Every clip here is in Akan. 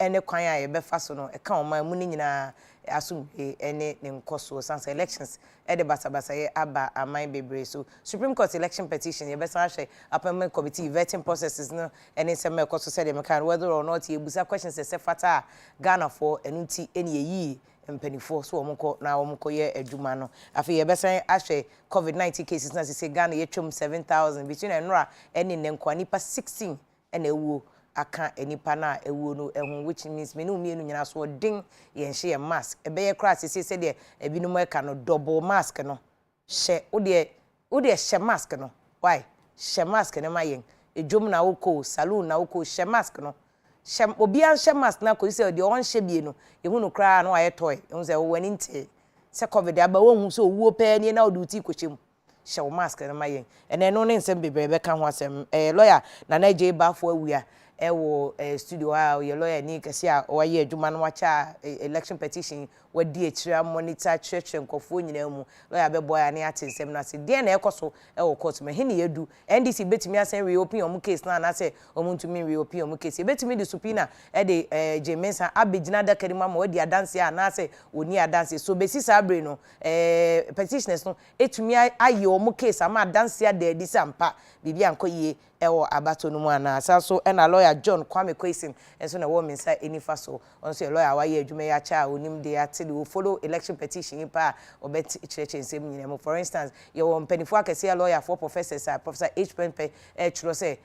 ene kwan a ye befa so no e ka oman mu ni nyina asum ene ne nkoso sans elections e de basabasa ye aba aman bebre so Supreme Court election petition ye besa hwe appointment committee vetting processes no ene se me koso se de me kan whether or not ye busa questions se fata Ghana for enunti ene yi mpanifo so omko na omko ye adwuma no afi ye besa ahwe COVID-19 cases na se Ghana ye twom 7,000 between enra ene ne nkwa nipa 16 ene ewuo aka enipa na ewuo no ehun which means me no mienu nyina so odin ye nhye mask ebe ye kra se de ebinum eka no double mask no hye wo de hye mask no why hye mask ne mayen edwom na woko saloon na woko hye mask no hye obi an hye mask na ko se de on hye bie no ehun no kra no aye toy ehun se wo wani nte se covid aba wo hu so owuo pa ni na oduti kochim hye mask ne mayen ene no ne nsem bebrebe ka ho asem lawyer na naje bafo awia ewo studio a ye lawyer ni kase a oye adwuma no wacha election petition wadi akira monitor church nkofo nyina mu lawyer be boy ani atensem na se de na ekoso ewo court me hene yedu NDC betimi asen reopen omu case na na se omuntumi reopen omu case betimi di subpoena e de Jemensa abegina da kadima ma wadi adanse a na se oni adanse so besi sabre no petitioners no etumi aye omu case ama adanse a de disampa bibia ankoye ewo abato no mu ana so na lawyer John Kwame Kwesing enso na wo minsa enifa so onso lawyer wa ye adwuma ya cha onim de ate de follow election petition pa obet church nsem nyina mo for instance ye wo mpanifo akese lawyer for professors Professor H. Pempe chiro se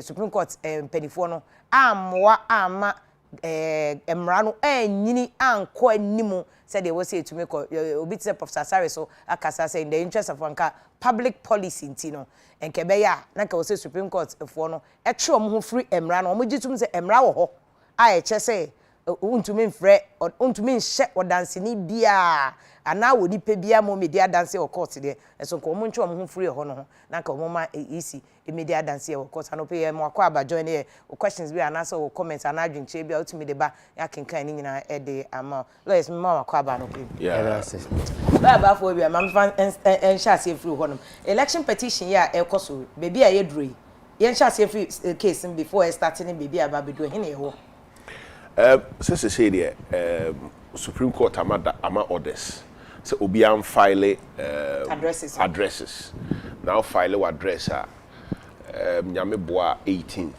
Supreme Court mpanifo no amwa ama emra no anyini anko animu said they will say to me obi say Professor Sare so akasa say in the interest of anka public policy ntino enkebeya na ka say Supreme Court efo no etwe om ho free emra no om gitum say emra wo ho a eche say untumi mfre untumi nhye odanseni bia ana woni pe bia mo media dance o court de so ko mo ntwe om ho free ho no na ka mo ma isi media dance o court ano pe mo akwa abajo ne questions bi ana so comments ana adwinche bia utumi de ba ya kenkan ni nyina e de ama lawyers me ma akwa aba no pe ba for bia mam fan en chance free ho no election petition ya e koso baby a ye duro ye chance free case before starting baby aba bedo hene ho Since say there, Supreme Court ama orders. So obi file addresses. Now file address nyame boa 18th.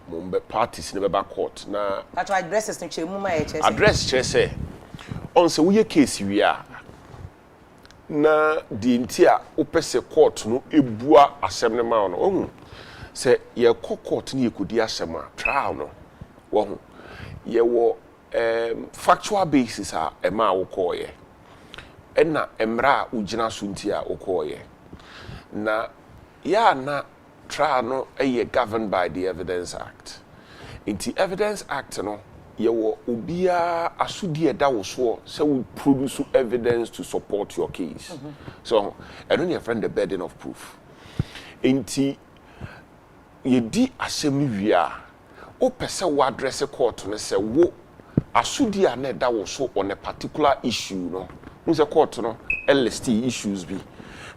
Mumbe parties never back court. Na addresses no chemu ma ye chese. Address chese. On se we case we are. Na di ntia opese court no ebua asem ne ma no. Ohun se ye court ni ekodi asem a trial no. Wo ye wo factual basis a ema wokoye ena emra ugina so ntia wokoye na ya na trial no governed by the Evidence Act. In the Evidence Act no ye wo obia asudi eda wo so say we produce evidence to support your case. So I don't friend the burden of proof. Inti ye di asem wia o pese wo address court no say wo asudi a na da wo so on a particular issue no we say court no list issues bi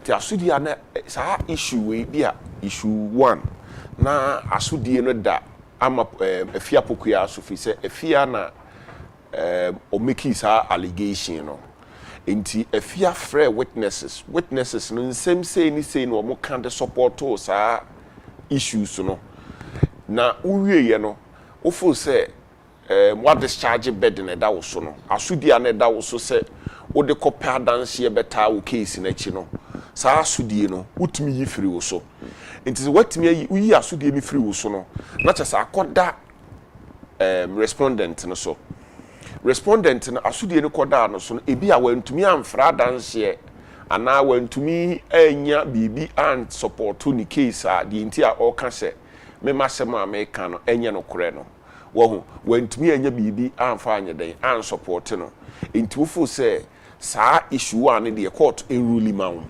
the asudi a na sa issue we bi a issue 1 na asudi no da ama Afia Pokua so fi say Afia na o make sa allegation no enti Afia free witnesses no same say ni say no mo kan de support to sa issues no na uwie ye no ofo say what discharge burden da wo so no asudi a na da wo so say wo de copy dance ye beta wo case na chi no sa asudi no utumi yi free wo so enti watumi yi asudi ni free wo so no na cha sa akoda respondent no so respondent no asudi ni koda no so no ebi a wantumi amfra dance ye ana wantumi anya bibi and support ni case a di enti a o ka se me masema America no enye no kore no wo wantumi anya bibi amfa anya den an support no enti wo fo say sa issue an de court enruli mawo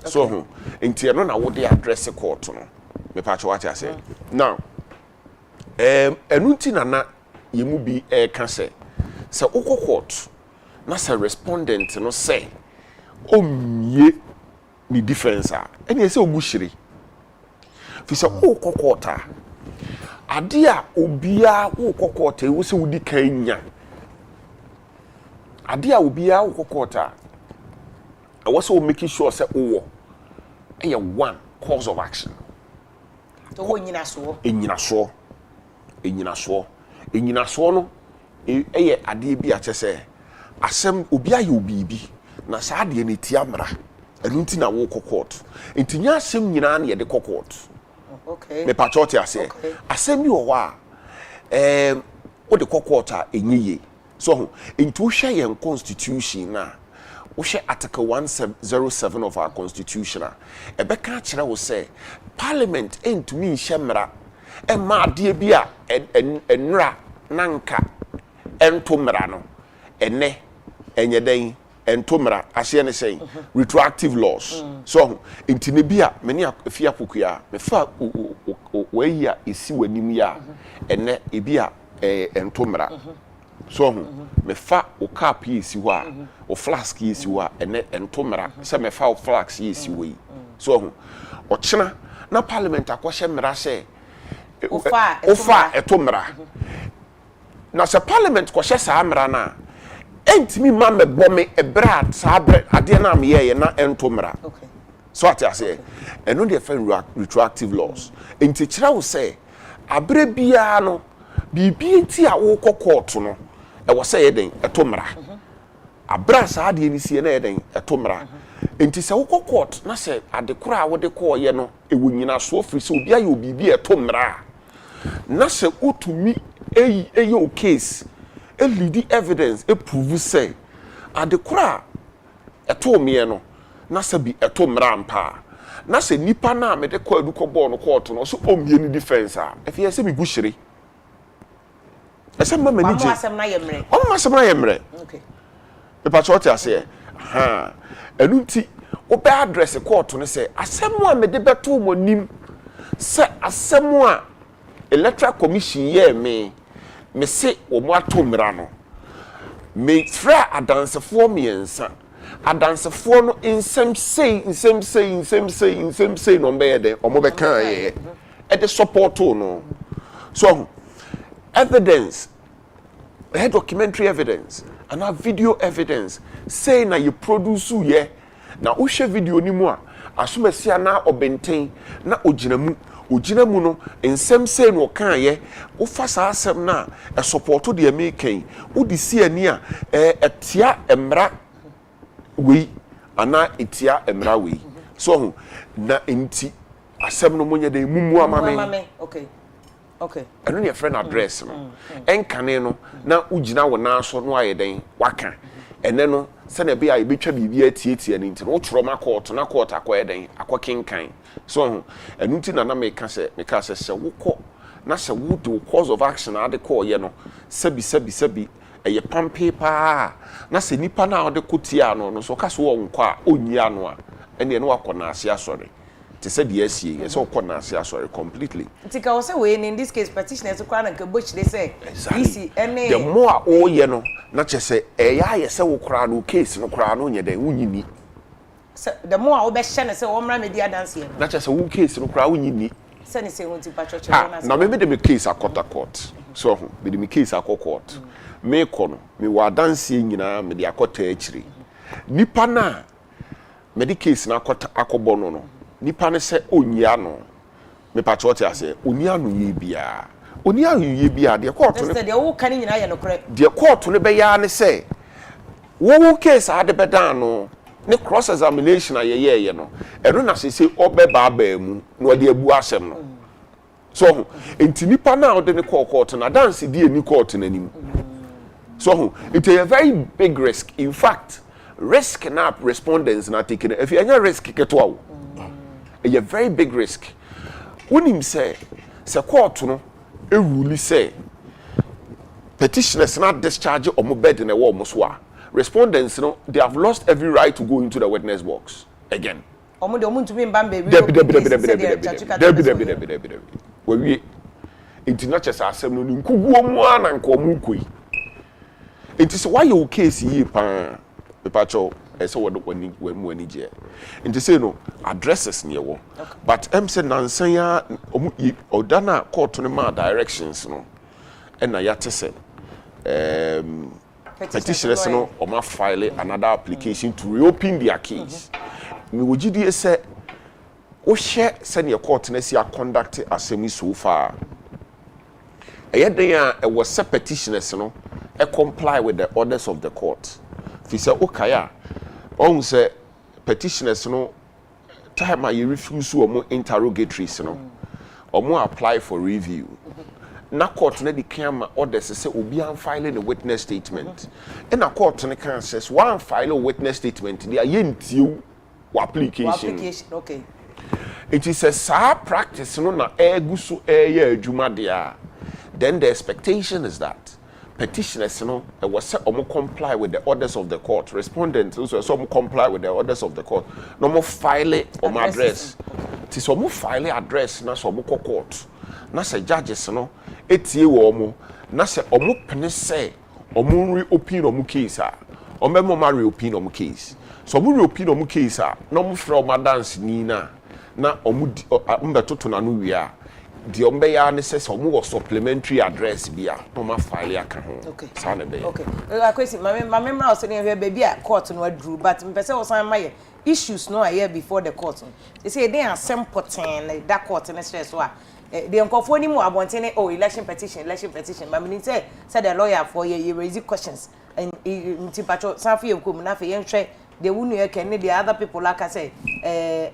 so enti no na wo de address court no me pa cho what I say now enunti na yemu bi ka say se ukọ court na say respondent no say omie ni defense a ene say ogushiri fi say ukọ court a ade a obia wo kokota wo se wudi kan nya ade a obia wo kokota wo se wo make sure say wo one course of action to wo nyina so enyina so no eye ade bi a chese asem obia ye obibi na saa ade ne tia mra enu nti na wo kokot nti nya asem nyina na ye de kokot. Okay. Me patriote ase. Asem bi wo wa wo de kokota enyiye. So into hwe yen constitution na wo hwe article 107 of our constitution a ebeka kire wo say parliament entumi nhemra ma de bi a enra nanka ento mra no ene enyeden entomra ahye ne say retroactive laws. So intine bia meni Afia Pokua me fa we ya esi wanim ya ene ebia entomra. So me fa o cap esi ho a o flask esi ho a ene entomra se me fa o flask esi we. So o chena na parliament akwhye mra se ofa etomra na se parliament kwhye sa mra na entimi ma me bomme ebra sabre ade na me ye na entomra. Okay. So what I say eno dey fan retroactive laws enti kira wo say abre bia no bibi enti a wo court no e wo say eden etomra abra sa ade ni sie na eden etomra enti se wo court na se ade kura wo de ko ye no e wo nyina so ofri se obi aye obibi etomra na se utumi eyi o case a lead evidence a prove say adekura eto me no na se bi eto mrampa na se nipa na me de ko aduko ball no court no so omie ni defense a efie se mi guhire ese mama ni je asem na yemre asem na yemre. Okay. Me patriote ase ha enu nti wo be address court no say asem a me de beto mo nim se asem a electoral commission ye me se wo mo atomra no me fra adansefo miensa adansefo no insem say no be de omo be kan ye e de support no so evidence documentary evidence and video evidence say na you produce ye na wo hwe video ni mu a asomasia na obenten na oginamu no ensem sei no kan ye wo fa sa asem na e support de american wo di si ani a etia emra we ana etia emra we so na enti asem no monye de mumu amame. Okay. Eno ne friend address no enkane no na ugina wo na so no ayeden waka ene no se na be a betwa bibia tietie ni nti no choro ma court na court akoyeden akokinkan so enu nti na meka se wukọ na se wo do cause of action ade call ye no sabi eye pampe pa na se nipa na ade kotia no so ka so wo nkọ a onyi ano a ene no akọ na ase asori te se de asie ye so akọ na ase asori completely nti ka wo se we in this case petitioners kwa na ka boch dey say isi ene the more o ye no na che se eya ye se wo kra no case no kra no nye den wunyini the more I be share say omra media dance here na che se wo case no kra wunyini se ni se wonti pa church na me de me case akota court so me de me case akota court me kono me wa dance nyina me de akota akiri nipa na me de case na akota akobo no nipa ne se onyia no me pa church ase onyia no ye bia onyia ye bia de court no de wo kan nyina ye no kore de court no be ya ne se wo case ade be dan no ne cross examination ayeye no eno na sese obeba ba mu na ode abu asem no so enti nipa na ode ne court na dance di eni court na nim so it is a very big risk. In fact, risk na respondents na taking if you any risk keto awo a very big risk when him say court no e rule say petitioners not discharge omo bed na wo omo so a respondents no they have lost every right to go into the witness box again. Omo de omo ntumi mba mbe we we international asem no nkuguo mu ana nko omo koi. It is why your case ye pa pepacho so what when je nti say no addresses near wo but say nansan ya odana court no ma directions no na yate say petitioners no oma file another application to reopen their case me wogidi say wo share send your court na see conduct assembly so far e was a petitioners no comply with the orders of the court fi say okaya on say petitioners no time you refuse omo interrogatories no omo apply for review na court na di kan orders say obi an file the witness statement and na court na kan says one file a witness statement they are yentiu application okay it is a sa practice no na eguso adwuma dia then the expectation is that petitioners was say comply with the orders of the court respondents also some comply with the orders of the court no more file address ti so file address na so court na say judges no etie wo mo na say pene say reopen omo case ma reopen omo case so reopen omo case no fra dance ni na mbetoto na no wi the ombeya ne says was supplementary address bia no ma file aka ho okay sana be okay akwesi my memory also dey baby a court no adru but me pese was an my issues no here before the court they say they are simple like that court ne stress so the nkofo ni mu abontene election petition but me say the lawyer for you raise questions and ntipacho sanfie ekom na fe yenhwe the wunu ye ken the other people like I say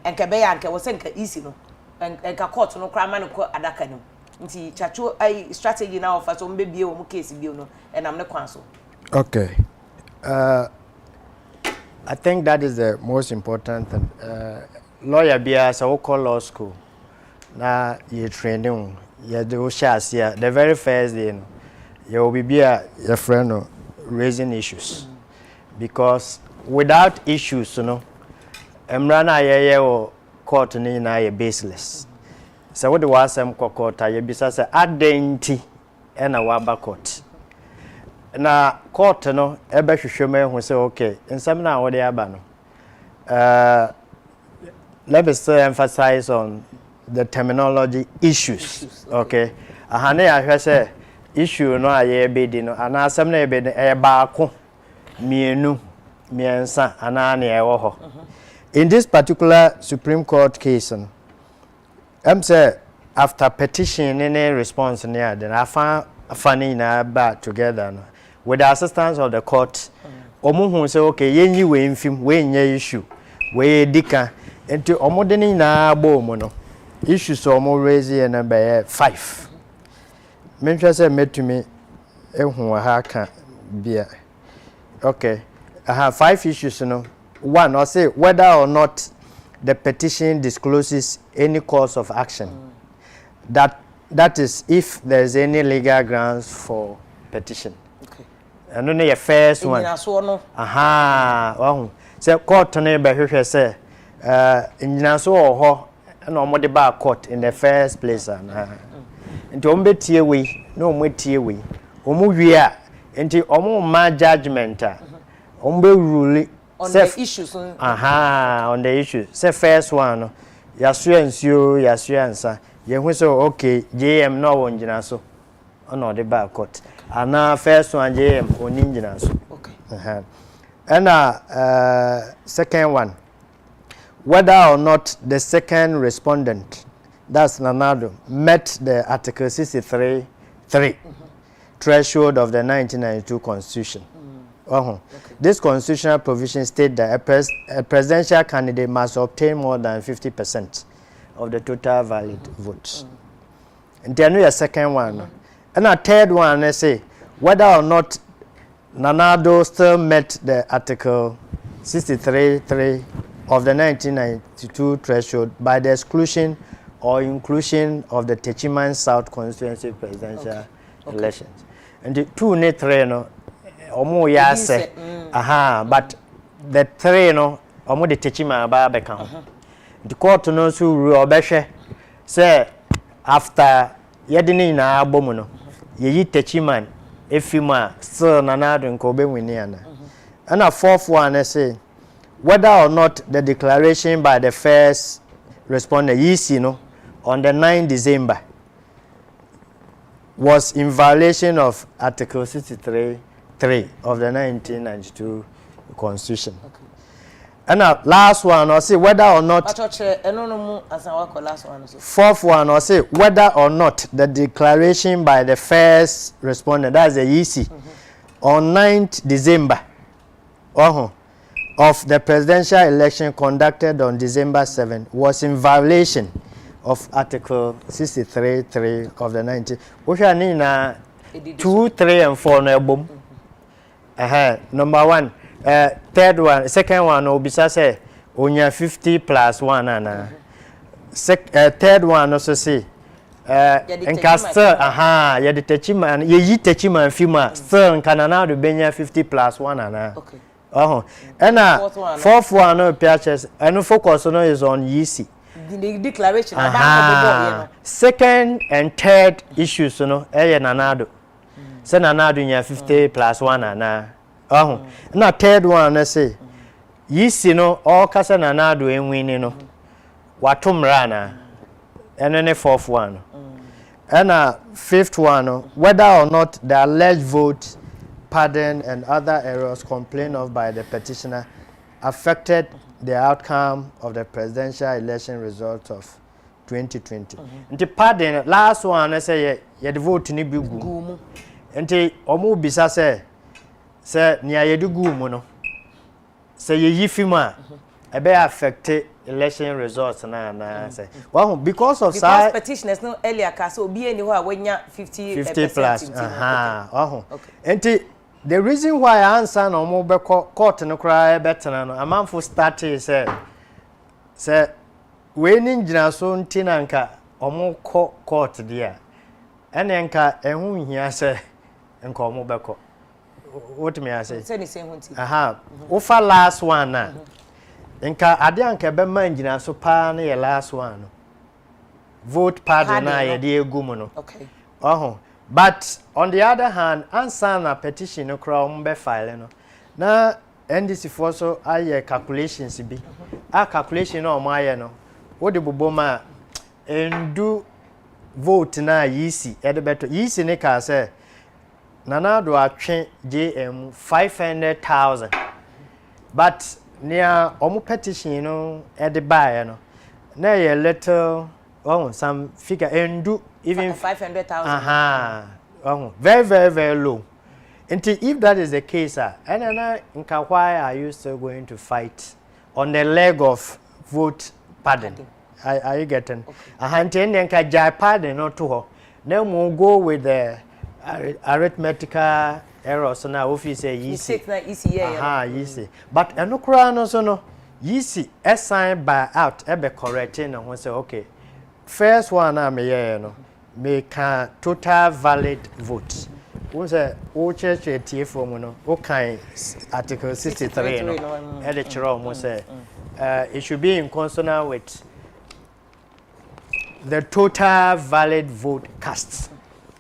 enkabe ya nke wo se nka easy no enka court no kra ma no ko adaka no nti chacho ai strategy na offer so mbebie wo mu case bio no enam ne kwan so okay I think that is the most important thing. Lawyer bia so call law school na you training you do share the very first day no you will be your friend no raising issues because without issues emrana yeye o court ni na ye baseless so what the wasam court ye bisa say adenti e na wa ba court na court no e be hwehwem hu say okay nsam na wo de aba no let me still emphasize on the terminology issues okay ahane ya hwe say issue no aye be di no ana asam na e be e ba ko mienu miensa ana na e wo ho in this particular Supreme Court case say after petition any response near then afani na ba together no with the assistance of the court omo say okay yenyi we mfim we nya issue we dika enti omo de ni na agbo mo no issue so omo raise na be 5 menhwe say metumi ehu ha ka bia okay I have 5 issues one or say whether or not the petition discloses any cause of action that is if there is any legal grounds for petition okay and then the first one say court no be hwehwe say nyina so ho na omo de ba court in the first place nti omo betie we na omo tie we omo wi a nti omo ma judgment omo be rule on the issues on the issues say first one yasuansa ye hu say okay JM no won gina so ono de ba court ana first one JM oni gina so okay and second one whether or not the second respondent that's Nanado met the article 63(3) threshold of the 1992 constitution. Okay. This constitutional provision states that a presidential candidate must obtain more than 50% of the total valid votes. And then we have second one. And a third one, let's say, whether or not Nanado still met the article 63(3) of the 1992 threshold by the exclusion or inclusion of the Techiman South constituency presidential elections. And the 2 and 3 no omo ya say but the 3 no omo de Techiman ba beka ho. The court no so rule obehwe say after yedini na abomu no yeyi Techiman efima still Nanado nko be wini ana. And a fourth one say whether or not the declaration by the first respondent, EC, on the 9th December, was in violation of Article 63(3) of the 1992 Constitution. Okay. And last one, I'll say whether or not. Fourth one, I'll say whether or not the declaration by the first respondent, that's the EC, on 9th December, of the presidential election conducted on December 7 was in violation of Article 63(3) of the 19. Which are Nina 2, 3, and 4 no boom. Number one, third one, second one, Obisa say onya 50 plus 1 and third one also say encaster ye de techima ye yi techima fima still kanana do benya 50 plus 1 and okay. And fourth one no pitches and focus on is on EC. The declaration about second and third issues nanado. Say nanado nya 50 plus 1 and now third one I say EC all kasa nanado enwini no watumra na and then the fourth one. And fifth one whether or not the alleged vote pardon and other errors complained of by the petitioner affected the outcome of the presidential election result of 2020. The pardon last one I say the vote ni bigu. Nti omo bisa say nia ye gumu no. Say ye yifima e be affect election results na say. Well, because petitioners no earlier ka so obi eni ho a wenya 50 plus. Nti the reason why I answer no mo be court no cry better no amanfo start say we ni ngina so ntina nka omo court dia ene nka ehun hia say nka omo be ko what me I say say hunti ofa last one na nka ade anka be man ngina so pa na ye last one no vote pardon na ye de egum no okay but on the other hand, answer na petition no crowd be file no. Na NDC for so aye calculations bi. A calculation no my no. What the boboma endu vote na yisi e de beto. Yisi ne ka say nana do atwe JM 500,000. But near omu petition no e de buy no. Na ye little some figure endu even 500,000. Very, very, very low. And if that is the case, and why are you still going to fight on the leg of vote pardon? Are you getting? And then can pardon not to her. Then we'll go with the arithmetical errors. Now, if you say easy, easy. But no crown also no easy. Assigned by out, ebe correcting and we say okay. First one, I may make a total valid vote. What's a church TF no? Okay, Article 63 no. Editor almost say it should be in consonant with the total valid vote cast,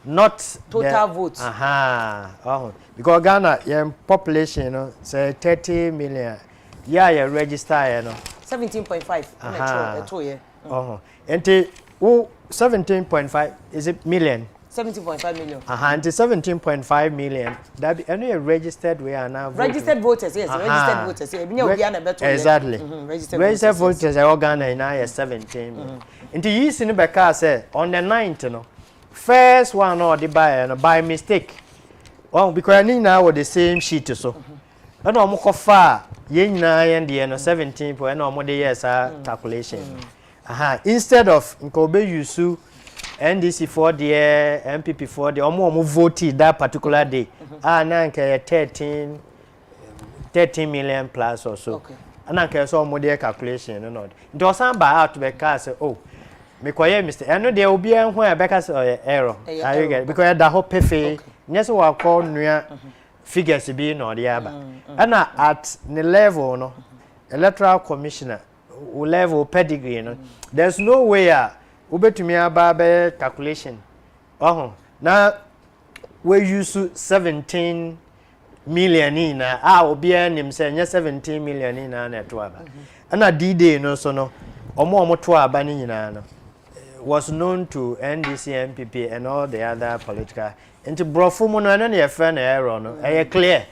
not total votes. Because Ghana, population, say 30 million. Yeah, register, 17.5. And 17.5 is it million? 17.5 million. And 17.5 million. That be any registered we are now. Registered voters, yes. Registered voters. Exactly. Registered voters are Ghana now 17 million. And the years in the back say on the 9th, no. First one or the by mistake. Oh, because I need now the same sheet so. I know more far. Yen na and the 17 point no more the years calculation. Instead of Nkobe Yusu, NDC for the MPP for the omo voted that particular day. Nanka 13 million plus or so. Okay. Nanka so more the calculation no. It was by out to be cast oh. Me kwaye Mr. I know there will be where because error. Are you get because that whole pefe. Yes, we call new figures be no the other. And at the level no electoral commissioner level pedigree no there's no way ubetumi aba calculation now we use 17 million ina obi anim say nya 17 million ina na to aba na D-Day no so no omo to aba ni nyina no was known to NDC MPP and all the other political into brofo mu no na friend error no clear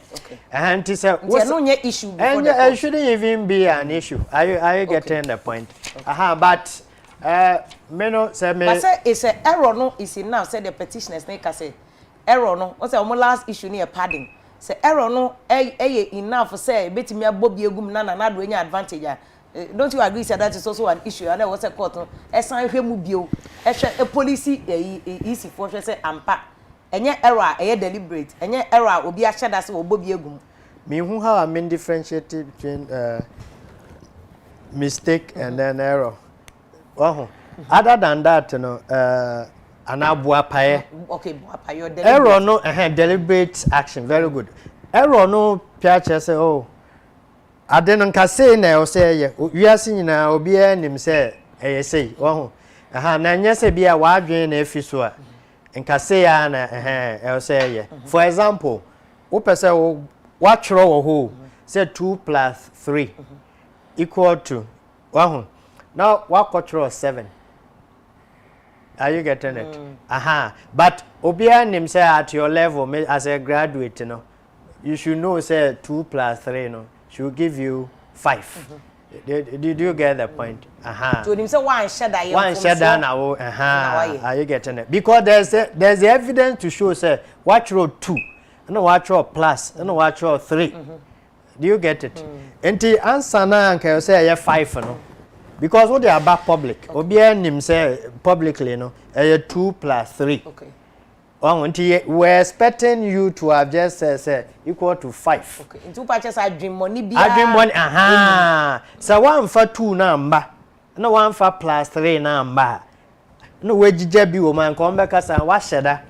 and to say no issue before the it shouldn't even be an issue. Are you getting the point? But me no say me but say it's a error no is enough say the petitioners na ka say error no what say last issue ni padding say error no enough say betimi abobi egum na do enya advantage. Don't you agree say that is also an issue and was a court no esan hwemu bio ehwe policy easy for say ampa enye error deliberate enye error obi a sheda say obobi egum. Me who how I mean differentiate between mistake and then error. Other than that, you know, anabua paye. Okay, bua paye. Error no, deliberate action, very good. Error no, piache say oh. I didn't say na say we are seeing na obi enim say say na nya say bia wa adwen na efiso a nka say ya na say for example wo pese wo watchro wo ho say 2 + 3 equal to now what control 7. Are you getting it? But obi enim say at your level as a graduate, you know, you should know say 2 + 3 no should give you 5. Did you get the point? So him say one share now. Are you getting it? Because there's the evidence to show say watch row 2, no watch row plus, no watch row 3. Do you get it? And the answer now can say 5 no. Because what they are about public. Obi nim say publicly no 2 + 3. Okay. We're expecting you to have just say equal to 5. Okay. In 2 patches I dream money be. I dream money. So 1 for 2 number. No 1 for plus 3 number. No we jije bi wo man come back as what sheda.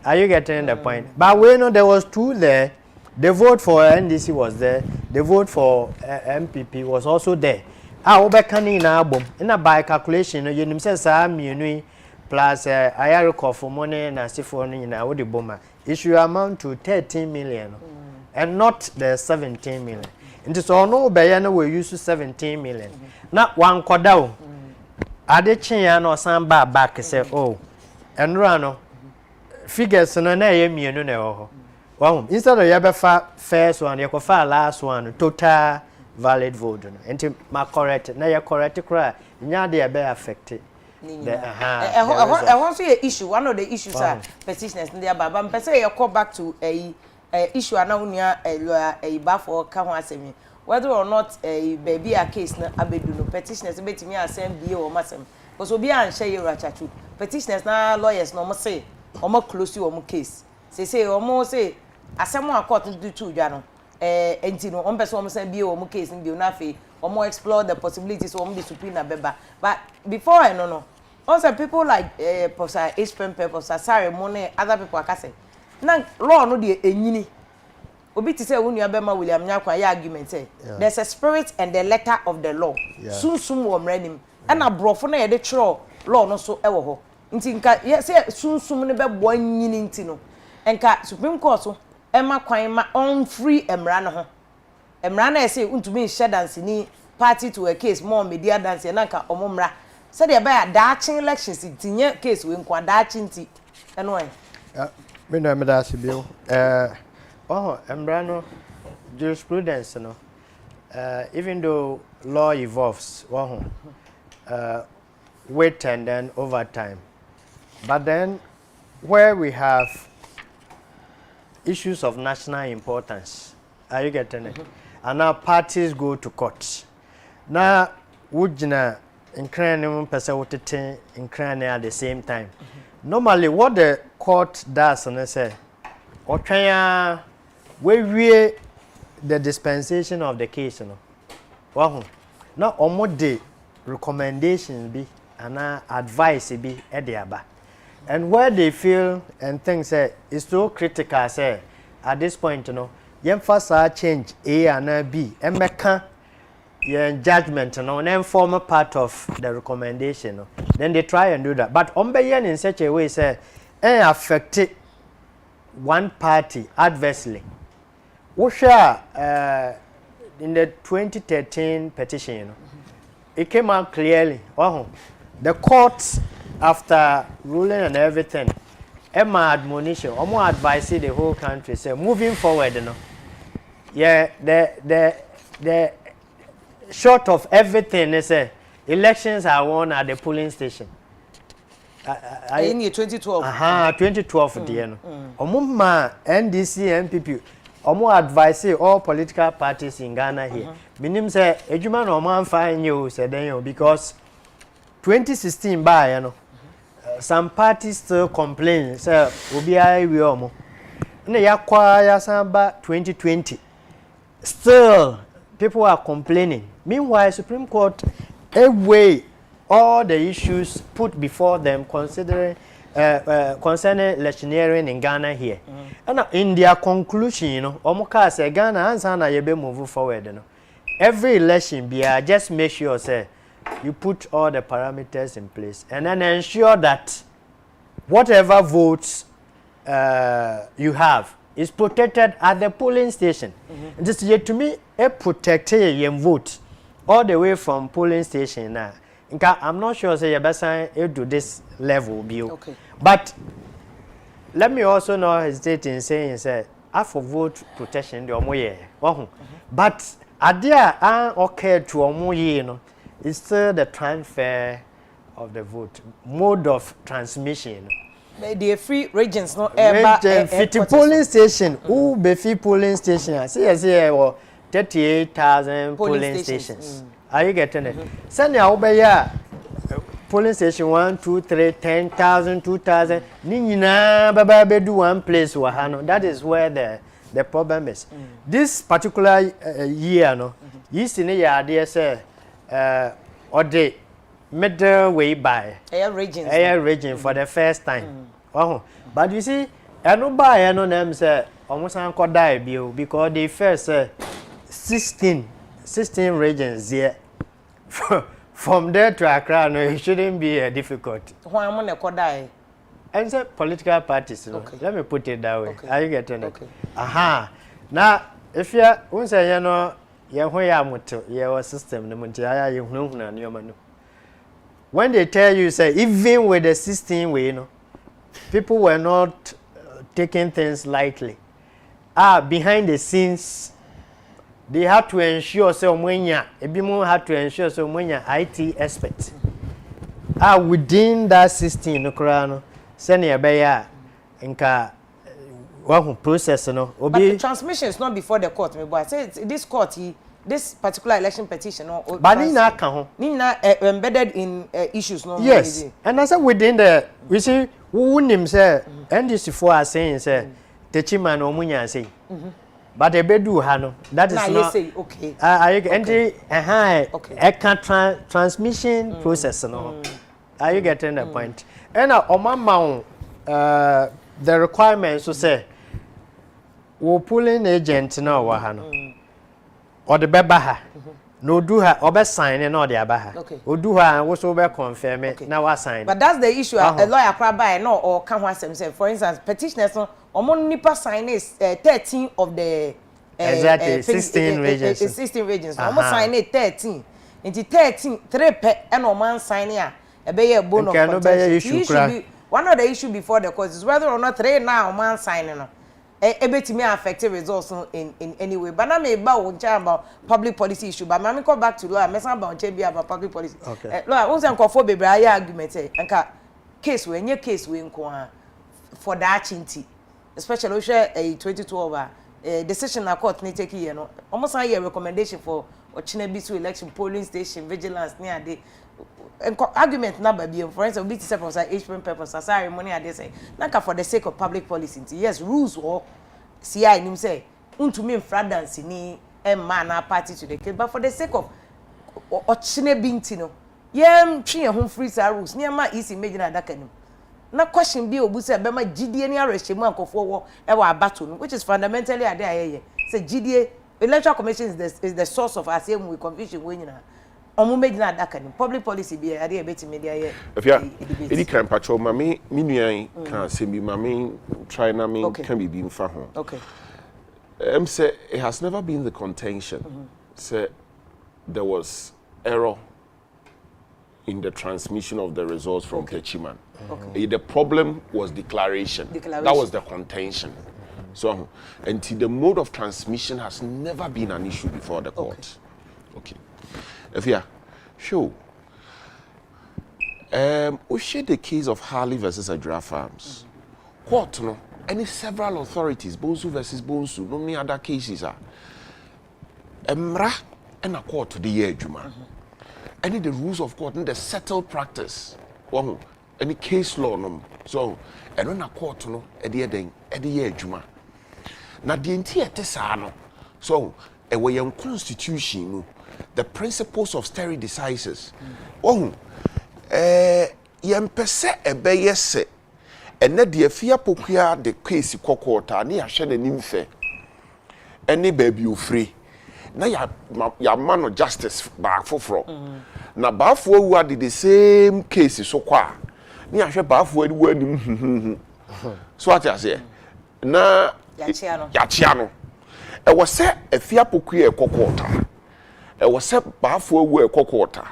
Are you getting the point? But we know there was 2 there. The vote for NDC was there. The vote for MPP was also there. Obeka ni na abom. In a by calculation you nim say sa mienu plus I recall for money na sifo no nyina wo de boma it should amount to 13 million and not the 17 million. Nti so no be ya na we use 17 million na wan koda o ade chen ya na osan ba back say oh enro no figures no na ye mienu na ho ho instead of ya be fa first one ye ko fa last one total valid vote no nti ma correct na ye correct kra nya de be affected. Also a issue. One of the issues are petitioners in the Baba. But say you call back to a issue anaunia a lawyer a bar for Kahuasemi. Whether or not a baby a case na abedu petitioners bet me assembly or massam. Because we are share your rachachu. Petitioners na lawyers no must say or more close to your case. Say almost say as someone court to do 2 jano. Entino on person say be or case in Bionafi. Or more explore the possibilities of the subpoena beba. But before I know, also people like Professor H. Pempe, Professor Sari Mone, other people are saying, now law no the enyini. Obi to say when you abema William Nyakwa argument say there's a spirit and the letter of the law. Soon wom renim. And a brofo na ye de law no so ewo ho. Nti nka ye say soon ne be boy nyini nti no. Enka Supreme Court so ema kwan ma on free emra no ho. Emra na say untumi share dance ni party to a case more media dance na nka omomra. Said they buy a daching elections tinye case we nkwa daching ti eno en. Me no me da sibio. Emra no jurisprudence no. Even though law evolves, wait and then over time. But then where we have issues of national importance, are you getting it? And now parties go to court. Now, wujina in cranium person would in cranium at the same time. Normally, what the court does, and they say, okay, we the dispensation of the case, you know. Wow. Now, almost the recommendations be and advice be at the aba. And where they feel and think say is so critical, say at this point, you know. Emphasize change A and B and make your judgment and then form a part of the recommendation. Then they try and do that. But Ombeyan in such a way say affect one party adversely. in the 2013 petition, it came out clearly. The courts, after ruling and everything, Emma admonition, or more advice the whole country, say moving forward, the short of everything, they say elections are won at the polling station. In year 2012. 2012 Omuma NDC MPP omo advise all political parties in Ghana here. Minim say ejuma no man fine you say then because 2016 by some parties still complain say obi ai we omo. Na yakwa ya samba 2020. Still people are complaining. Meanwhile Supreme Court away all the issues put before them considering concerning electioneering in Ghana here. And in their conclusion, Omoka say Ghana answer na yebe move forward. Every election just make sure say you put all the parameters in place and then ensure that whatever votes you have is protected at the polling station. This yet to me a protected your vote all the way from polling station now. I'm not sure say you better do this level bill. Okay. But let me also not hesitate in saying say for vote protection the omoye. But idea okay to omoye it's still the transfer of the vote, mode of transmission. The free regions no region polling station who be free polling station. See 38,000 polling stations. Are you getting it? Send your obey polling station 1, 2, 3, 10,000, 2,000. Nina baba be do one place wahano. That is where the problem is. This particular year, no, you see the idea say or the middle way by air region for the first time. But you see, I no buy I no them say almost uncle die bill because they first 16 regions here. From there to Accra, no, it shouldn't be a difficult. Why am I not die? And say political parties. Okay. Let me put it that way. Okay. Are you getting it? Okay. Now, if you say you know, your system, when they tell you say even with the 16 way, people were not taking things lightly. Behind the scenes. They have to ensure so mwenya ebimo have to ensure so mwenya IT experts within that system no kra no send e be ya nka one process no obi. But the transmission is not before the court me boy say this court this particular election petition no but nina ka ho nina embedded in issues no. Yes and I said within the we see who nim say NDC for are saying say the chairman o munya say but the bedu hano that is not. You say okay. Okay. Transmission process no. Are you getting the point? And on the requirements to say we polling agent no wahano or the bebaha no do her or be sign and all the abaha. Okay. We do her and we so be confirm it now we sign. But that's the issue. A lawyer crab by no or can one say for instance petitioners no Omon nipa sign is 13 of the exactly 16 regions. 16 regions. Omon sign it 13. Into 13 3 pe and Oman sign ya. Ebeye bone of contention. One of the issue before the court is whether or not 3 now Oman signing no. Ebetimi affect results in any way. But na me about public policy issue. But me come back to law. Me say about public policy. Okay. Law, we say nkofo bebre aye argument nka case we nye case we nko for that chinti. Especially we share a 2012 decision na court ni take here no almost a year recommendation for Ochinabisu election polling station vigilance near the argument number be for instance be to for HPM purpose sorry money ade say naka for the sake of public policy yes rules or CI nim say untumi infradance ni emma na party to the case but for the sake of Ochinabinti no yem twi ho free rules near ma easy imagine adaka nim na question be obusa be ma gidie ni arehemu ankofo wo e wa battle no which is fundamentally ade ayeye say gidie electoral commission is the source of asem we confusion we nyina omo medina adaka ni public policy be ade e beti media ye Afia edi kan patrol ma me nuan kan asem bi ma me try na me kan bi mfa ho okay Say it has never been the contention. Say there was error in the transmission of the results from Techiman. The problem was declaration. That was the contention. So, until the mode of transmission has never been an issue before the court. Okay. Afia, sure. We share the case of Harley versus Adra Farms. Court, no, any several authorities, Bonsu versus Bonsu, no many other cases are. Emra and a court to the year, Juma. Any the rules of court and the settled practice. Any case law, no. So, and when a court, no, at the year, Juma. Now, the entire Tessano. So, a way on constitution, the principles of stare decisis. Yempese ebe yese ene de Afia Pokua de case kokota na ya hwe nanim fe ene baby ofri na ya man justice back foforo na baafo awu ade the same case so kwa na ya hwe baafo ade wanim so ati ase na ya chia no e wo se Afia Pokua e kokota e wo se baafo awu e kokota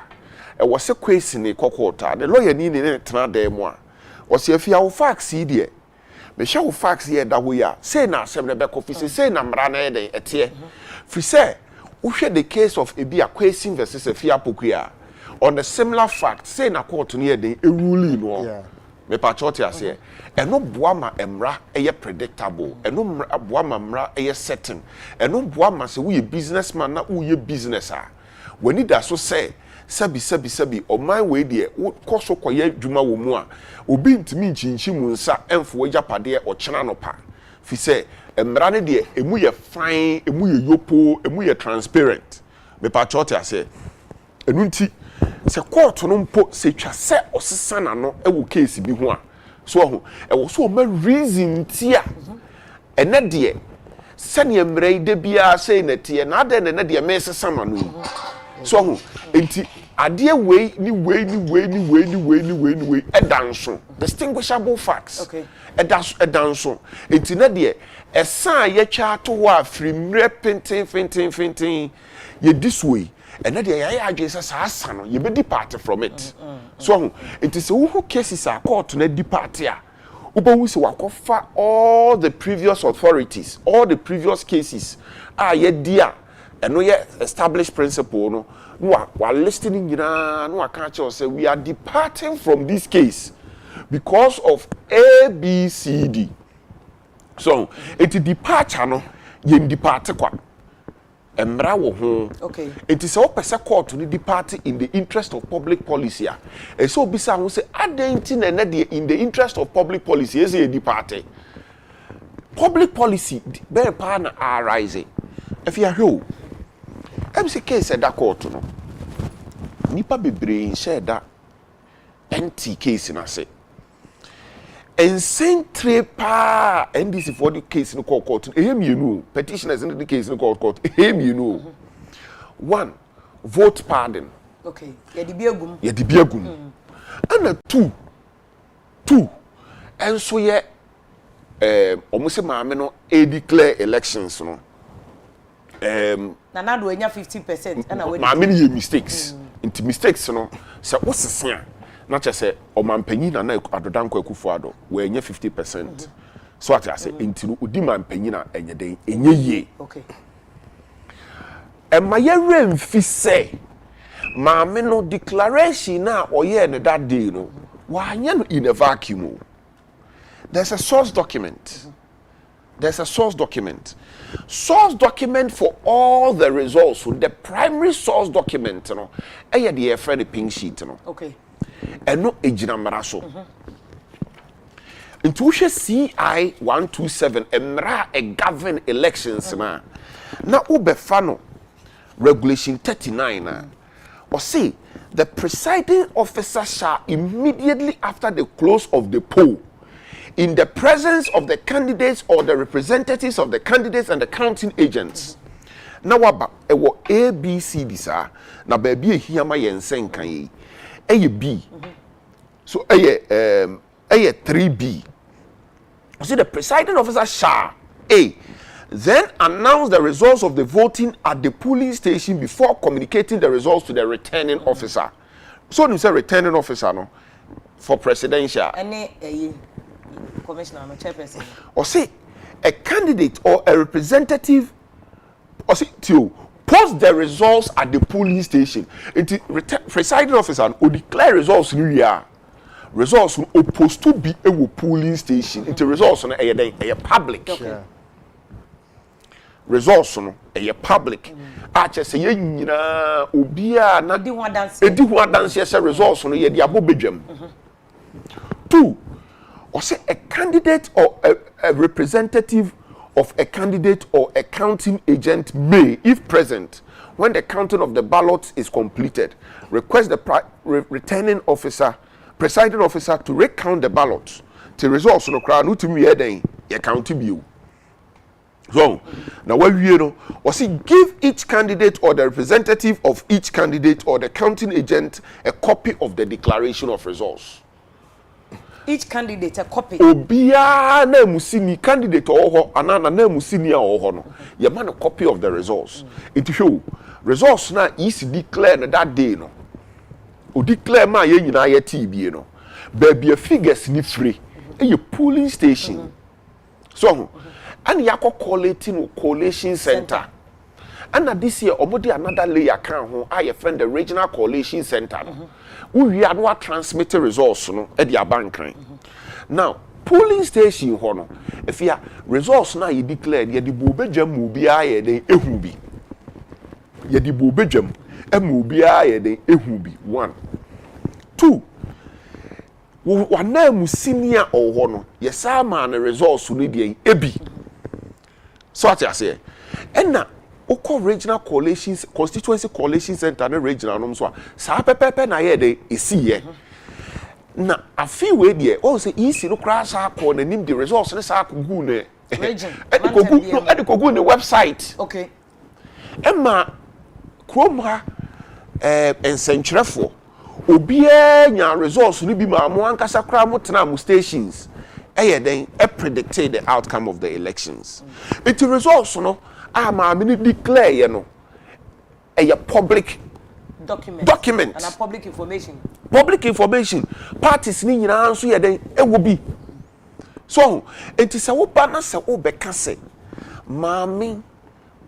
was a question in Kokota. The lawyer needed it tana was if you have facts here. Me show facts here that we are. Say na seven back office, say na mrana de etie. Fi say, we share the case of Ebia question versus Afia Pokua. On the similar fact, say na court near the ruling no. Me patriote ase. And no boama emra eye predictable. And no boama mra eye certain. And no boama say we businessman na we businessa. When it does so say sabi o my way there koso koye dwuma wo mu a obi ntimi nchinchi mu nsa emfo agapade o kyena no pa fi se emra ne de emu ye fine emu ye yopo emu ye transparent me pa chote ase enu nti se court no mpo se twa se osesa na no e wo case bi ho a so ho e wo so o ma reason ti a ene de se ne emra ide bia se na tie na ade ne de me sesa ma no so ho enti adie way ni edanso distinguishable facts edanso enti na de esan ye twa to wa frimre fintin ye this way and na de ya agese sa asa no ye be depart from it so enti se who cases are court na depart a ubawu se wakofa all the previous authorities all the previous cases ye dia eno ye established principle no while listening, say we are departing from this case because of A, B, C, D. So, it is departure, no, you depart kwa. Emra wo ho. Okay. It is all person court to depart in the interest of public policy. And so, bisa who say, identity in the interest of public policy, is a departing. Public policy, very partner are rising. If you are who. MC case at that court no nipa bebre share that NT case na say encentre pa NDC for the case no court ehim you know petitioners in the case no court ehim you know one vote pardon okay ye di biagum and two enso ye omo se maame no e declare elections no na do enya 50% and we ma many mistakes into mistakes no say wosese na che say o mampanyi na adodanko akufuado we enya 50% so ati say into odi mampanyi na enye den enye ye okay ma ye remfi say ma me no declaration na oye ne that day no wa anya no in a vacuum. There's a source document. There's a source document. Source document for all the results. So the primary source document, you know, the friend the pink sheet, you know. Okay. And no ejina maraso. Intuition CI 127 emra a govern elections na. Na ubefano regulation 39 na. Or say the presiding officer shall immediately after the close of the poll, in the presence of the candidates or the representatives of the candidates and the counting agents. Now waba ewo A B C disa na baby ehia ma yensen kan yi. Eye B. So eye 3B. So the presiding officer shall A then announce the results of the voting at the polling station before communicating the results to the returning officer. So you say returning officer no for presidential. Any commissioner no chairperson. Or say a candidate or a representative or say to post the results at the polling station. It presiding officer will declare results in year. Results will supposed to be a polling station. It results on a public. Okay. Yeah. Results no a public. Ache say yina obia na Edi ho dance say results no ye de abobedwam. 2 or say a candidate or a representative of a candidate or a counting agent may, if present, when the counting of the ballots is completed, request the returning officer, presiding officer to recount the ballots. The results no crowd no to me then you count you. So now what we know or see give each candidate or the representative of each candidate or the counting agent a copy of the declaration of results. Each candidate a copy. Obia na musini candidate oho anana na musini oho no. Ye man a copy of the results. It show results na is declare that day no. O declare ma ye nyina ye TB no. Baby figures ni free. E polling station. So and yako collating collation center. And this year omodi another layer kan ho a ye friend the regional collation center. We are not transmitting results no e dia bankran. Now polling station ho no if ya results na you declare ye di bo bedwam mu bia ye den ehu bi. Ye di bo bedwam emu bia ye den ehu bi. 1 2 wana mu senior ho no ye sa ma na results no die ebi. So what you say? And now Oko regional coalitions, constituency coalition center and regional no so sa pepepe na ye de esi ye na afi we de o say isi no crash akọ na nim the results ne sa akọ ne Region e ko gu ne website. Okay. Emma krom ha ensentrefo obia nya results no bi ma mo ankasa kra mo tena mo stations then predicted the outcome of the elections. It results no ma me declare you know a public document and a public information parties ni nyina nso ye den e wo bi so it is a wo ba na se wo be ka se maami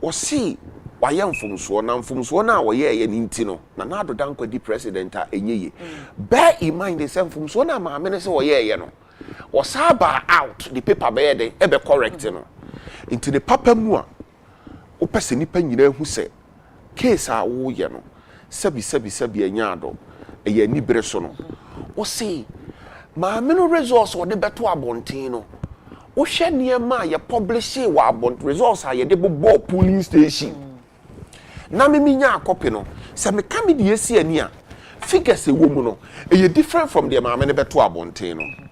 o si wa ye mfumso na wo ye ni nti no na do dan kwadi president a enyeye bear in mind the same mfumso na maami ne se wo ye no wo saba out the paper be den e be correct no into the papa mu a o pese nipa nyina hu se case a wo ye no sabi anya ado e ye ni bere so no o se ma me no results o de beto abonten no o hwe niema ye publish wa abont results a ye de bobo polling station na me nya copy no se me ka me de esi ani a figures e wo mu no e ye different from the ma me ne beto abonten no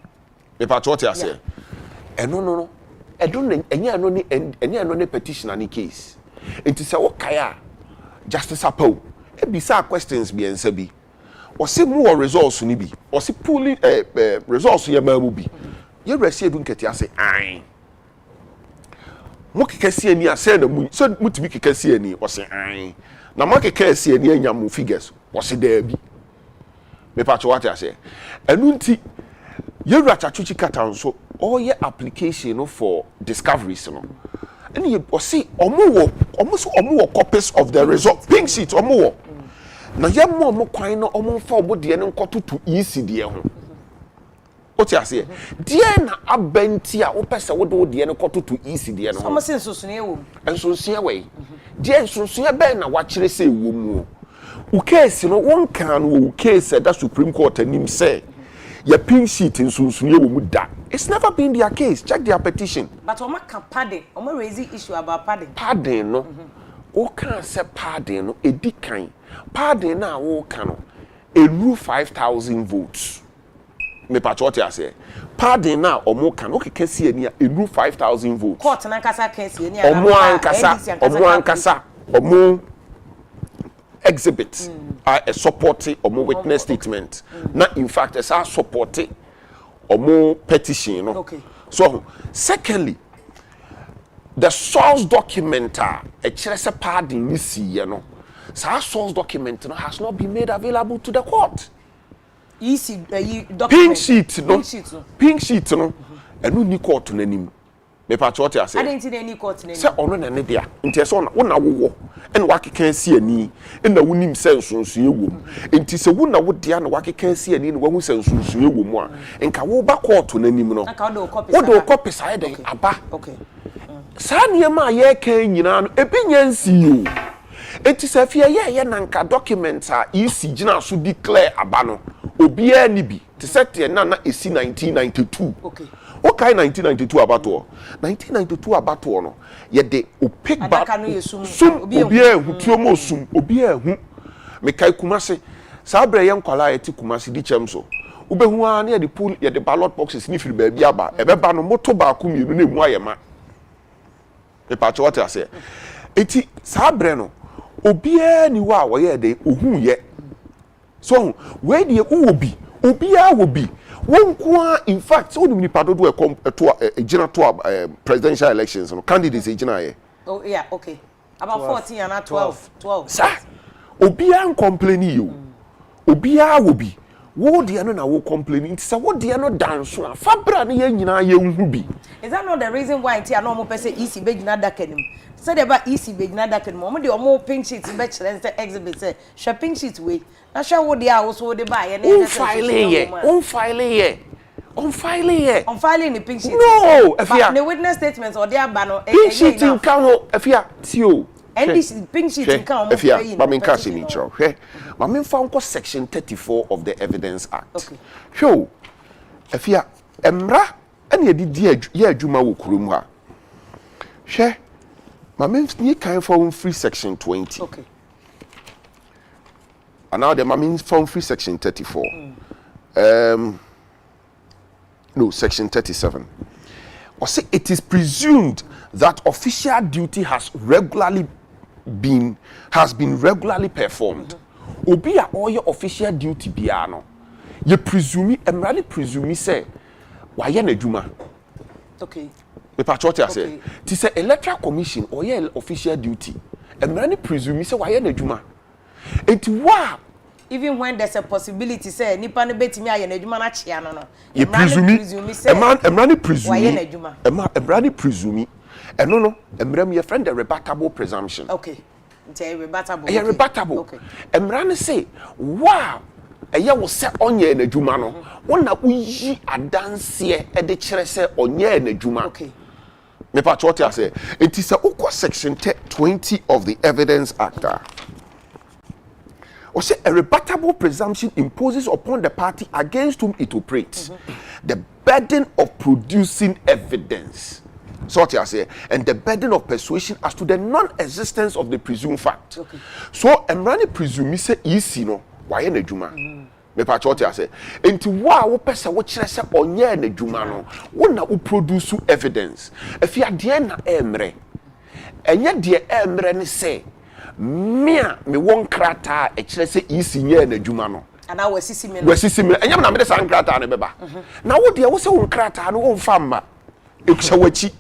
me pa to what you say no edun enya no ni petition ani case enti se wo kaya justice apo e bi sa questions bi ensa bi o se mu o results ni bi o se polling results ye ma mu bi ye resi edu nketi ase an mo kekasi ani ase na mu so mutimi kekasi ani o se an na mo kekasi ani anya mu figures o se da bi me pa to what you say enu nti ye rachachuchi katanso all your application for discoveries no and you see omo copies of the result pink sheet omo na ye mo kwan no omo fa obo de ne nkoto to easy de ho what you say de na abenti a wo pese wo de ne nkoto to easy de no omo se nsoso ne wo nsoso ye we de nsoso ye ben na wa kire se wo mu o case no won kan wo case that Supreme Court anim say your pink sheet in Sunsuye will da. It's never been their case. Check their petition. But Oma can pardon. Oma raise issue about pardon. Pardon, no. O can't say pardon, no. A decline. Pardon now, o cano. A rule 5,000 votes. Me patriote I say. Pardon now, or more can okay see any a rule 5,000 votes. Court and Ankasa case any. Or more Ankasa, or more exhibit a supporting or more witness statement. Not in fact as a supporting or more petition. No? Okay. So secondly, the source document a kyerɛ pardon ni si no sa source document no has not been made available to the court. document pink sheet no enu ni court nanim me pa cho te ase I didn't see any court nanim se ono na ne dia nti se ona wona wowo ene wakeka si ani ena wonim se nsonso ewom nti se wona wo dia na wakeka si ani na wahu se nsonso ewom a nka wo ba court nanim no wo do copy sa den aba okay sa niam a ye kan nyina no ebinya nsi yo enti se Afia ye na nka document a isi gina so declare aba no obia ni bi te set na esi 1992 okay okay 1992 abato 1992 abato no ye de opaque ba sum obia hu tuomo sum obia hu me kai kumase sa bra ye nkwala ye ti kumase di chem so ubehu a na ye de pool ye de ballot boxes ni firi ba bia ba ebeba no moto ba ku mienu na emu ayema e pa cho what I say eti sa bra no obia ni wa wo ye de ohun ye so we de obi obia wo bi wonko in fact so ni pado do e gina to presidential elections no candidates e gina ye oh yeah okay about 14 and 12 sa obia complain you obia wo bi wo de no na wo complain nti sa wo de no danso a fabra na ye nyina ye nhu bi. Is that not the reason why nti na omo pese EC be gina dakanim said about EC be gina dakanim omo de omo pink sheet be challenge the exhibit say shopping sheet we na sha wo de a wo so de ba ye na on file ye on filing the pink sheet no Afia the witness statements or there ba no pink sheet in kan ho Afia tio and this pink sheet in kan omo Afia ba men ka se ni cho hwe ma men fa nko section 34 of the Evidence Act okay hwe Afia emra ene di ye adwuma wo kurom ha hwe ma men ni kan for free section 20 okay and now the mamin from free section 34 no section 37 or say it is presumed that official duty has been regularly performed obi a all your official duty bia no you presume emrali presume say wa ye na adwuma okay me patriote say ti say electoral commission or your official duty emrali presume say wa ye na adwuma enti wa even when there's a possibility say nipa no betimi aye na adwuma na chia no you presume say emrani presume eno no emram your friend the rebuttable presumption okay it's rebuttable yeah rebuttable okay emrani say wow eye wo se onye na adwuma no wona uyi adanse e de kire se onye na adwuma okay me pa what I say it is a section 20 of the Evidence Act or say a rebuttable presumption imposes upon the party against whom it operates the burden of producing evidence. So what I say, and the burden of persuasion as to the non-existence of the presumed fact. Okay. So emrani presume say easy no why na adwuma. Me pa what I say. Enti wa wo pese wo kire se onye na adwuma no, wo na wo produce evidence. Afia de na emre. Enye de emre ne say mia me won krata e kire se isi nya na adwuma no ana wasisi me enyam na me de san krata ne beba na wo de wo se won krata no won famma e kusa wachi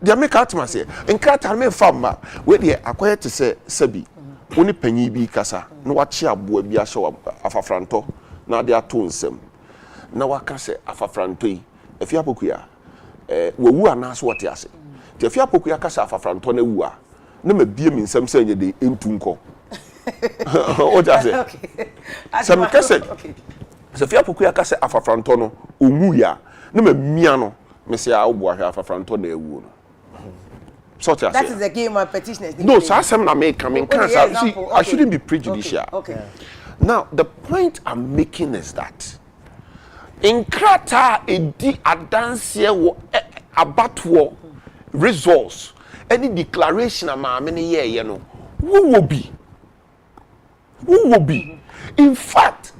de me ka atma se nkrata me famma we de akoye te se sabi woni panyi bi kasa na wachi aboa bi ahye afafranto na de ato nsem na waka se afafranto yi Afia Pokua wawu anaso wote ase te Afia Pokua kasa afafranto na wu a na ma bie mi nsem se nye de entunko o ja se sam kase se Afia Pokua kase afafranto no omu ya na ma mia no me se a obo ahwa afafranto na ewu no so ja se that is the game of petitioners no so asem na me can see I shouldn't be prejudicial okay now the point I'm making is that in krata edi adanse wo abatwo resource any declaration ama me ye no who will be in fact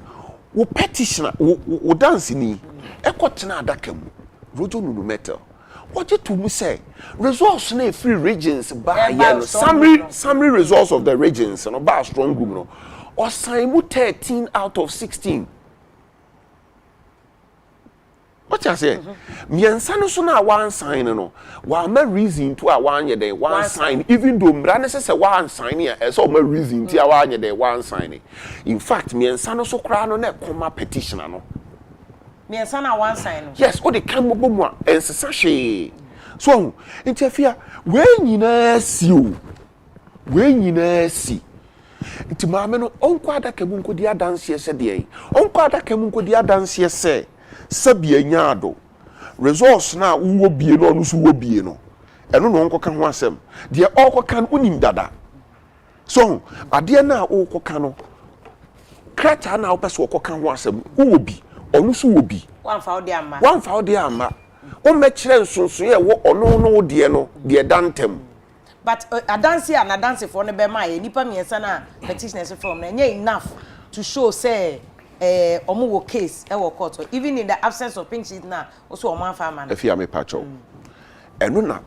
wo petitioner wo dance ni ekotena adaka mu rojo nunu metal what you to me say resource na free regions ba ye no summary resource of the regions no ba strong group no or sign 13 out of 16 what you say miensa no so na one sign no wa ma reason to a one ye dey one sign even though mra ne say one sign e so ma reason to a one ye dey one sign in fact miensa no so kra no na koma petition no miensa na one sign no yes o de kan bobo mu a ensesa hwe so nti Afia we nyina si o we nyina si nti maame no onko adaka mu nkodi adanse se de onko adaka mu nkodi adanse se sabia nyaado resource na wo bie no no so wo bie no eno no onko ka ho asem de onko kan unim dada so ade na onko ka no krata na opese onko ka ho asem wo bi ono so wo bi one fa odi ama o mekire nsonso ye wo ono no de no de dantem but adanse and adanse for no be ma ye nipa miensa na petitioners from na nya enough to show say omo wo case e wo court even in the absence of pink sheet na also omo afa man Afia me pacho eno na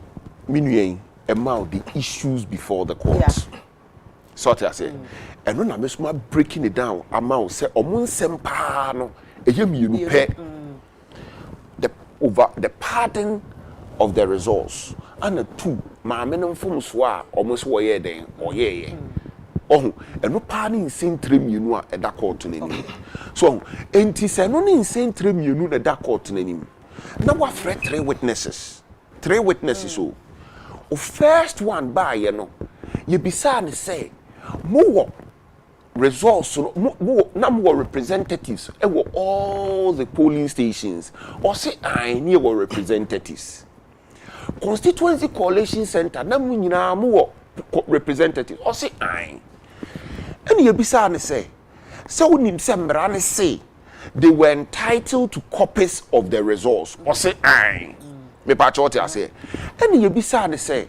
minuyen about the issues before the court so I say eno na me suma breaking it down amount say omo nsem pa no eye mienu pe the pardon of the resource and the two maame no mfom so a omo so ye den oyeye oh eno pa ni nsentre mienu a eda court n'anim so enti se no ni nsentre mienu na da court n'anim na wa frɛ three witnesses so o first one ba ye no ye bisa ne say mo resource mo representatives e wo all the polling stations or say I near wo representatives constituency coalition center na mo nyina mo representatives or say I and ye bisa ne say so unim se mra ne say they were entitled to copies of the resource or say I me pa cho te ase and ye bisa ne say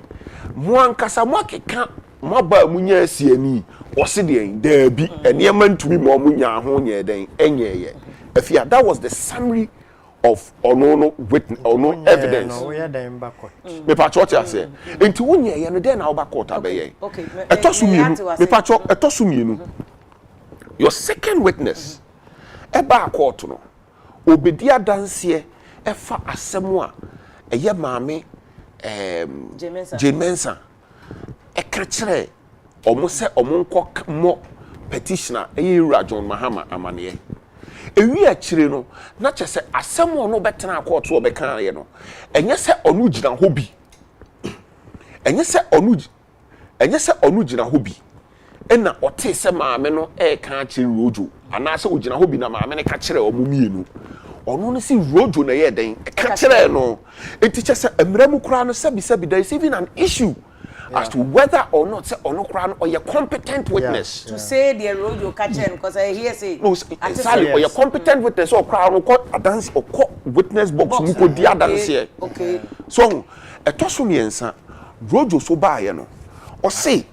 mo ankasa mo akeka mo ba munya asiani o se de da bi ene mantumi mo munya ho nye den enyeye Afia that was the summary of ono witness ono evidence no we are dem back court me pa cho te ase enti wonye ye no den na wo back court abeye okay me pa cho etosumienu your second witness e ba court no obedi adanse e fa asem a eye maame Jemensa e krekere omo se omo nko mo petitioner eye John Mahama amane ewi akire no na chese asem ono betena court wo beka ye no enye se onu gina ho bi enye se onu gina ho bi ena ote se maame no e ka akire rojo ana se ogina ho bi na maame ne ka kire omo mienu ono ne si rojo na ye den e ka kire no enti chese emramu kura no sabi there is even an issue as to whether or not say ono kura or your competent witness to say the rojo ka kire because I hear say no exactly or your competent witness or kura no court dance or court witness box mu ko dia dance here okay so etoso miensa rojo so ba ye no o say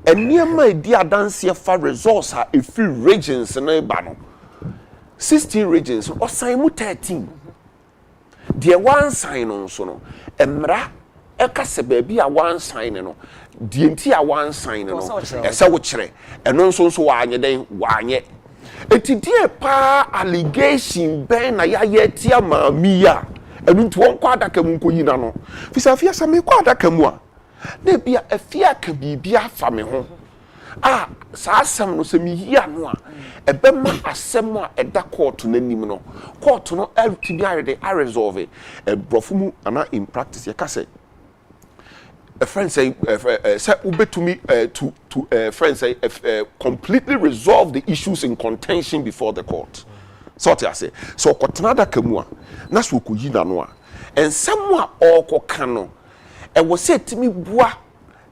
eniema di adanse fa resource a efi regions na ba no 16 regions or sign mu 13 the one sign on so no emra eka se baby a one sign no die nti a one sign no ese wo kire eno nso wa anye den wa anye eti die pa allegation ben na ya ye tia maami ya enu nti won kwa adaka mu nkoyi na no fisa Afia sa me kwa adaka mu a na bia Afia ka bibia fa me ho sa asem no se mi hia no a ebema asem a eda court nanim no court no ultimately are they resolve brofumu ana in practice ye ka say a friend say ubetumi to friend say completely resolve the issues in contention before the court so I say so kotenada kamua na so koyi na no a ensem a okoka no e wo say timi bua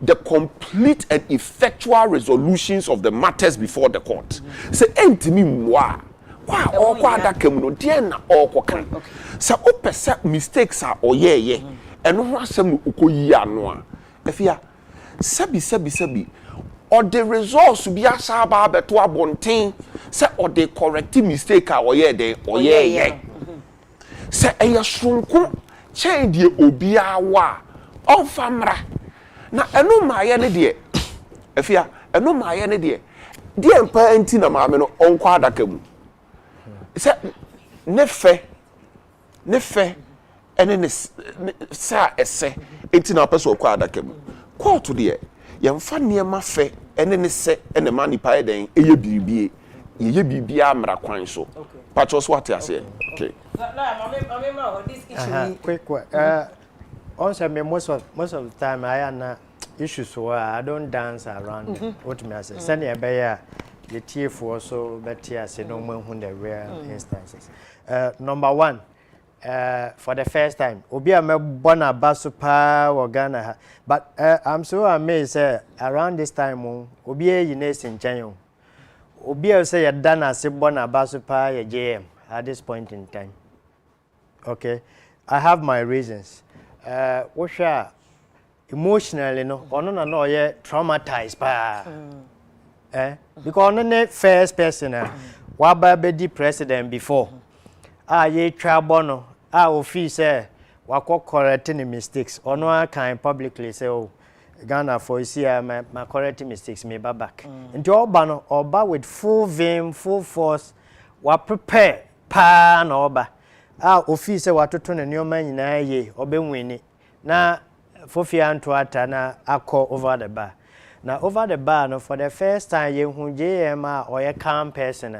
the complete and effectual resolutions of the matters before the court say entimi mwa kwa okwa kam no de na okoka say opesa mistakes are oyeye eno ho asem okoyi ano a Afia sabi or the results bi asa ba beto abonten say or the correct mistake a oyeye say eya sonko chen die obi awa onfamra na eno maaye ne de Afia eno maaye ne de empa anti na maame no onko adaka mu say ne fe ne fe ene ne sa ese enti na person kwa adaka mu court de ye mfa niema fe ene ne se ene ma nipa eden eye bibie ye bibie amra kwan so patros what you say okay no this issue quick also me most of the time I am issues where I don't dance around what me say send e be ya the TF so better say no man who the rare instances number 1 for the first time obi am born abaso pa Ghana but I'm so amazed around this time obi e nurse nchen obi say you done as born abaso pa ye JM at this point in time. Okay, I have my reasons. What emotionally no no ye traumatized pa because no first person waba be the president before ye trouble no ofi say wako correcting mistakes ono can publicly say oh Ghana for see my correcting mistakes me back into oba no oba with full vim full force wa prepare pa na oba ofi say watoto na nyoma nyina ye obenwini na Fofia Antoata na ako over the bar. Now over the bar, no, for the first time, you who JM or a calm person,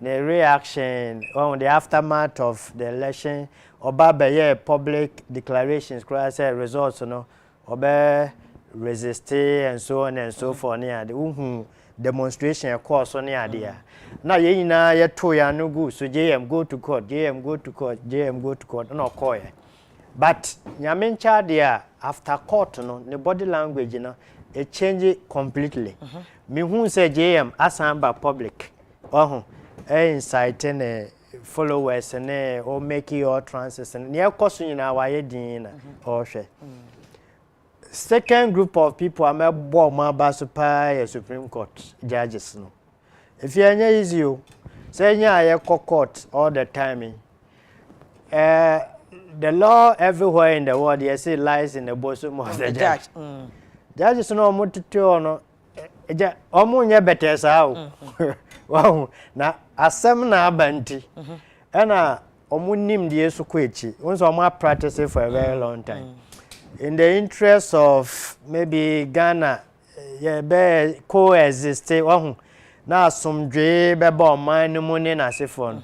the reaction on the aftermath of the election, or by public declarations, results, no, or resist and so on and so forth. Near the demonstration, of course, on the idea. Now, you know, you're too young, no good. So JM go to court, JM go to court, JM go to court, no call. But Nyamencha there after court no the body language no it change completely. Me who say JM asamba public. Inciting followers and or make your transits and near cost in our din or share. Second group of people are my board my basupa Supreme Court judges no. If you are easy say yeah court all the time. The law everywhere in the world, you see, lies in the bosom of the judge. Judges know what to do. No, omunya better sao. Wow, na asem na abanti. Ena omunim die so kwechi. Once omo practice it for a very long time. In the interest of maybe Ghana, be coexist. Na asomdwe be ba oman no money na sefon.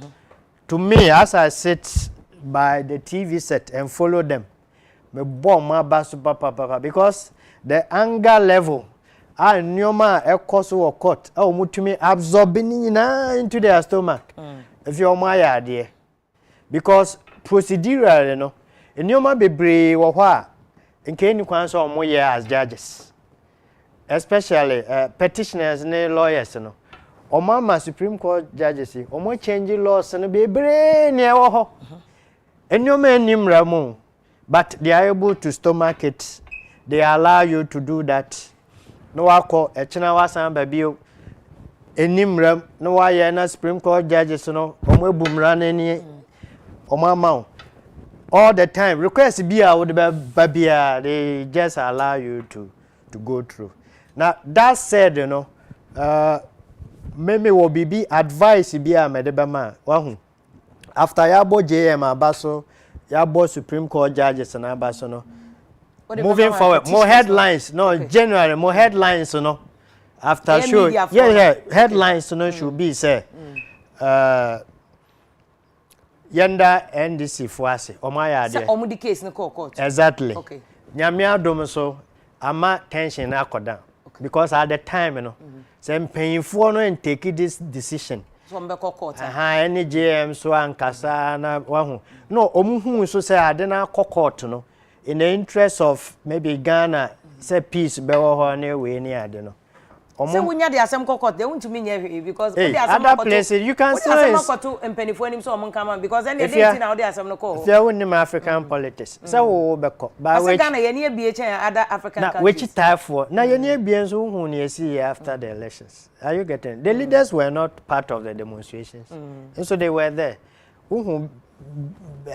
To me, as I sit by the TV set and follow them, me bomb my basu papa because the anger level nyoma ekoso wo court mutumi absorbing into their stomach if you my idea because procedurally you know nyoma bebre wo hwa nke ni kwan so omo as judges especially petitioners and lawyers you know omama Supreme Court judges omo change laws no bebre ne wo ho enyo but they are able to stomach it. They allow you to do that. No wako echina wasan babio enimram no waye na Supreme Court judges no omo ebumra na ni omo all the time request bia would babia they just allow you to go through. Now that said, you know, maybe will be advice bia medebama wahu after yabo JM abaso yabo Supreme Court judges and abaso no moving forward more headlines no generally more headlines no after show headlines no should be say yenda NDC fuase omaya de omudi case no court exactly okay nyame adom so ama tension na akoda because at the time no say mpanyimfo no and take this decision from the court any JM so ankasa na wahu no omuhu so say ade na court no in the interest of maybe Ghana say peace be wo ho na we ni ade no say wunya de asem court they want to mean because other places you can say asem court empanifo anim so omon kama because any day na wo de asem no call if you win African politics say wo be ko ba we Ghana ye ni ebie chen other African countries na which type for na ye ni ebie so hu na see after the elections are you getting the leaders were not part of the demonstrations and so they were there hu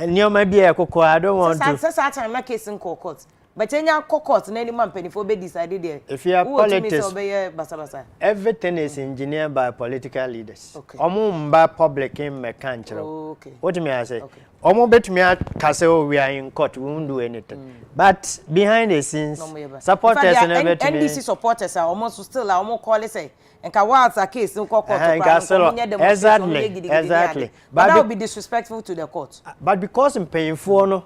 nyoma bia kokko I don't want to say time na case in court but any court na any man penifo be decided there if you are politics everything is engineered by political leaders mba public in me kanchero okay what me I say omo betumi akase we are in court, we won't do anything. But behind the scenes, supporters and everything. NDC supporters are almost still almost call it say. And what's a case no court exactly. But that would be disrespectful to the court. But because I'm paying for no.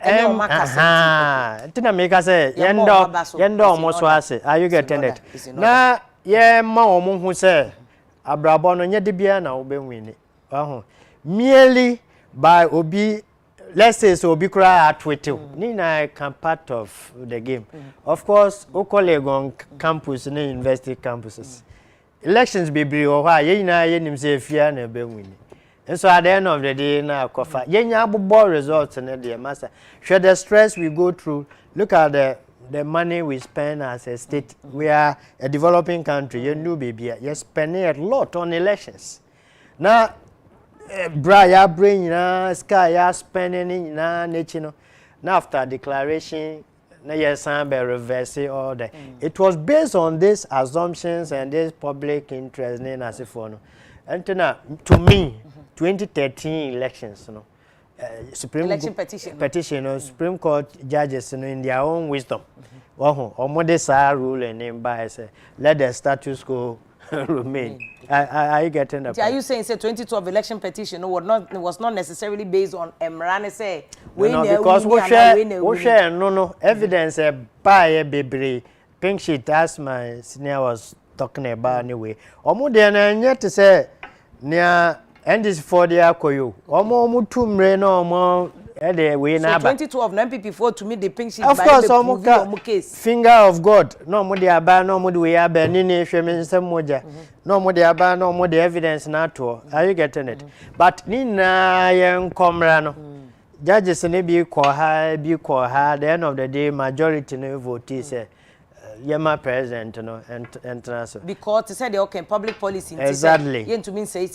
Tina make us say yendo almost was are you getting it? Na ye ma omo hu say abrabo no nye de bia na wo be win merely by obi, let's say so obi kura atwetel ni na can part of the game. Of course o colleague on campus na university campuses elections be bri o ha ye na ye nim say Afia na be win. And so at the end of the day, na kofa. Yenya abobo results na the master. Share the stress we go through. Look at the money we spend as a state. We are a developing country. You know, baby, you're spending a lot on elections. Now, bra ya brain na sky ya spending na nature. Now after declaration, na yes be reverse all that. It was based on these assumptions and this public interest na as if no. And to me. 2013 elections, Supreme election petition, Supreme Court judges, in their own wisdom, or rule and name by say, let the status quo remain. Are you getting that? Are you saying say 2012 election petition was not necessarily based on Emrane say because we share no evidence by a baby pink sheet as my senior was talking about anyway. Then yet to say near. And this for the akoyo. Omo tumre no omo e we na ba. So 2012 na MPP4 to me the pink sheet of by course, the case. Finger of God. No mo the aba no mo the we aba ni hweme nsem moja. No mo the aba no mo the evidence na to. Are you getting it? But ni na yen komra no. Judges ne bi ko ha the end of the day majority no vote say Yema president, and because they said they okay public policy. Exactly. Exactly.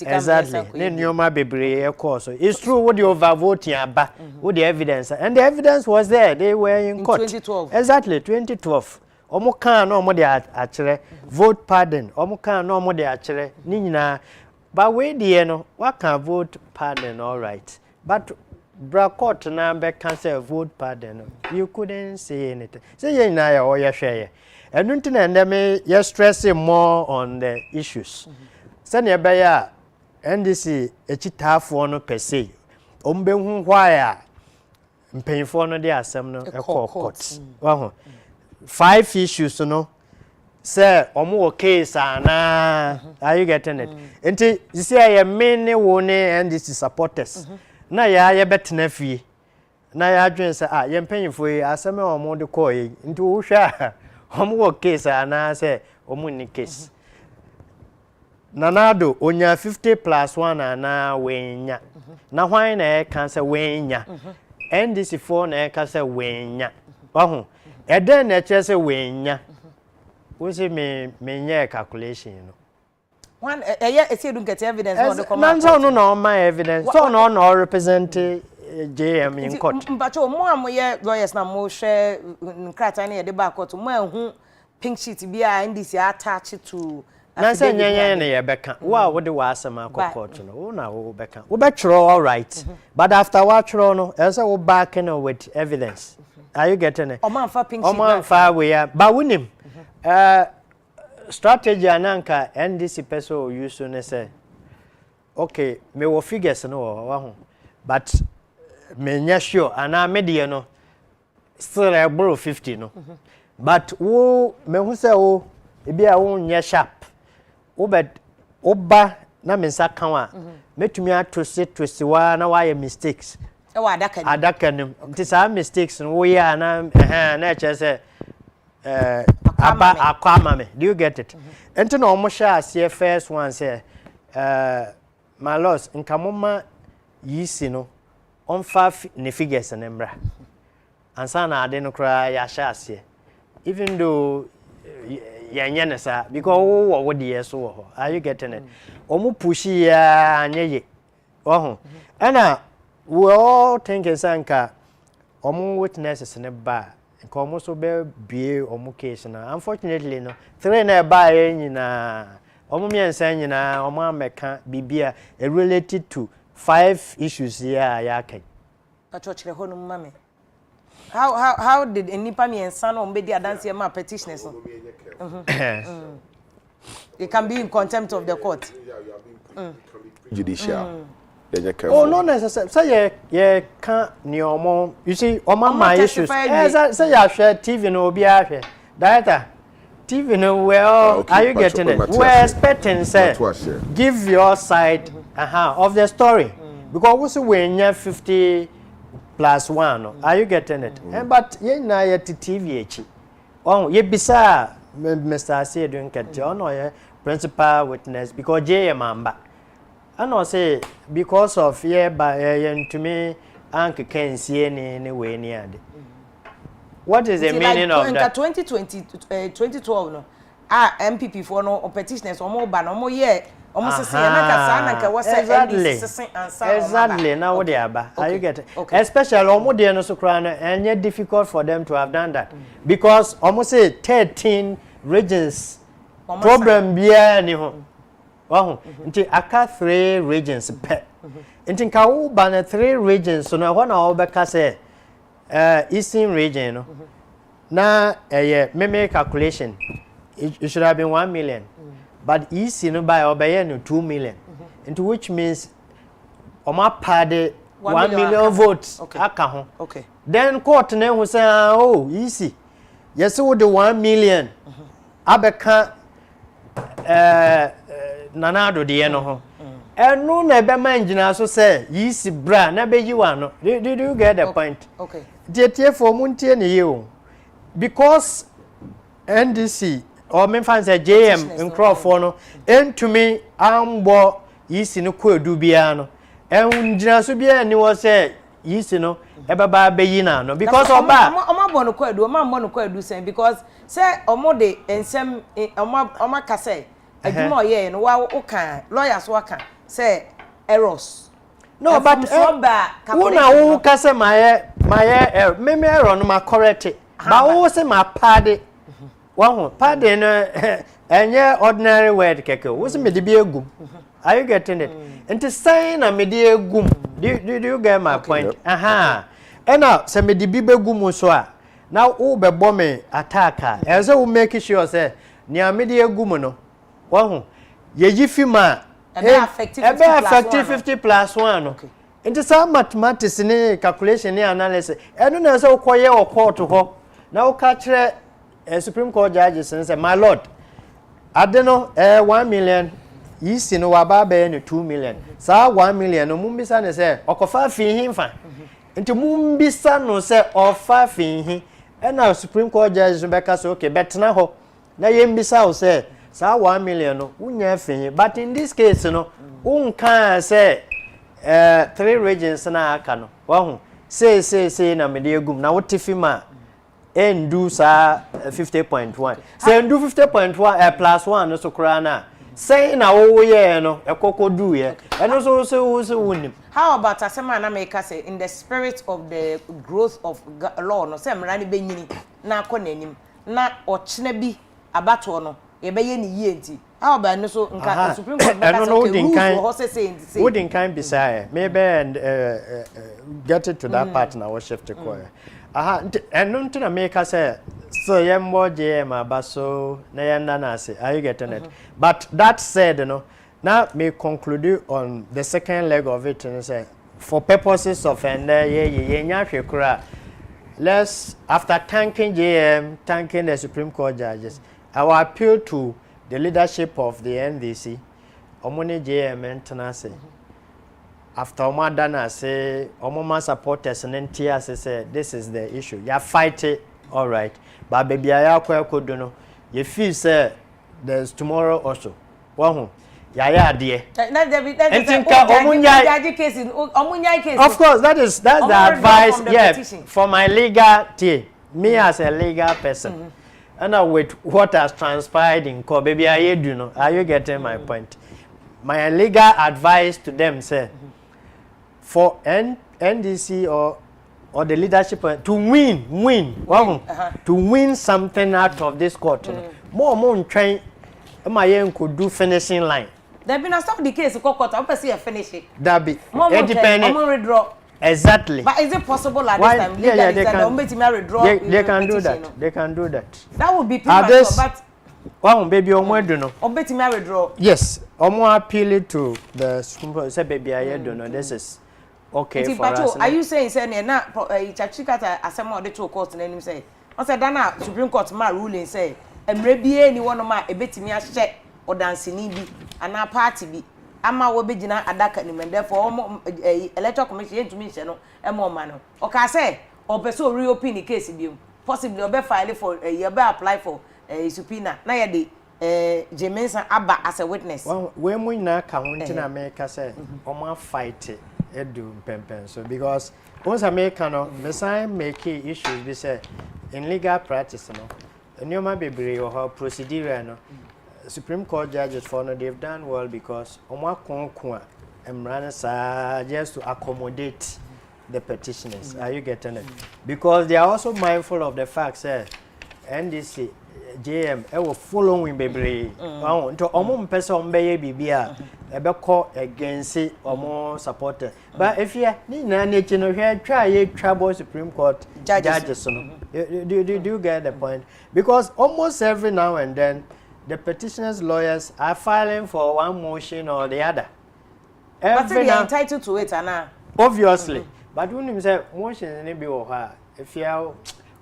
Yoma bebre, of course. It's true. What you overvoting about? What the evidence? And the evidence was there. They were in court. 2012. Exactly. 2012. Omo kan no mo de actually vote pardon. Omo kan no mo de actually. Nina, but we the no. What can vote pardon? All right. But bra court na be cancel vote pardon. You couldn't say anything. Say you na or you share. And until and me you stressing more on the issues. Send your buyer NDC echitafo no per se. Ombe hu why mpanyfo no dey asem no e court. 5 issues no. Say omo case ana. Are you getting it? Enti you see I many one NDC supporters. Na ya betena fie. Na ya adwen say ye mpanyfo yi asem omo de call yi. Nti wo hwa omo case ana say omo ni case. Nanado onya 50+1 ana wenya. Na hwan na e kan say wenya. NDC 4 na e kan say wenya. Oho. Eden na che say wenya. Wo say me nye calculation no. One you don't get evidence on the command. No my evidence. So no represent JM in court. But mo amoye lawyers na mo share nkrata na ye de ba court mo ehun pink sheet bia NDC attach to na say nyenye na ye beka wo de wa asema court no wo na wo beka wo be chro all right but after wa chro no e say wo back no with evidence. Are you getting it? O man fa pink sheet o man fa we but winim strategy ananka NDC peso use ne say okay me wo figures no wa ho but me nya sure ana media no still I borrow 50 no but wo me hu say wo e bia wo nya sharp wo bet oba na me nsa kan a metumi atose wa na wa ye mistakes e wa adaka nim nti sa mistakes no wo ya na na che say Aqua me. Do you get it? And to know Mosha see first one say my loss in Kamoma Yisino on 5 ne figures and embra. And sana I didn't cry yasha even though yanyanesa because what the yes so are you getting it? Omu pushi ya nye oh and we all think sanka omu witnesses in a bar. Como so be omo case na unfortunately no 3 na ba nyina omo miensa nyina omo ameka bibia related to 5 issues here ya kai Pachochre honum mame. How did enipa me ensa no mbedi adanse ma petitioners no? They can be in contempt of the court. Judicial. Oh, no necessarily. Say yeah, can't niomo. You see, my issues. Say you share TV no be here. Director, TV no well. Are you getting it? We're expecting say give your side of the story because we when 50 plus 1. Are you getting it? But ye na ye TV echi. Oh, ye bisa Mr. Say doing get no principal witness because J mamba. And I say because of to me Uncle Ken see anyway near. What is the meaning of that? 2012 no. MPP for no petitioners or more ban or more year. Almost exactly. Now what they are, you get it? Especially almost no soprano, and yet difficult for them to have done that because almost 13 regions problem be anyhow. Oh, until aka 3 regions pe. Until ka u ban 3 regions so na one obeka say eastern region no. Na me calculation it should have been 1 million. But easy no by obey no 2 million. Into which means oma pade 1 million votes aka ho. Okay. Then court na who say oh easy. Yes with the 1 million. Abeka nanado de no ho. Enu na be manjina so say easy bra na be yiwa no. Did you get the point? Okay. Tie for muntie ne ye because NDC or me fan say JM in Crawford no to me ambo easy no ko edu bia no njina so bia ni wo say easy no e baba be yi na no because oba omo no ko edu omo no ko edu sen because say omo de ensem omo ka say adwuma oye no wa ukan lawyers wa kan say errors no but una wo ka say my me error no ma correct ba wo say ma pade one pardon enye ordinary word keke wo se me de bi egum are you getting it into saying na me de egum do you get my point ena se me de bi begum so a na wo be bo me attack e say wo make sure say ni me de egum no one ye yifima e affective 50 plus 1 no into some mathematics ni calculation ni analysis eno na say wo koye wo court ho na wo ka kire Supreme Court judges and say, my lord, I don't know 1 million. You see no waba be 2 million. Sa 1 million no mumbisa ne say okofa fi hin fa. Nti mumbisa no say ofa fi hin. And now Supreme Court judges be ka say okay, bet na ho. Na yembisa o say sa 1 million no unya fi hin. But in this case no, unka say 3 regions na aka no. Wahu. Say na me de egum na wotifi ma and do sa 50.1. Say do 50.1 plus 1 so krana. Say na wo ye no ekoko do ye. And so win. How about asema na make say in the spirit of the growth of law no say mra ni benyini na akonanim na ochene bi abato no ye be ye ni ye nti. How about no so nka Supreme Court say wouldn't kind beside maybe and get it to that part na we shift to choir. And no to make us say so yembo JM abaso na yanda na say are you getting it? But that said, you know, now me conclude on the second leg of it and say for purposes of let's after thanking JM, thanking the Supreme Court judges, I will appeal to the leadership of the NDC, Omoni JM and Tanase. After Omadana say, Omoma supporters and NTS say, this is the issue. You fight it, all right. But baby, I could know. You feel say there's tomorrow also. Wahoo. Yeah, dear. Of course, that's the advice. Yeah, for my legal team, me as a legal person, and with what has transpired in court, baby, I do know. Are you getting my point? My legal advice to them say. For NDC or the leadership to win, to win something out of this court. More train, my could do finishing line. There been a stop the case court. I see a finish it. That be independent. Exactly. But is it possible at this time? Yeah, they can do that. They can do that. That would be premature, but one baby no. Withdraw. Yes, appeal to the say baby I don't know. This is okay for us. Are you saying na Chachikata asema de to court na nim say o say dana Supreme Court ma ruling say emre bie ni wono ma ebetimi ahye odansini bi ana party bi ama wo begina adaka ni men therefore electoral commission yentumi hye no emo ma no o ka say o person reopen the case bi possibly o be file for you be apply for subpoena na ye de Jemensa Abba as a witness. Well, when we na count in America say omo fight edu pempen so because once America no the sign make issues be say in legal practice no nyoma bebre or procedure no Supreme Court judges for no they've done well because omo konkon emran sa just to accommodate the petitioners. Are you getting it? Because they are also mindful of the fact say NDC JM will following baby. To omo mpese ombeye bibia ebe call against omo supporter. But if you ni na nature no hwe try trouble Supreme Court judges no. Do you get the point? Because almost every now and then the petitioners lawyers are filing for one motion or the other. But they are entitled to it ana. Obviously. But when you say motion ni be o if you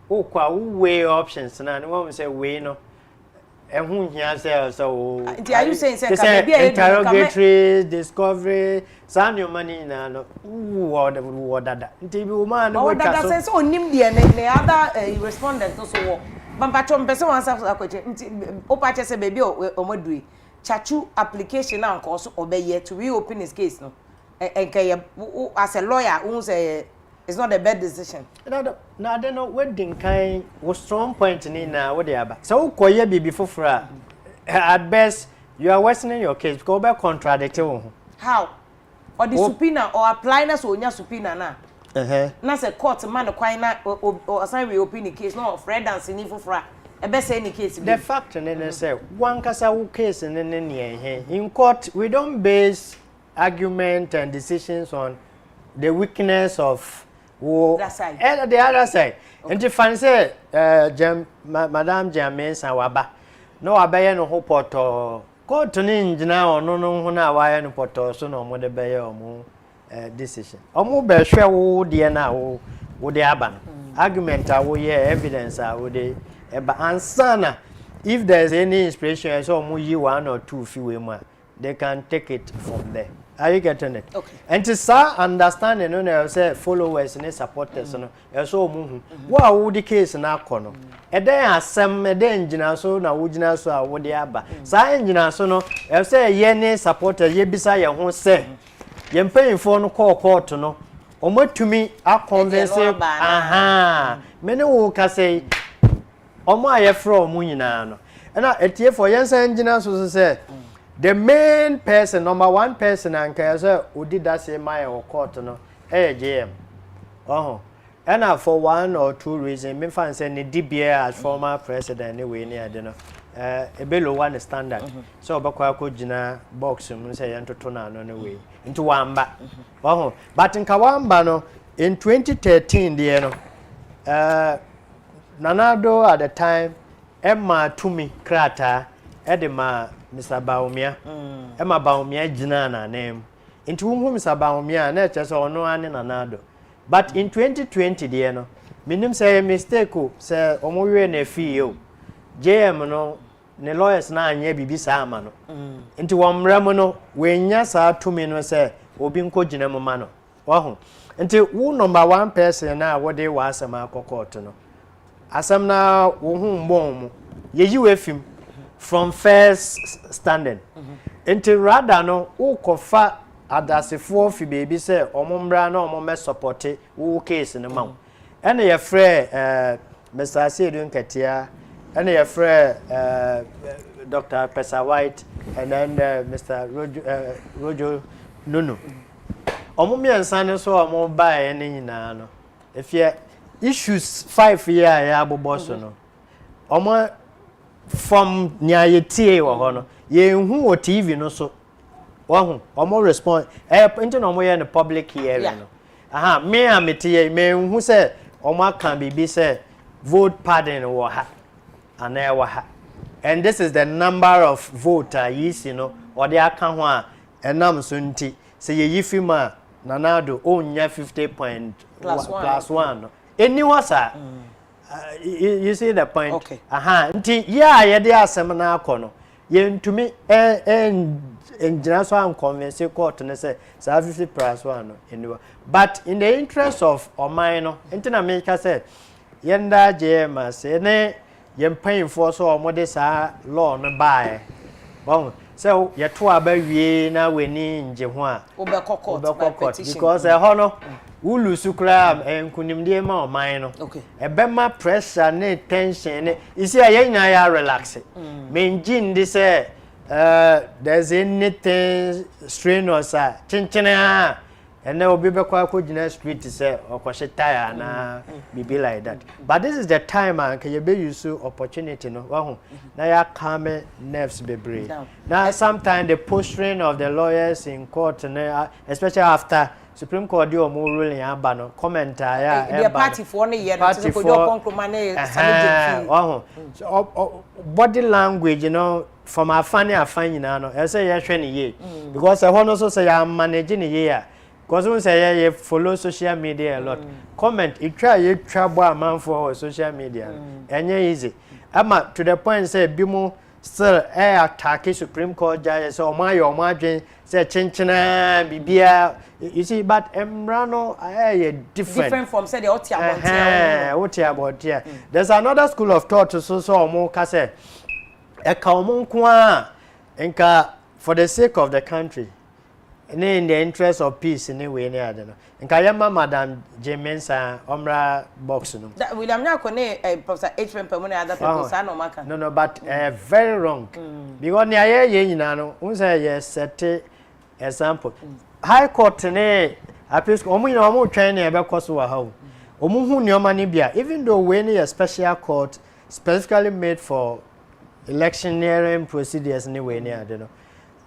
kwa weigh options na one say weigh no ehun hia say so are you saying say can be interrogatory discovery sanyo money na no wo dada nti bi o man no dada sense onim de ne other respondent so wo bampacho mpese wan sa akwache nti o pa che say baby o modui chachu application na nko so obeye to reopen his case no enke as a lawyer who say it's not a bad decision. No, I don't know what kind was strong point in what they are. So, Koya be before at best, you are worsening your case because by contradicting. How? Or the subpoena or applying us or your subpoena na? Na say court man or assign reopen the case, no, Fred and Sinifo Fra. A best any case. The fact and then say one kasa case and then in court, we don't base argument and decisions on the weakness of that side. And the other side. And if I say, Madame James and Waba, no, I buy no hope or go to ninja now, no, why no poto, so no more the bay or more decision. Or more be sure, oh, dear now, would the aban argument, I will hear evidence, I would but answer if there's any inspiration, so more you 1 or 2 few more, they can take it from there. Are you getting it? Okay. And to start understanding, you know, say followers and supporters, you know, so what would the case na kono? And then as some engineer so na ujina so what the aba. Sa engineer so no, say yene supporter ye bisa ye ho say. Ye paying for no call court no. Omo to me a convince aha. Many wo ka say omo aye from mu nyina no. And etie for yen engineer so say the main person, number one person, and who did that say my or court no, JM. And for 1 or 2 reasons, me fan say the DBA as former president anyway near you know, a below one standard. So bakwa ko jina box mu say yanto tona no anyway into Wamba. But in Kawamba no in 2013 there no, Nanado at the time, Emma Tumi Krata, Edema. Mr. Baumia, Emma Baumia Jinana name. Into whom Mr. Baumia, nature or no one in another. But in 2020, dear no, minim say a mistake, say, Omoye ne feel. JM no, ne lawyers na ye bibi samano. Into one ramono, when yasa 2 minutes say, Obinko Jinamano. Oh, until who number one person now what they was a marco court no. Asam na whom bomb, ye you with him. From first standing. Until rather no, who kofa adasefo fi baby say omombra na omome support who case in the mouth. And your friend Mr. Asidun Katia, and your friend Dr. Pesa White, and then Mr. Rojo Nunu. Omomi and son so omo buy any na. If you issues 5 year ya boss no. Omo from near ye tie wo ho no ye hu o TV no so wo hu omo respond into no mo ye no public hearing no aha me amete me hu say omo kan bibi say vote pardon wo ha ana wo ha and this is the number of voter you know or they aka ho a enam so nti say ye yifima nanado onya 50 point plus 1 no any was you see the point okay. Aha nti yeah ye dey asem na akono ye ntumi enjina so am convince court ne say 50 plus 1 no anyway but in the interest of oman no nti na me ka say yenda jema say ne ye mpain for so omode sa law no bae bon so ye to abawie na weni nje ho a obekokot because hono ulu sukra enkunimdie ma oman no okay ebema pressure ne tension ne isi aye nya ya relax menjin di say there's anything strenuous chinchina and then obi be kwa ko gina street say okwhye tire na bibi like that but this is the time and can you be use opportunity no wahu na ya calm nerves bebre now sometimes the posturing of the lawyers in court especially after Supreme Court do more ruling aba no comment the party for ne year to ko do conclude so body language you know from afan nyina no e say ye hwe ne ye because e hono so say ya manage ne ye because we say you follow social media a lot. Comment, you try bo man for social media. Enye easy. Ama to the point say bimo still attack Supreme Court judges or my say chinchina bibia. You see, but emrano different from say the otia about here. There's another school of thought so more ka say e ka omo kwa enka for the sake of the country. In the interest of peace anyway I don't know. Nkayama Madam Jemensa Omra box no. That William Nyako Professor H.M. Pemone other people say no maka. No but very wrong. Because ni aye ye nyina no unsa ye set example. High court ne appeals omo nyina omo twen na e be koso wa ha. Omo hu nyoma ni bia even though we need a special court specifically made for electioneering procedures anyway I don't know.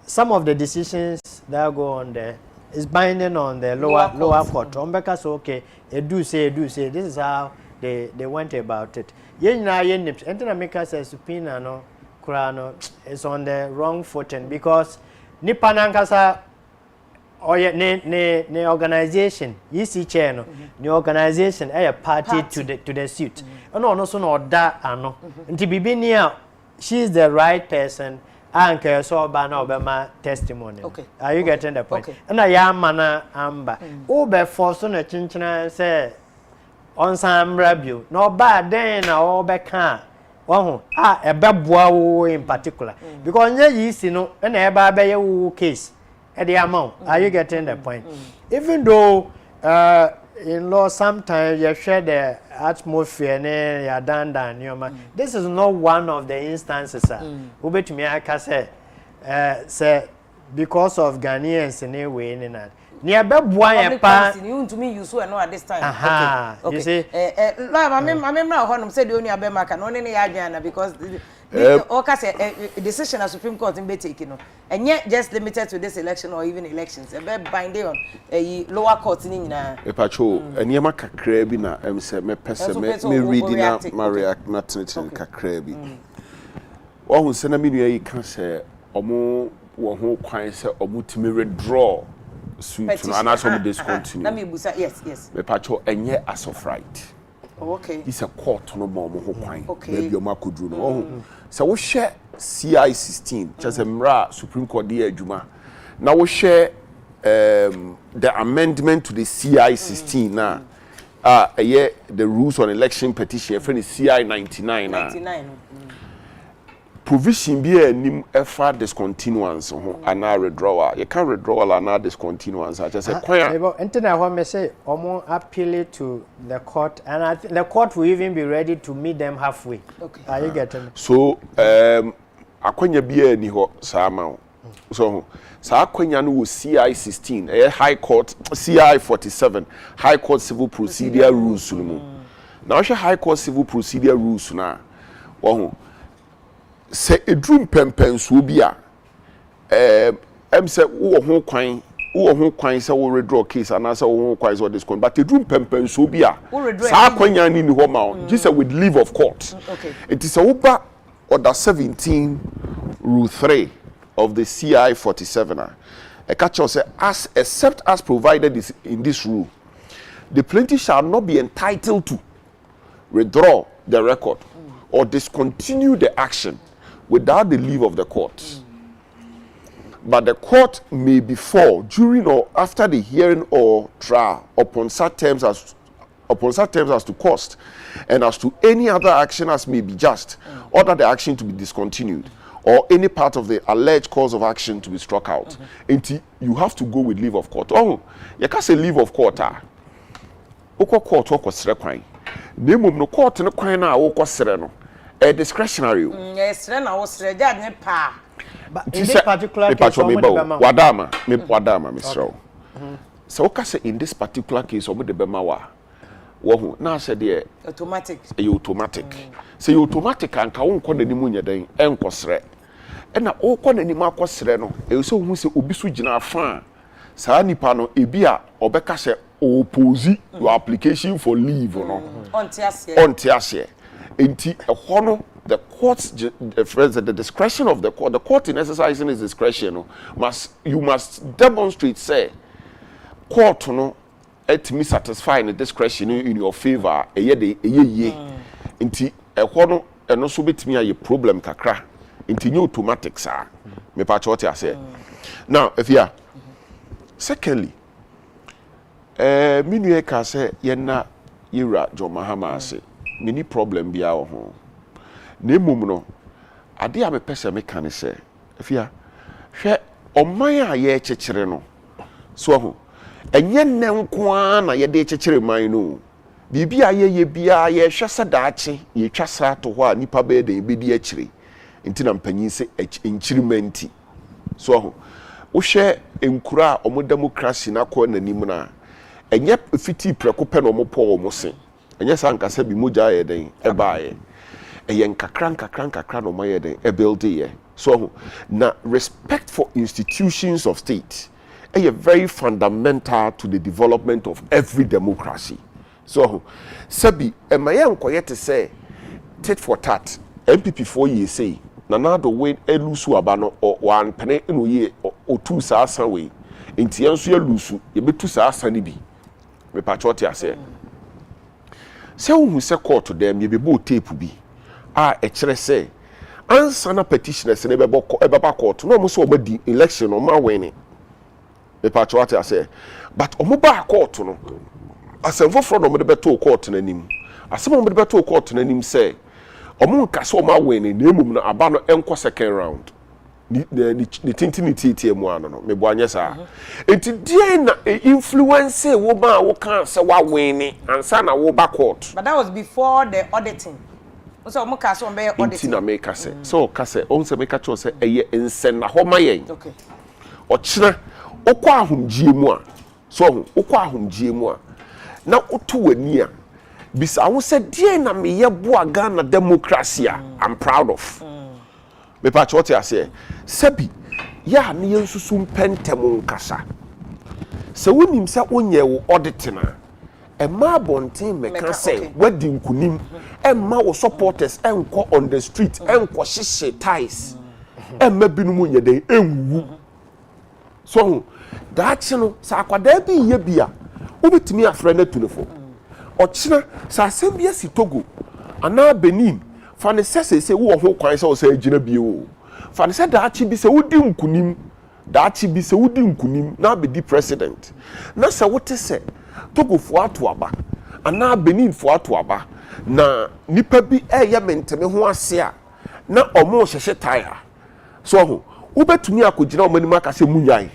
Some of the decisions that go on there is binding on the lower court. Ombeka so okay, do say this is how they went about it. Yena yenips entena make say subpoena no kurano is on the wrong footing because nipa nankasa or ne organization yisi chair no the organization a party to the suit. No so no da ano. Nti bibinia she is the right person. Anke so ba na obema testimony. Okay. Are you getting the point? Okay. Na ya mana amba. Obe force no chinchina say on samra bio. No ba den na obe kan. Wo ebeboa wo in particular. Because nya yisi no na eba be ye wo case. E dey amount. Are you getting the point? Even though in law sometimes you share the atmosphere ne ya dandan nyoma. This is not one of the instances ubetumi aka say because of Ghanaians in a way in that ni abeboa ye pa you to me you so no at this time. Okay. You see I remember honum say the only abema ka no ne ya adwana because the decision of Supreme Court in be taken no and yet just limited to this election or even elections e be binding on lower court ni nyina e pacho eniema kakra bi na say me pese me reading na react na tene kakra bi wo hu se na me nua yi ka say omo wo ho kwan say omo timi withdraw suit no ana so mo discontinue na me busa yes me pacho enye as of right. Okay. It's a court no more ho kwan maybe o makodru no so wo share CI 16 just emra Supreme Court dey adwuma na wo share the amendment to the CI 16 na the rules on election petition for the CI 99 provision be anim efa discontinuance ho ana withdrawal you can withdrawal ana discontinuance I just say kwan entena ho me say omo appeal to the court and I think the court will even be ready to meet them halfway. Okay. Are you getting me? So akwanya bia ni ho sama so sa akwanya no CI 16 high court CI 47 high court civil procedure rules no now high court civil procedure rules na wo say edrum pempenso bia say wo ho kwan wo ho kwan se wo withdraw case and say wo ho kwan se discount but edrum pempen so bi a sa kwanya ni ho ma just with leave of court okay it is a uba order 17 rule 3 of the CI 47 a catch say as except as provided is in this rule the plaintiff shall not be entitled to withdraw the record or discontinue the action without the leave of the court. But the court may before, during or after the hearing or trial upon such terms as to cost and as to any other action as may be just, order the action to be discontinued or any part of the alleged cause of action to be struck out. Until you have to go with leave of court. Oh, you can't say leave of court. Oko court oko sere kwan. Nemo no court no kwan na oko sere no. Discretionary. Yes, na wo sere ja ne pa. But in this particular case, wadama, Mr. So, okay, say in this particular case, omo de bema wa. Wo na said the automatic. Automatic. Say automatic anka wo nkɔ n'anim nya den enkɔsrɛ. Na wo kɔ n'anim akɔsrɛ no, e so hu se obi so gyina afa. Saa nipa no ebi a obɛka sɛ oppose your application for leave no. Onte ase. Enti ɛhɔ no the court's the discretion of the court in exercising its discretion you must demonstrate say court no it me satisfy the discretion in your favor ye nti ehɔ no eno so betimi aye problem kakra nti new automatic sa me pa cho what say now Afia secondly minue ka say ye na yira Jo Mahama ase mini problem bia wo ho na emom no ade a me pese me kan se Afia hwe oman a ye kyekere no so ho enye nne nko na ye de kyekere man no bibi a ye bia ye hwe se daache ye twa sra to ho a nipa be de bedi akire nti na mpanyin se enkirimenti so ho wo hwe enkura a omo democracy na ko nanim na enye fiti preko pe no omo po omo se enye sanka se bi moja ye den e baaye eyen kakran no maye den e build ye so na respect for institutions of state is very fundamental to the development of every democracy so sabi emaye nkoye te say tit for tat MPP 4 years say na do win elusu aba no wan pene no ye otu sa asan we enti enso elusu ye betu sa asan ni bi me patriote ase se hu se court dem ye bebo tape bi a ekere se ansa na petitioners ne beba court no mo so obadi election o ma win me patriote ase but o mo ba court no asemfo fro no mo de beto court na nim asem mo de beto court na nim se omo nka so ma win na emum no aba no enko second round ni tintiniti mu ano no me bo anye sa enti die na influence wo ba wo kan se wa win ansa na wo ba court but that was before the auditing so omo ka so be auditing enti na me ka se so ka se on se me ka cho se eye ensen na ho mayen okay o kire okọ ahomgie mu a so ho okọ ahomgie mu a na otu wani a bisa wo se die na me ye boa Ghana democracy I'm proud of me pa chote ase sabi ya ne yensusu pentem nkasa se wonim se onye wo auditing a Emma Bontin meka say wedding kunim emma wo supporters enko on the street enko hihye ties emma binum nye den enwu so that no sa akwada bi ye bia obetimi afra na tunefo ochina sa asem bia si Togo ana Benin fa ne sese wo ho kwan se wo sa agina bi o fa ne se daachi bi se wodi nkunim daachi bi se wodi nkunim na be di president na se wote se Togo fo ato aba ana Benin fo ato aba na nipa bi eye menteme ho ase a na omo hyehye tire so ho wobetumi akogina omanim akase munyai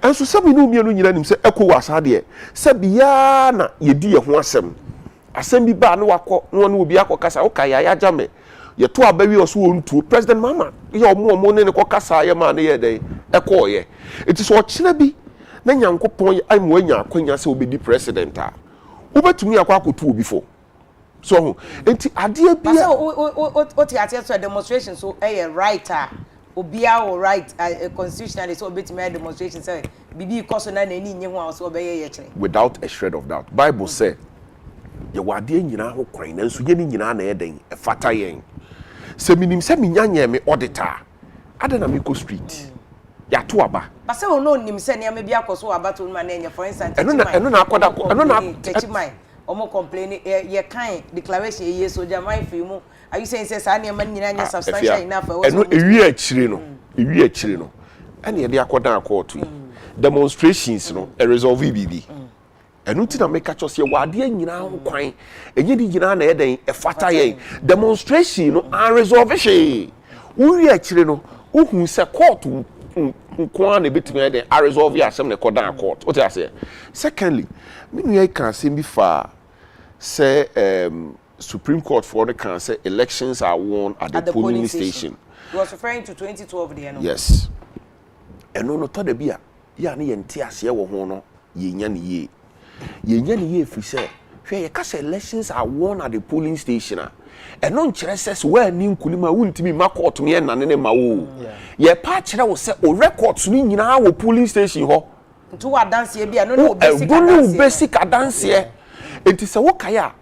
enso sabi no mienu nyina nim se ekowa asade se bia na yedi ye ho asem bi ba na wakọ no obi akọkasa o kaya ya jame ye to abawi oso ontu president mama ye omo ne ko kasa ye ma na ye den ekoye enti so okina bi na nyankopon ai mo anya akwanya se obedi president a obetumi akọ akotu obi fo so ho enti ade bia o ti ati so demonstration so right obia o right constitutionally so obetumi demonstration say bibi koso na nani nye ho a so obeye ye kire without a shred of doubt Bible say ye wade nyina ho kwan na nso ye ni nyina na eden e fata yen se minim se minyanye me auditor ade na me go street ya to aba ba se wo no nim se ne bi akoso aba to ma na enye for instance eno na akoda eno na techimai omo complain ye kan declaration ye soja man fi mu are you saying say sa na man nyina nya substantial enough eno ewi akire no ene ye de akoda court demonstrations no a resolve bibi enu ti na make cho se wade nyina ho kwan enye di nyina na eden e fata yen demonstration no and resolve she uri akire no ohun se court nko na betimi eden a resolve ya asem na kodan court what I say secondly me nu can say be fa say Supreme Court for the can say elections are won at the polling station. You was referring to 2012 there no? Yes. Eno no to da bia ya na yente ase wo ho no yenya ne ye fi say hwe ye ka say elections are won at the polling station eno nkire ses wa ni nkulima wuntimi ma court me na ne ma wo ye pa kire wo say o records ni nyina wo polling station ho ntu wa dance bia no no basic dance enti se wo kaya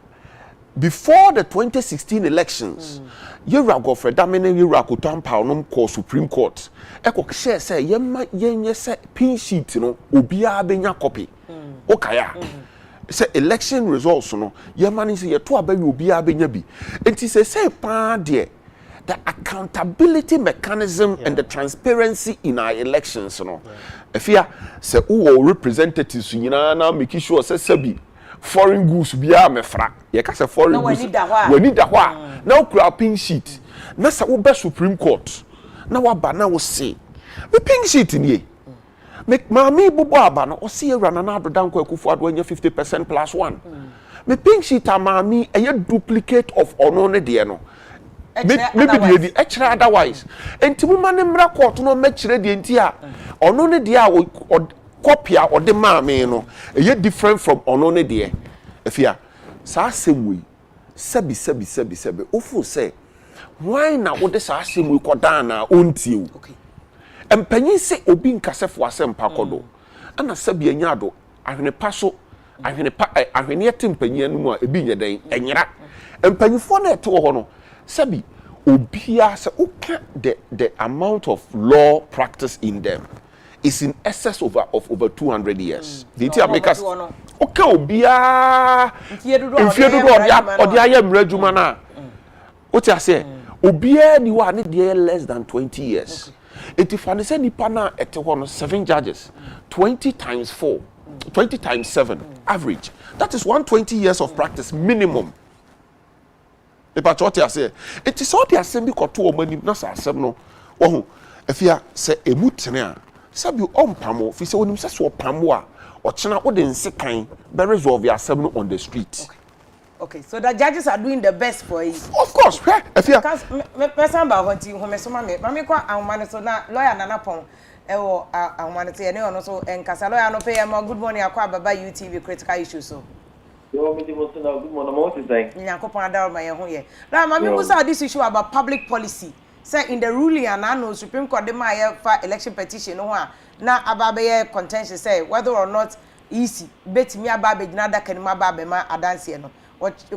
before the 2016 elections Yura Godfrey Damene Yura Kutampa no call Supreme Court e ko share say yenye say pin sheet no obia benya copy okaya say election results no yemani say yeto abayi obia benya bi enti say pa de the accountability mechanism and the transparency in our elections no Afia say who representatives nyina na make sure say sabi foreign goods bia mefra ye ka say foreign goods we need da ho na okura pink sheet na sa wo be Supreme Court na wa ba na wo say the pink sheet ni make mami bubo aba no o see ewra na na adodan kwa kufu ado anya 50% plus 1 me pink sheet amami eye duplicate of ono ne de no maybe the extra otherwise enti mu mane mra court no ma kire de enti a ono ne de a copy or the mame no eye different from ono ne de Afia sa semwe sebi ofu say why na wo de sa semwe kodan na ontie okay empanyin se obi nkasefo asempa kodo ana sebi anya do ahwene pa so ahwene yete empanyin no mu a ebi nyeden enyera empanyifo na ete wo ho no sebi obia se uka the amount of law practice in them is in excess of over 200 years. The idea make us okay obia infiedo odi ayam radwuma na what you say obia ni wa ne dey less than 20 years. It if an say nipa na ete ho no 7 judges 20 times 4 20 times 7 average that is 120 years of practice minimum. But what you say it is all the assembly koto o mani na sa asem no wo Afia say emutene a sabi ompamo fi se onim se so pamo a ochena wo de nsekan be resolve your assembly on the street. Okay, so the judges are doing the best for you. Of course, Afia. Because person ba wanti ho me so ma kwa awman so na lawyer nana pon ewo awman te ene ono so enkasa lawyer no pay am good morning akwa baba UTV critical issues so. Yo, me dey so now good morning what is saying? Nyakopon adaro ma ye ho ye. Na ma me musa this issue about public policy. Say in the ruling and I know Supreme Court dem for election petition no ho na ababe contention say whether or not easy betimi ababe gina da kanima ababe ma adanse no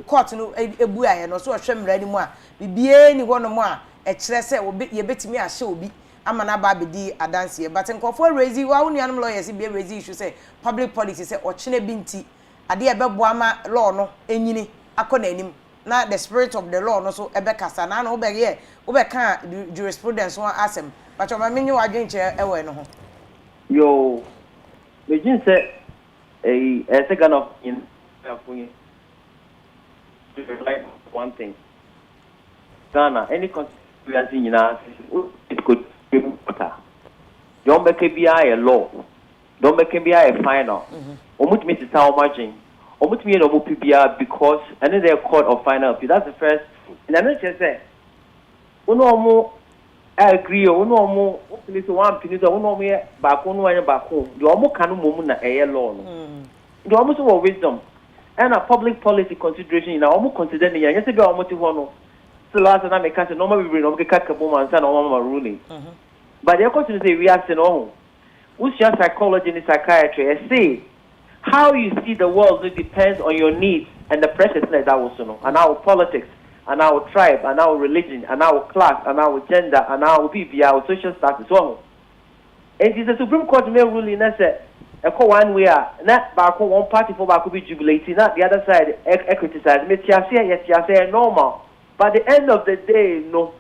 court no ebu aye no so hwemra ni mu a bibie ni wono mu a e kire say ye betimi ahye obi ama na ababe di adanse but nkofo raise wa unuanom lawyers be raise issue say public policy say ochine binti ade e bebo ama law no enyini akọ na anim na the spirit of the law no so ebe kasa na na obeye obeka jurisprudence one asem but o ma menyi wadwen che ewe no ho yo begin say a second of in like one thing Ghana any constituency in our it could be better don't make it be a law don't make it be a final omut me to sound margin omut me no PPR because another court of final that's the first and I just say uno I agree uno mo police one police uno me back on one back home the omo kanu momu na law no the omo so wisdom and a public policy consideration in omo consider the yan say be omo ti ho no so last na make say normal we bring no make kakabo man say no normal ruling but they continue say we are say no who's your psychology and psychiatry? I say how you see the world depends on your needs and the pressures that also know, and our politics, and our tribe, and our religion, and our class, and our gender, and our BB, our social status. So, it is the Supreme Court may ruling that said, one way, not back one party for back be jubilating, not the other side criticize. Yes, normal. But at the end of the day, no,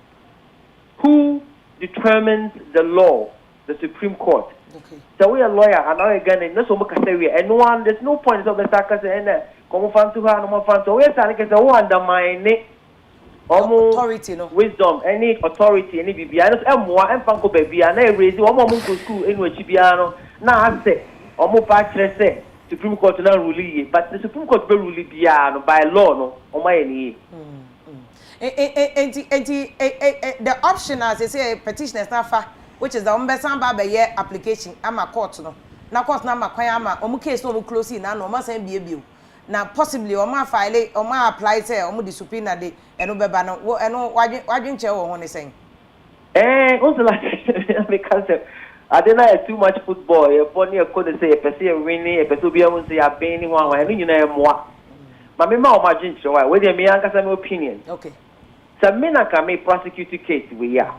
who determines the law? The Supreme Court. Okay. So we are lawyer, and now again, no so much and one. There's no point of the sackers and come fan to her, no fan. So we're saying it's a undermine it. Authority, no wisdom, any authority, any BB. I know more and Fanko baby, and I raise one more school in which Biano. Now I say, almost back say Supreme Court now ruling, but the Supreme Court will rule Biano by law, no, on my any. The option, as they say, petition is not far. Which is the umbesan baba ye application ama court no na court na makwan ama omu case no close na no ma san biebio na possibly o ma file o ma apply say o mu di subpoena de eno beba no wo eno wadwen che wo ho ne sen also like because I don't know too much football e for near could say e person winning e person bi am say abeni wan wan eno nyina e moa ma me ma o ma dwen che why we dey me ankasa my opinion. Okay, so me na ka me prosecute case we ya.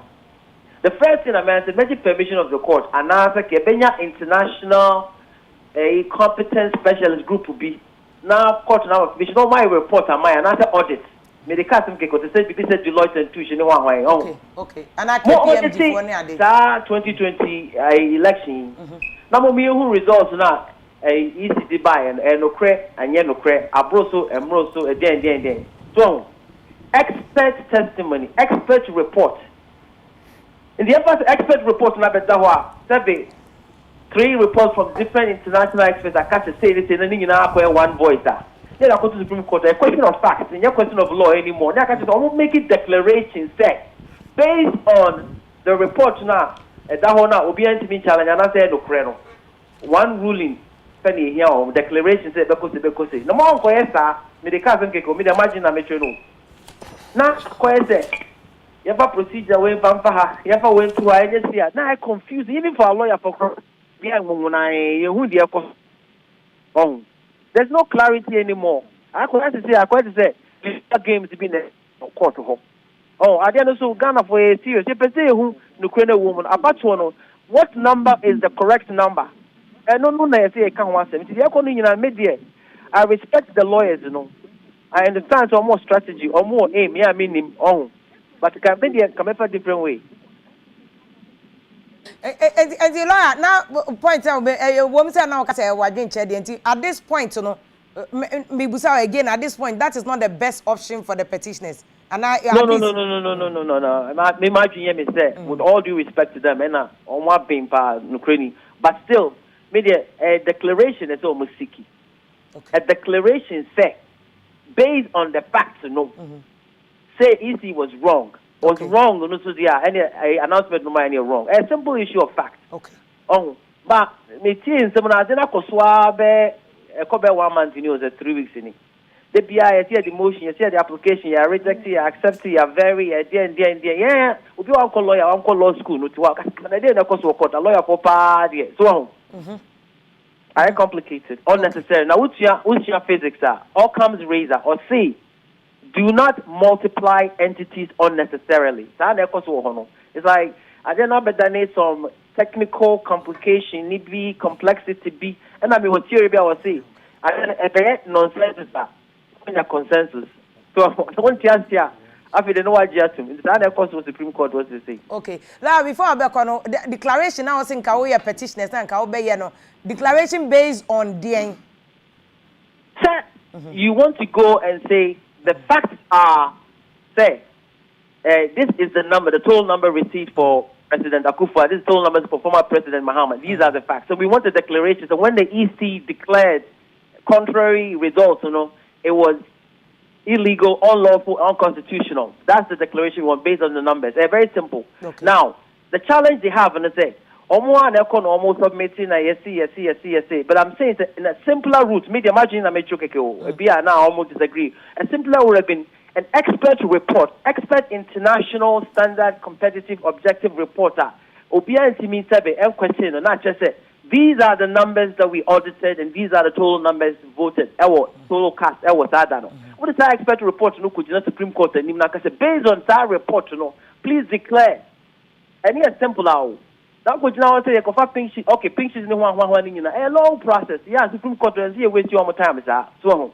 The first thing I meant is make permission of the court and answer Kenya international a competent specialist group to be now court now permission. No my report and my another audit. Me the case make to say because Deloitte and Touche no one way. Okay. And I KPMG for near 2020 election. Now me who results now ECD by and okre and yen okre abroso and mroso den. So expert testimony, expert report. In the expert report, survey 3 reports from different international experts. I can't say this in one voice. Then I go to the Supreme Court. A question of facts, and a question of law anymore. Now I can't almost make it declaration say based on the report now. That one now will be anti challenge and I say no one ruling. Penny here on declaration say because no more for yes me the cousin can me the imagine I make you know. Now question. You have a procedure when Pampaha, you have a way to agency. Now I confuse even for a lawyer for there's no clarity anymore. I could say games been a court to home. Oh, I didn't know Ghana for a serious. If I say who Nukrena woman about one, what number is the correct number? And no, I say I can't want them. I respect the lawyers, you know. I understand some more strategy or more aim. Yeah, I mean him on. But it can be come a different way. And the lawyer now point out woman say now say wadwen che at this point you know me busa again at this point that is not the best option for the petitioners. And I no. Me imagine me say with all due respect to them and on what being pa Ukraine but still media a declaration is almost sticky. Okay. A declaration say based on the facts you know. Say EC was wrong. Was wrong, no so yeah, any announcement no any wrong. A simple issue of fact. Okay. Oh, but me tin some na dena koswa be e ko be 1 month ni o 3 weeks ni. The BI see the motion, you see the application, you reject it, you accept it, you very yeah. Obi wan call lawyer, wan call law school no to work. Na dey na koso court, a lawyer for pa there. So I complicated, unnecessary. Now what's your physics are? All comes razor or say do not multiply entities unnecessarily. It's like I don't know, but there needs some technical complication, need be complexity be, and I mean what theory I was saying. I don't nonsense that. Your consensus. So I want to answer. I feel no idea to me. That of course was Supreme Court was to say. Okay. Now before I back on the declaration, I was saying we are petitioners and no declaration based on the. Sir, you want to go and say. The facts are, say, this is the number, the total number received for President Akufo, this is the total number for former President Mahama. These are the facts. So we want a declaration. So when the EC declared contrary results, you know, it was illegal, unlawful, unconstitutional. That's the declaration we want based on the numbers. They're very simple. Okay. Now, the challenge they have, and they say, almost submitting yes. But I'm saying that in a simpler route, maybe imagine I may joke now almost disagree. A simpler would have been an expert report, expert international standard competitive objective reporter. Obia and Timi Sebe and question, not just say these are the numbers that we audited, and these are the total numbers voted. Total cast. What does that expect to report to the Supreme Court? And based on that report, please declare. And it's simple now. Now, now say pink sheet. Okay, pink sheet is a long process. Yeah, Supreme Court and see waste your time. So,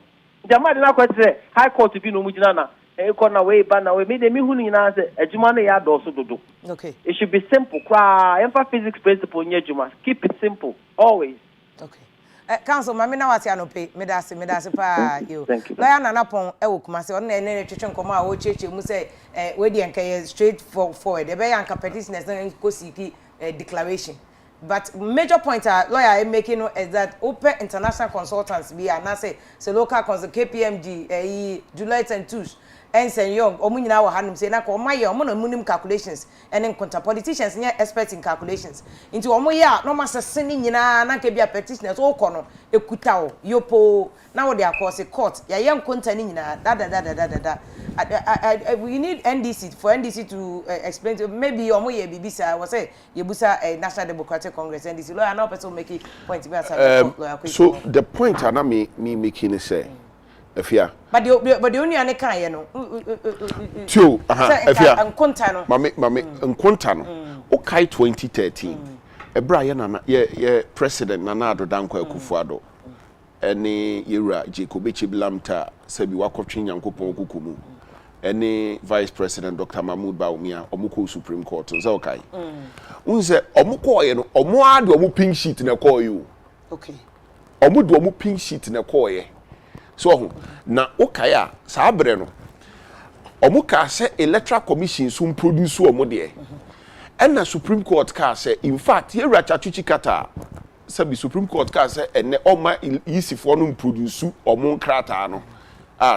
the man now say High Court to be no mujana. Way, but now we made a mihuni answer. A Jumana yard also do. Okay. It should be simple. Physics principle in Juma. Keep it simple. Always. Okay. Council, Mamma, now I say no pay. Medasi, pa you. Thank you. Lion and upon Elkumasi on any nutrition comma or church, you must say, Weddy and Kay straight forward. The Bayan competition is not Kosiki declaration. But major point lawyer making is that open international consultants be and I say local consult KPMG July 2 Ernst & Young omunyina wa hanum say na ko my omunim calculations and then counter politicians near experts in calculations into omoya no master sending nyina na ke bia petitioners o kono ekuta o yopo na wo de akose court ya yem counter ni nyina we need NDC for NDC to explain to maybe omoye bibisa was say yebusa National Democratic Congress NDC lawyer now person make point be so the point ana me making is say Afia. But the only ane kan ye no. Two, Afia. Nkonta no. Mame nkonta no. O kai 2013. Ebra ye na ye president Nana Addo Dankwa Akufo-Addo. Ene yewura Jacob Echebilamta sebi wakotwe Nyankopon kukumu. Ene vice president Dr. Mahmoud Bawumia omuko Supreme Court nza okai. Unse omuko ye no omo ade omu pink sheet na call you. Okay. Omu do omu pink sheet na call ye. So na okaya sa abre no omuka se electoral commission so produce omo de and na Supreme Court ka say in fact here Rachachuchi kata sabi Supreme Court ka say ene oma yisifo no produce omo nkrata no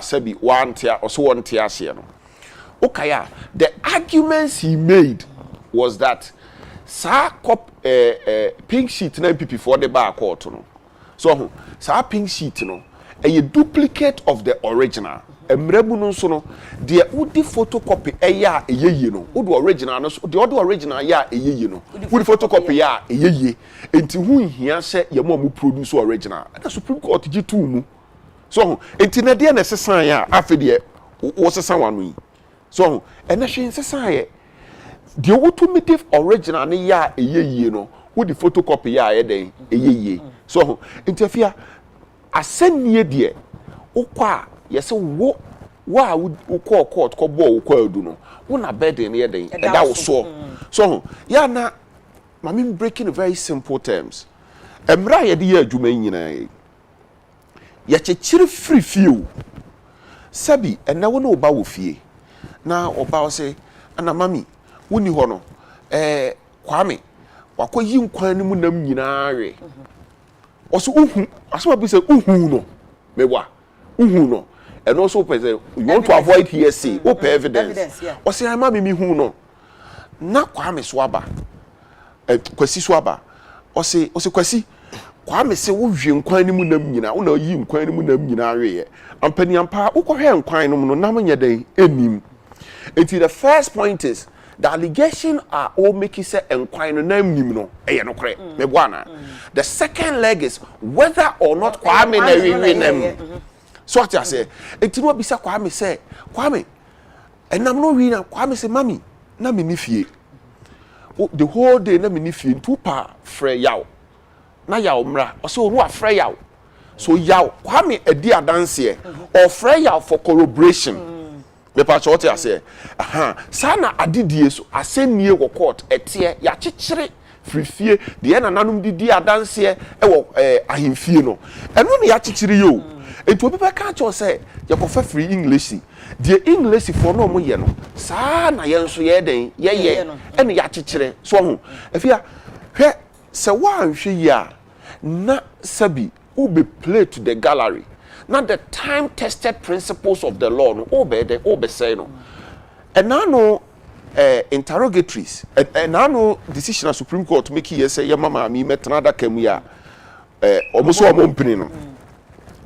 sabi wantia also wantia ase no okaya the arguments he made was that sa pink sheet na MPP for the bar court no so sa pink sheet no a duplicate of the original. Emrebu no so no the udi photocopy eya eyeye no udi original no so the other original ya eyeye no udi photocopy ya eyeye enti hu hia se ye mo produce original na Supreme Court gi tu mu so enti na de na sesan ya afede wo sesan wanu yi so ena hwe sesan ye the automative original ne ya eyeye no udi photocopy ya ye den eyeye so enti Afia asenie de ukwa yese wo ukwa court ko bo ukwa adu no wona burden ye den eda wo so ya na mami breaking in very simple terms emra ye de ye adwuma nyina ye chechire free feel sabi ena wo na oba wo fie na oba wo se ana mami woni ho no kwame wakoyi nkwan ni mu nam nyina awe also asoma bi say no mewa no and also you want to avoid hearsay open evidence o say ama me hu no na Kwame Swaba Kwasi Swaba o say Kwasi Kwame say wo hwe nkwan ni mu nam nyina wo na yi nkwan ni mu nam nyina awe ampani ampa wo hwe nkwan no no nam nya den enim until the first point is the allegation are all making say enquire no name nim no no kre me bwana the second leg is whether or not Kwame na wi nem so what I say enti no bisa Kwame say Kwame enam no wi na Kwame say mami na me ni fie the whole day na me ni fie ntu pa frɛ yaw na yaw mra o say onu afrɛ yaw so yaw Kwame edi adanse or frɛ yaw for corroboration me pa cho what I say sana adidie so asenie wo court etie ya chichire frifie de na nanum didi adanse e wo ahemfie no eno ne ya chichire yo enti obi be ka cho say ye ko fa free English de English for no mo ye no saa na ye nso ye den ye ene ya chichire so ho afia hwe se wa nhwe ya na sabi ube play to the gallery. Now the time-tested principles of the law no obey say no. And now no interrogatories and now no decision of Supreme Court make you say your mama me metanada kemuya almost one company no.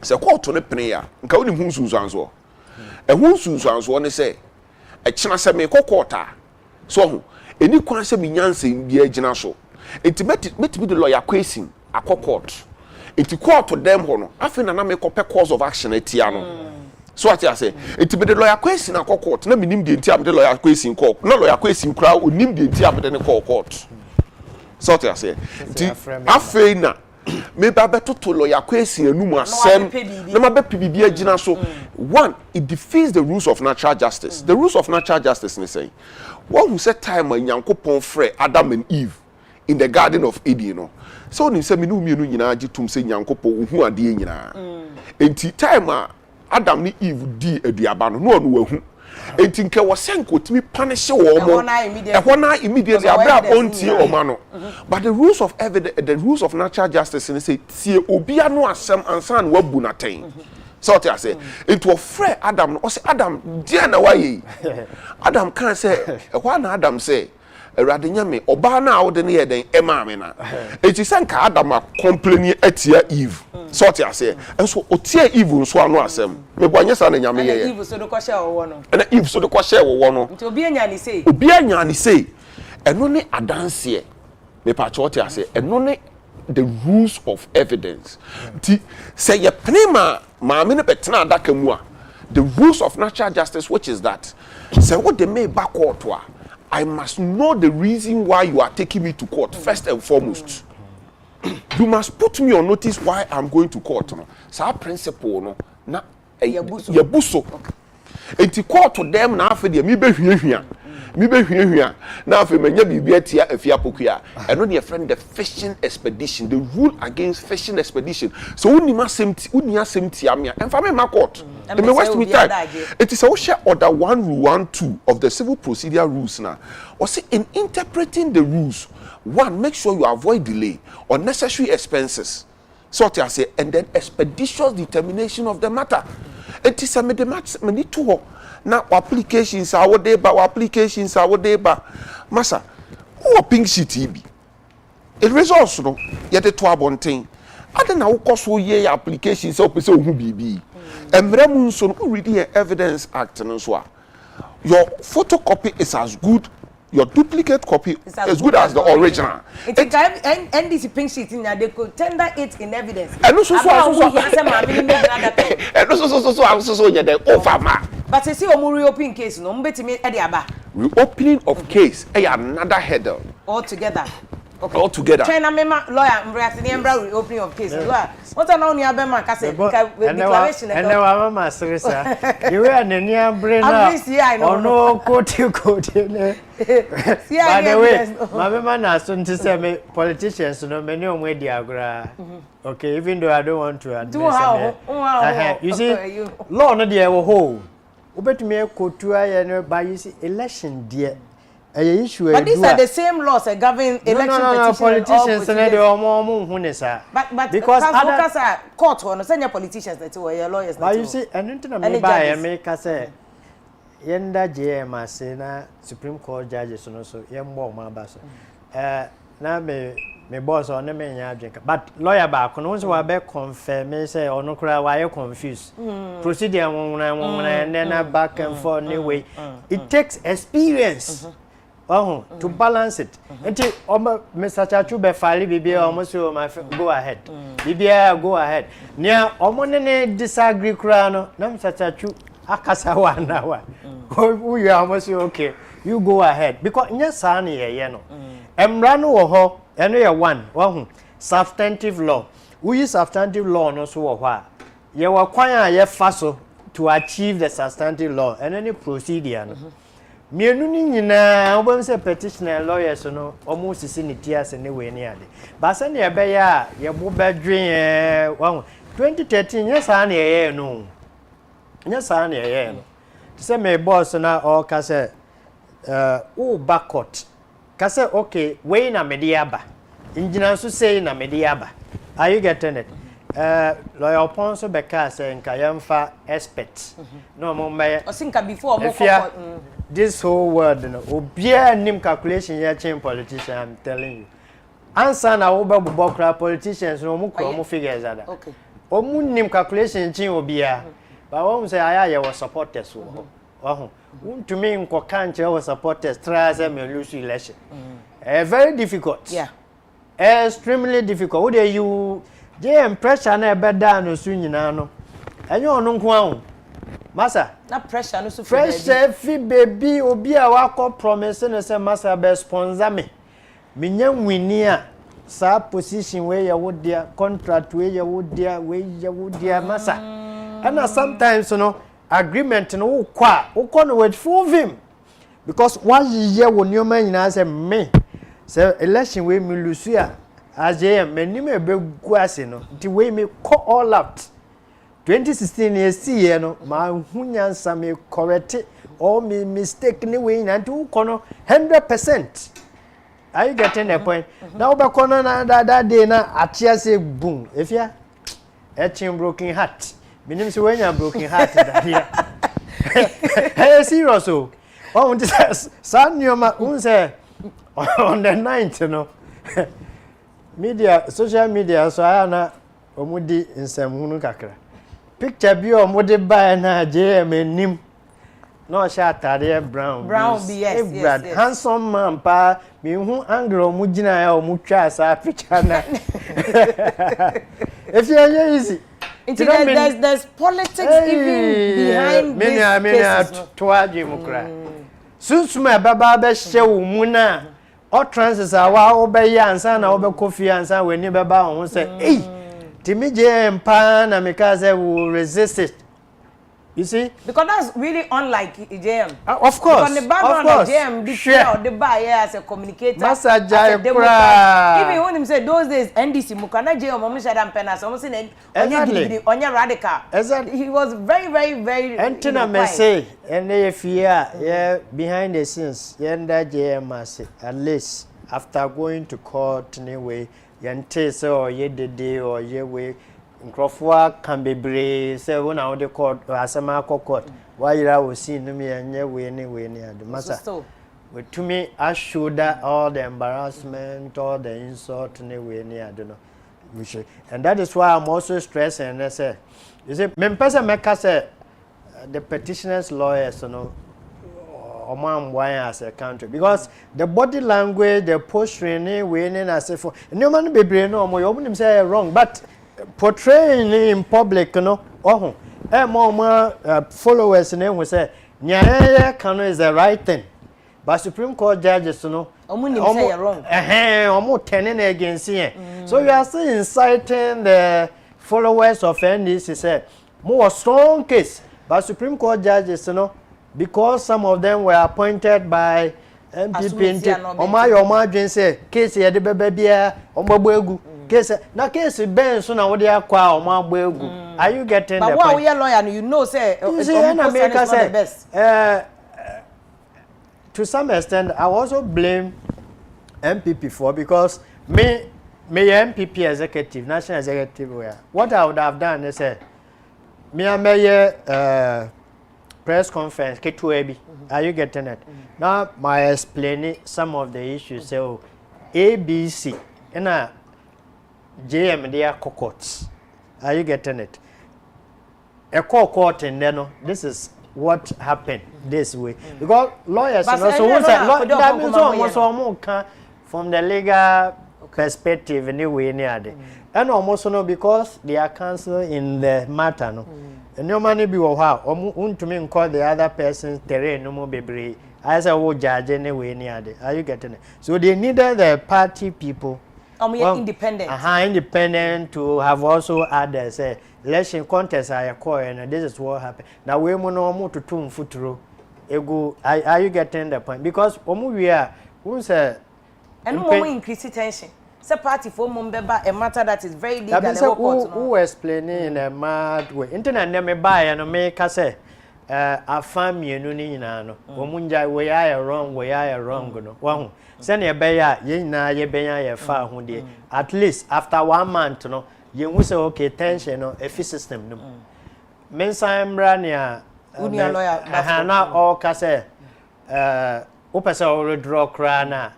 Say court no pene ya nka woni hu sunsanso. E hu sunsanso ne say e kina say me court so ho eni kwan say me nyanse bi agina so. Enti meti bi the lawyer question akọ court enti court to them ho no afi na me kope cause of action etia no so what you say enti be the lawyer question akọ court na minim de enti am de lawyer question court na lawyer question kra onim de enti am de ne court so what you say enti afi na me ba beto to lawyer question enum asem na ma be pbibi agina so one it defeats the rules of natural justice the rules of natural justice ne say one who said time Nyankopon frɛ Adam and Eve in the garden of Eden you know so ni say me no mienu nyina agitum say Nyankopon ohu ade nyina enti time Adam ni Eve di aduaba no no wahu enti nke wo senko timi punish wo mo ehona immediately abra onti o ma no but the rules of evidence the rules of natural justice ni say tie obia no asem ansan wabu na ten so what I say it was free Adam no say Adam dear na why Adam can say why na Adam say erade nyame oba na awde ne ye den ema me na eti senka Adam a complain atia Eve so what I say enso otia Eve nso ano asem me boanye sa na nyame ye Eve so do ko share wo no na Eve so do ko share wo no nti obi anya ni say eno ne adanse me pa what I say eno ne the rules of evidence ti say ye prima maame ne betena adaka mu a the rules of natural justice which is that say what they may back court to I must know the reason why you are taking me to court first and foremost you must put me on notice why I'm going to court no sa principle no na yebuso enti court to them na afi de me behwiehwia na afi menya bibia tia Afia Pokua eno ne friend the fishing expedition the rule against fishing expedition so unia semtia me emfa me ma court me waste me time it is a share order 1 rule 1 2 of the civil procedure rules now or say in interpreting the rules one make sure you avoid delay unnecessary expenses so what I say and then expeditious determination of the matter it is a me to na applications are what they masa who pink sheet bi it results no yet to abonten ada na wo so ye applications so pese ohu bibi emre mu nso no read the evidence act no so a your photocopy is as good your duplicate copy is as good as the original. It NDC pink sheet in there, they could tender it in evidence. And also over. But you see, reopening case, no, reopening of case, another header altogether. Okay. Altogether. China member lawyer, reopening of case. What are now near Bema declaration? And now I'm a serious. You are near brain. I know, quote. By the way, my man has to say politicians, no many on media. Okay, even though I don't want to do how you see, law no dear whole. Ubet me kotua by you see election dear. Issue but these are the same laws that govern election petitions. Politicians and they are more but because other court or no senior politicians that were your lawyers. But you see, and into the by America say yenda JM say na Supreme Court judges no so yembo ma ba so na me boss on me nya adwenka but lawyer back no so wa be confirm say ono kura wa you confused procedure won and then back and forth anyway it takes experience to balance it. Until Mr. Chachu be file bibia almost go ahead. Bibia go ahead. Nia omone disagree krano na Mr. Chachu akasa wa who you almost okay. You go ahead because nya san ye no. Emra no wo ho eno ye one substantive law. We use substantive law no so wo ho ye wa kwan a ye fa so to achieve the substantive law and any procedure no. Mienu ni nyina obam se petitioner lawyers no almost sisi tias anyway ni ade ba se ne be ya ye bo badwen 2013 yes an ye no yes an ye no se me boss na o ka se o backcourt ka se okay we na mediaba engineer so say na mediaba are you getting it lawyer Ponso Beka say nka yamfa expert no mo me o sinka before mo this whole world no obia nim calculation ya change politician I'm telling you answer na wo be crowd politicians no mo kro mo figures ada okay o mu nim calculation change obia ba wo say aya ye was supporters wo ho to me nko kan che was supporters try say me lose election very difficult extremely difficult. Would you JM pressure na ebe da no su nyina no. Enye onu nko ahụ. Masa. Na pressure no so pressure fi baby obi a wako promise no say masa be sponsor me. Minya nwini a sa position we ya wodia contract we ya wodia masa. And sometimes you know agreement no wo no with full him because 1 year wo nyoma nyina say me say election we me lose ya AJM menim e be gu ase no nti we me call all out 2016 year no ma hunyansa me correct all me mistake ni we na nti wo no 100%. Are you getting the point? Now be kono na that day na atia say boom Afia etching broken heart minim say when you broken heart that here. Hey serious oh want to say nyoma say on the 9th no media social media so na omudi nsem hunu kakra picture bi omudi buy na JM enim no sha tare brown yes. Handsome man pa me hu angle omugina ya omutwa sa picture na if you easy there's politics even behind this toaje mukra susuma baba be hye mu na all trances are wa obey ansa na obe kofi ansa we ni beba ho say timi je mpa na mekaze will resist it. You see? Because that's really unlike JM. Of course. Because the background of JM, the buyer as a communicator, as a Democrat. Even when him say those days, NDC, Mukana JM, Mumishadam Penas, almost in on your radical. Exactly. He was very. Antina me say, and if yeah, behind the scenes, yenda JM at least after going to court anyway, yente say or ye de or ye way. Nkrofwa can be brave say when I the court asema court why you will see no me anye we ni ade masa we to me I shoulder all the embarrassment all the insult ni we ni ade no we should and that is why I'm also stressing and I say you see me person make say the petitioners lawyers you know why as a country because the body language the posturing we ni na say for no man be brave no mo you wouldn't say wrong but portraying in public no followers who say nya can is the right thing but Supreme Court judges no say wrong turning against here so you are still inciting the followers of NDC say more strong case but Supreme Court judges no because some of them were appointed by MPP Oma say case here the bebia ombogbu case na case ben so na wode akwa o ma agba egu are you getting the point but we are lawyer you know say America say the best to some extent I also blame MPP for because me MPP executive national executive where what I would have done is say me press conference K2AB are you getting it now my explaining some of the issues so ABC and JM they are courts. Are you getting it? A court in there no. This is what happened this way. Because lawyers you know, so that means almost from the legal perspective anyway near and almost no because they are counsel in the matter no. And no money be how to me call the other person's terrain no more baby. As a would judge anyway near are you getting it? So they needed the party people. Independent. Independent to have also others. Election contest I call and this is what happened. Now we no to turn futuro. Are you getting the point? Because we are who say and no increase tension. It's party for Mumbeba, a matter that is very legal. Who explaining in a mad way? Internet never buy and make us say a family no. Omunja we are wrong no. Wow. Send a bear, ye na ye bear ye far hundy. At least after 1 month, no, you will say okay, tension no, a fee system no. Mensa Brania, Unia lawyer, Hana or Casse, Opesa or draw crana.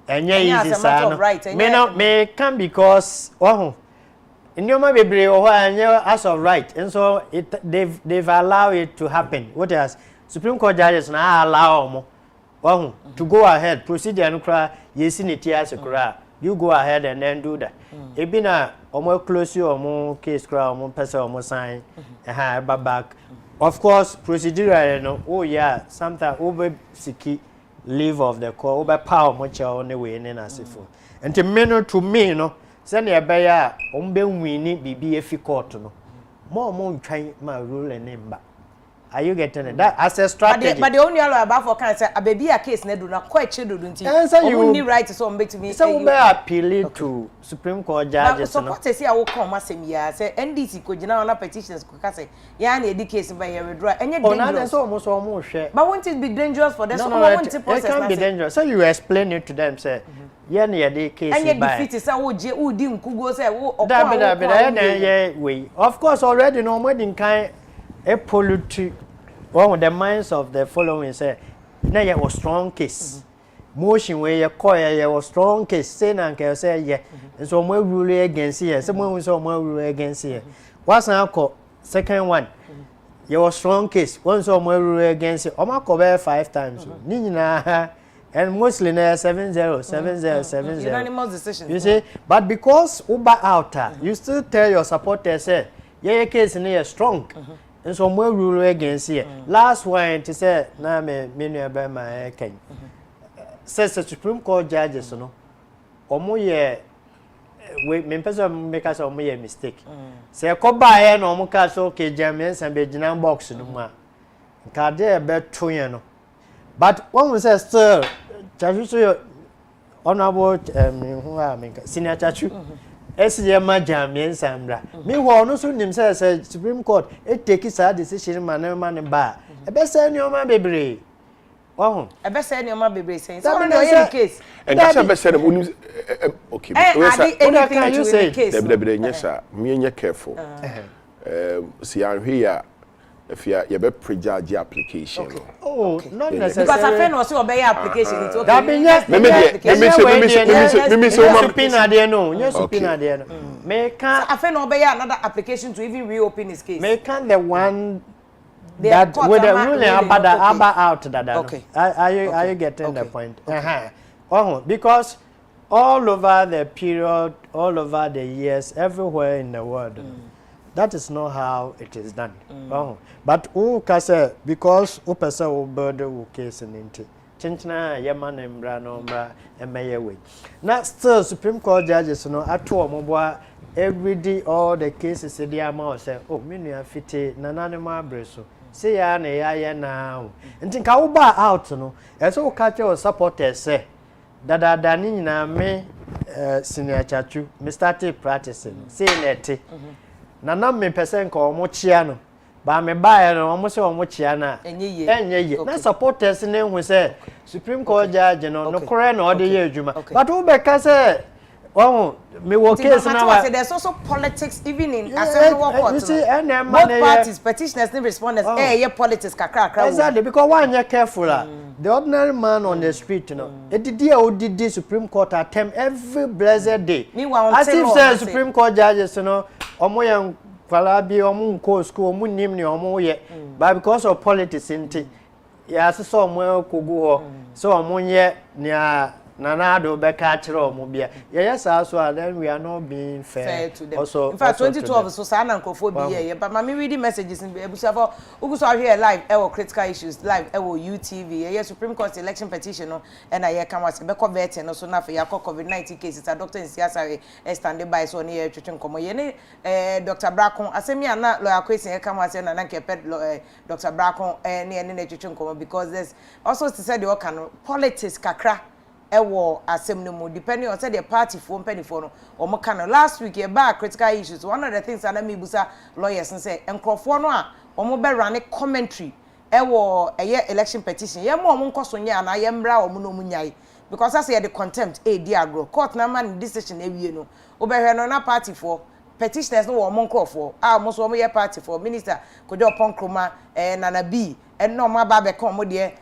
And ye is right. May come because in your maybe brave or as of right, and so they've allowed it to happen. What else? Supreme Court judges now allow to go ahead procedure and cry yes in it as a cry you go ahead and then do that. Ebi na omo close you omo case crowd omo person omo sign back. Of course, procedural no. Oh yeah, sometimes over siki leave of the court over power much on the way in asifo. And to me no. Send your bear ombe winni bibi efi court no. More trying my rule and name back. Are you getting it? That as a strategy. But the only law about for can say a baby a case nedu na quite chill do nti. You need right to some to me. So we appeal to Supreme Court judges. So what say I will come asem ya say NDC ko gina on petitions ko ka say ya na edi case by your withdraw. Enye dangerous. So almost share. But won't it be dangerous for them? No, it can't be dangerous. So you explain it to them say yeah na the case by. Enye defeat say wo je wo di nkugo say wo okwa. Of course already no more than kind a pollute one of the minds of the following say na ye was strong case motion where ye call ye was strong case say na nke say ye so mo rule against here say mo rule against here what's na call second one ye was strong case one so mo rule against o ma call 5 times ni nyina and mostly na 70 unanimous decision you see but because uber out you still tell your supporters say ye case ni strong. And so more rule against here. Last one to say na me nua ba ma ken. Says the Supreme Court judges no. Omo ye we me pesa make us omo ye mistake. Say ko ba ye no omo ka so okay James and be gina box no ma. Ka dey be to ye no. But when we say still chachu so honorable who am senior chachu SJ Majamian Sambra. Meanwhile, no soon himself said Supreme Court, it takes a decision, man, bar. A best send your man, baby. Oh, a best send your man, baby, saying, so in any case. And that's a best said, okay, can you say, yes, sir, me and you're careful. See, I'm here. If you have a prejudge application. Okay. Oh, okay. Not necessarily. Because a friend was obey application. It's okay. That means yes. May can't a friend obey another application to even reopen his case. May can't the one that with the ruling about out that. Okay. Are you getting the point? Oh, because all over the period, all over the years, everywhere in the world. That is not how it is done. But who can say because who person will build the case in it. Chinchina yaman and branomba and mayway. Now still Supreme Court judges no at all every day all the cases in the amount say oh minia fiti nananima breso. Say ya now. And think how about out no as all catch your supporters say that dani na me senior chachu me started practicing saying that na me person ko omo chia no ba me buy no omo se omo chia na enye ye na supporters ne hu say Supreme Court judge no no kore na ode ye adwuma but wo be ka say oh me wo case na there's also politics even in assembly court you see both parties petitioners and respondents yeah politics kakra exactly because one you careful the ordinary man on the street you know it did Supreme Court attempt every blessed day as if say Supreme Court judges you know omo yan kwala bi omo nko school omo nim ni omo ye but because of politics inti ya so omo kogu ho so omo ye nia Nanado beka chiro omo bia yes so then we are not being fair to them. Also in fact 2012 so sana nkofo bi but mama reading messages in ebusafo uguso ahwe live ewo critical issues live ewo UTV yes Supreme Court election petition no and I can was be convert no so na for yakọ COVID-19 cases a doctor in siasa stand by so ne twetwe nkomo ye ne Dr. Brakon asemi ana lawyer question e kan was na na keped Dr. Brakon ne twetwe nkomo because there's also said the can politics kakra ewo asem no mu depending on say the party for penifo no omo kan last week e ba critical issues one of the things ana me busa lawyers say enkrofo no a omo be run commentary ewo election petition ye mo omo nkoso nya na ye mbra omo no mu nyai because as say the contempt di agro court na man decision ewie no obehwe no na party for petitioners no omo nkrofo omo so omo ye party for minister kojo ponkroma nana b no ma ba be kon mo de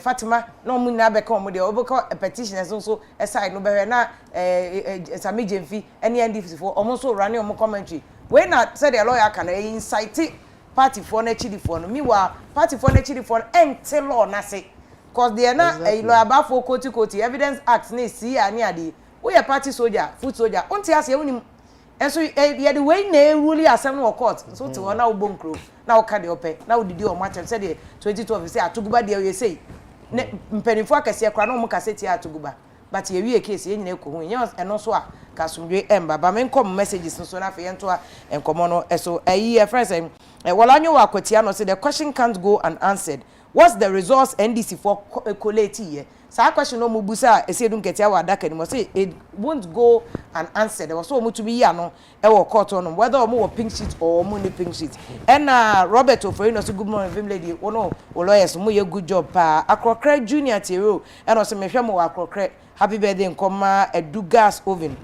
Fatima no mu na be come de obeko petitioners so aside no be na Sami Jemfi any NDF for almost running on commentary when na said the lawyer can incite party for na chidi for no meanwhile party for na chidi for ente law na say cause they na lawyer ba for koti evidence act na see ani ade we are party soldier foot soldier unti ase unim enso ye the way na rule asem no court so ti wona wo bonkro na wo ka de ope na wo didi o match say the 2012 say atoguba de we say mpenifo akase kra na mo kaseti atoguba but ye wie case ye nyina ko hu ye eno so a kasumdwe emba ba men come messages so na fe yento a enkomo no eso ayi friends wala nyo wa kwatia no say the question can't go unanswered. What's the resource NDC for collate here? So question no mubusa esedum ketia wa daka ni mo say it won't go unanswered. There was so much to be here no e wo court on whether omo pink sheet or omo ni pink sheet. And Robert Ofori no so good morning film lady ono lawyers mo ye good job pa Akrokre Junior Tero and also me hwe mo Akrokre happy birthday nkoma edu gas oven.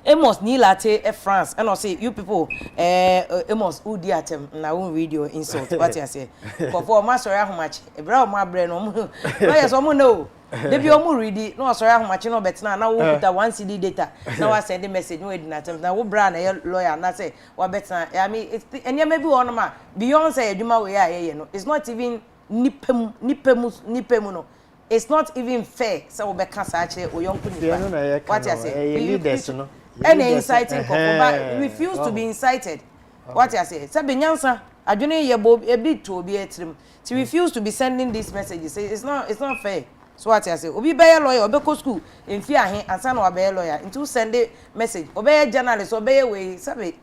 Amos Nilate France and I say you people Amos udi atem na won video insult what you say for master how much e bra my brain no yes omo no dey be omo read no sorry how much no bet na wo put 1 CD data na wa send message no edin atem na wo bra na lawyer na say wa bet na I mean it's enya maybe one ma beyond say eduma we are no it's not even nipemu no. It's not even fair so we can say o yonku nipa what you say leaders no and inciting but refuse to be incited. What you say? Say benyansa adwene ye bo e bi to obi etrim. To refuse to be sending these messages it's not fair. So what you say? Obi be lawyer, obi go school in fear hin ansa na obi lawyer into send a message. Obi journalist, obi we sabe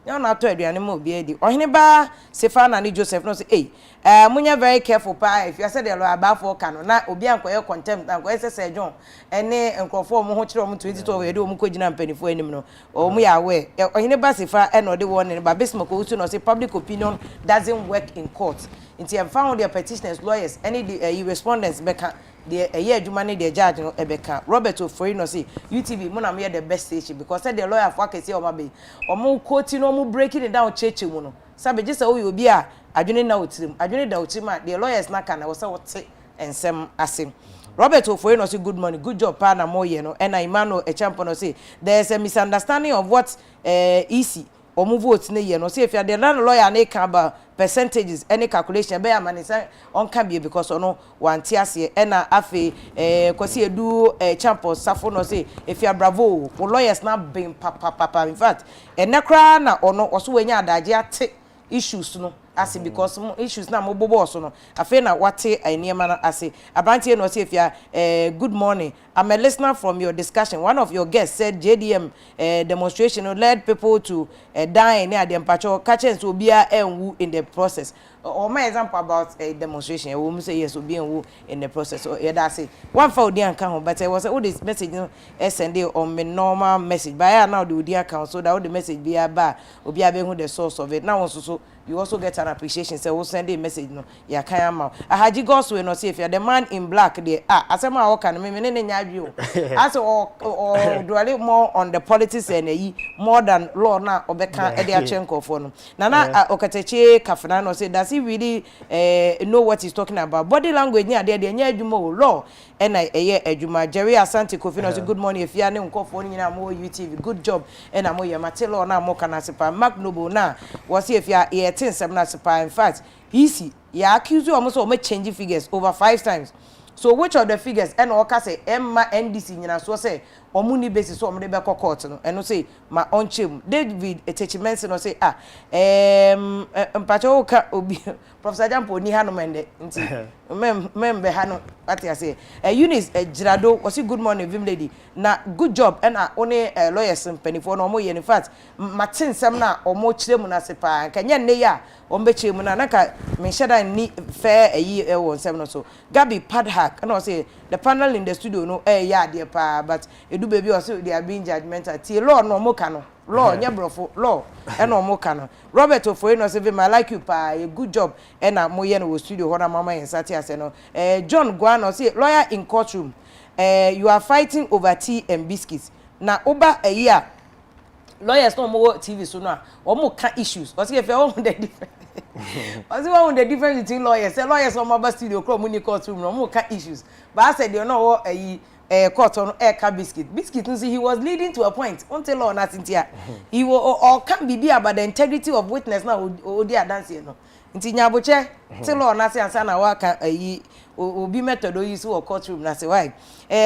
you na to aduane mo obi edi. Ohene ba Sefana ni Joseph no say munya very careful pa if you say the lawyer about for can na obi ankoye contempt ankoye say John ene enkrofo mo ho kire mo 2012 ede mo kogina mpanifo anim no o mo ya we ohene ba Sefa e no de one ba bismo ko utu no say public opinion doesn't work in court until you found their petitioners lawyers any the respondents beka the year adwuma ne the judge no ebeka Robert Ofori no say UTV mo na me the best station because say the lawyer for akese o ma be o mo quote no mo breaking it down cheche mu no sabe je say o obi a adwene na otirim adwene da otirim the lawyers na kana wo say wote ensem asem Robert Ofori no say good morning good job pa na mo ye no and Emmanuel Echampo no say there's a misunderstanding of what EC or move votes ne ye no say if you are the lawyer na can about percentages any calculation be am say on can be because ono wanti ase e na afi kwasi edu Echampo safo no say if you are bravo lawyers na bin papa in fact enekra na ono oso wanya adaje ate issues no ase because issues na mo bobo so no afi na wate eniema na ase abrantie no say if you good morning I'm a listener from your discussion. One of your guests said JDM demonstration led people to die near the empacho catching to be in the process. Or my example about a demonstration, a woman say yes will be in the process. So yeah, that's it. One for the account, but I was all this message SND on my normal message. By now the account so that all the message be about will be who the source of it. Now also you also get an appreciation. So we'll send a message. No, yeah, can I had you goes no say if you're the man in black there. I said my work and as or dwell more on the politics and more than law now obeka Ediachenko for no. Nana Okateche Kafanano say does he really know what he's talking about? Body language near there adwuma law and adwuma Jerry Asante Kofino say good morning if you are nko for nyina mo UTV good job and am ye matelo na mo kana sepa Mark Noble na was if you are 18 na sepa in fact easy ya accuse you almost o change figures over 5 times. So which of the figures and oka say Emma NDC nyina so say omuni basis so omde be court no and no say ma onchem David Etechimens no say mpacho oka obi Professor Jampo ni hanu mende nti membe hanu what you say Eunice Girado was good morning vim lady na good job and only lawyers mpanifo no mo ye in fact Martin sem na omo kire mu na sepa kanya ne ya ombe kire mu na naka me shada ni fair eyi won sem no so Gabi Padhack and I say the panel in the studio no yeah dear pa but edu baby also they are being judgmental tie law no mo ka no law nya brofo law e no mo ka no Robert Ofori no say I like you pa a good job e na mo ye no studio ho na mama insati ase no John Guano say lawyer in courtroom you are fighting over tea and biscuits na oba a year lawyers no mo TV so no o mo ka issues o say if you want the difference I see one the difference between lawyers say lawyers no mo studio kro mo ni courtroom no mo ka issues but I said you know court on ka biscuit he was leading to a point until law na tintia he will or can be about the integrity of witness now o dia dance no nti nyaboche till law na say ansa na wa ka obi method use for courtroom na say why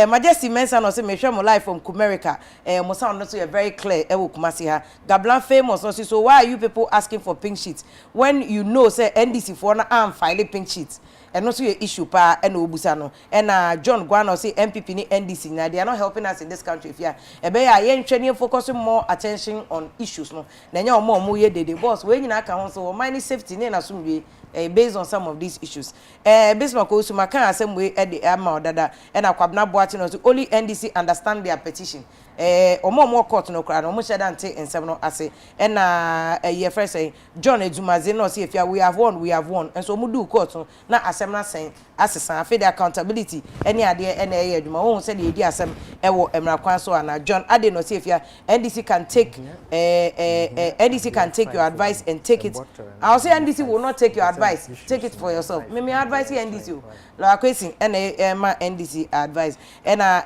Majesty Mensa no say me hwe mo live from Kumerica mo sound no so very clear e wo Kumasi ha Gablan famous no so why are you people asking for pink sheets when you know say NDC for na am file pink sheets and also your issue pa and obusa no and John Guano say MPP ni NDC na they are not helping us in this country if ya e be ya yen twani focusing more attention on issues no na nya omo ye dede boss we nyina ka ho so mine safety ni na so we based on some of these issues Bismarck Osuma kan asem we e de ama odada and akwabna boati no so only NDC understand their petition omo court no kra no mo sheda nte ensem no ase na ye friend say John Edumaze no say if ya we have won and so mo do court no na asem na sen asesa afi the accountability any ade na ye aduma won say the asem e wo emra kwan so na John ade no say if ya NDC can take NDC can take your advice and take it I'll say NDC will not take your advice take it for yourself me advice NDC la question ma NDC advice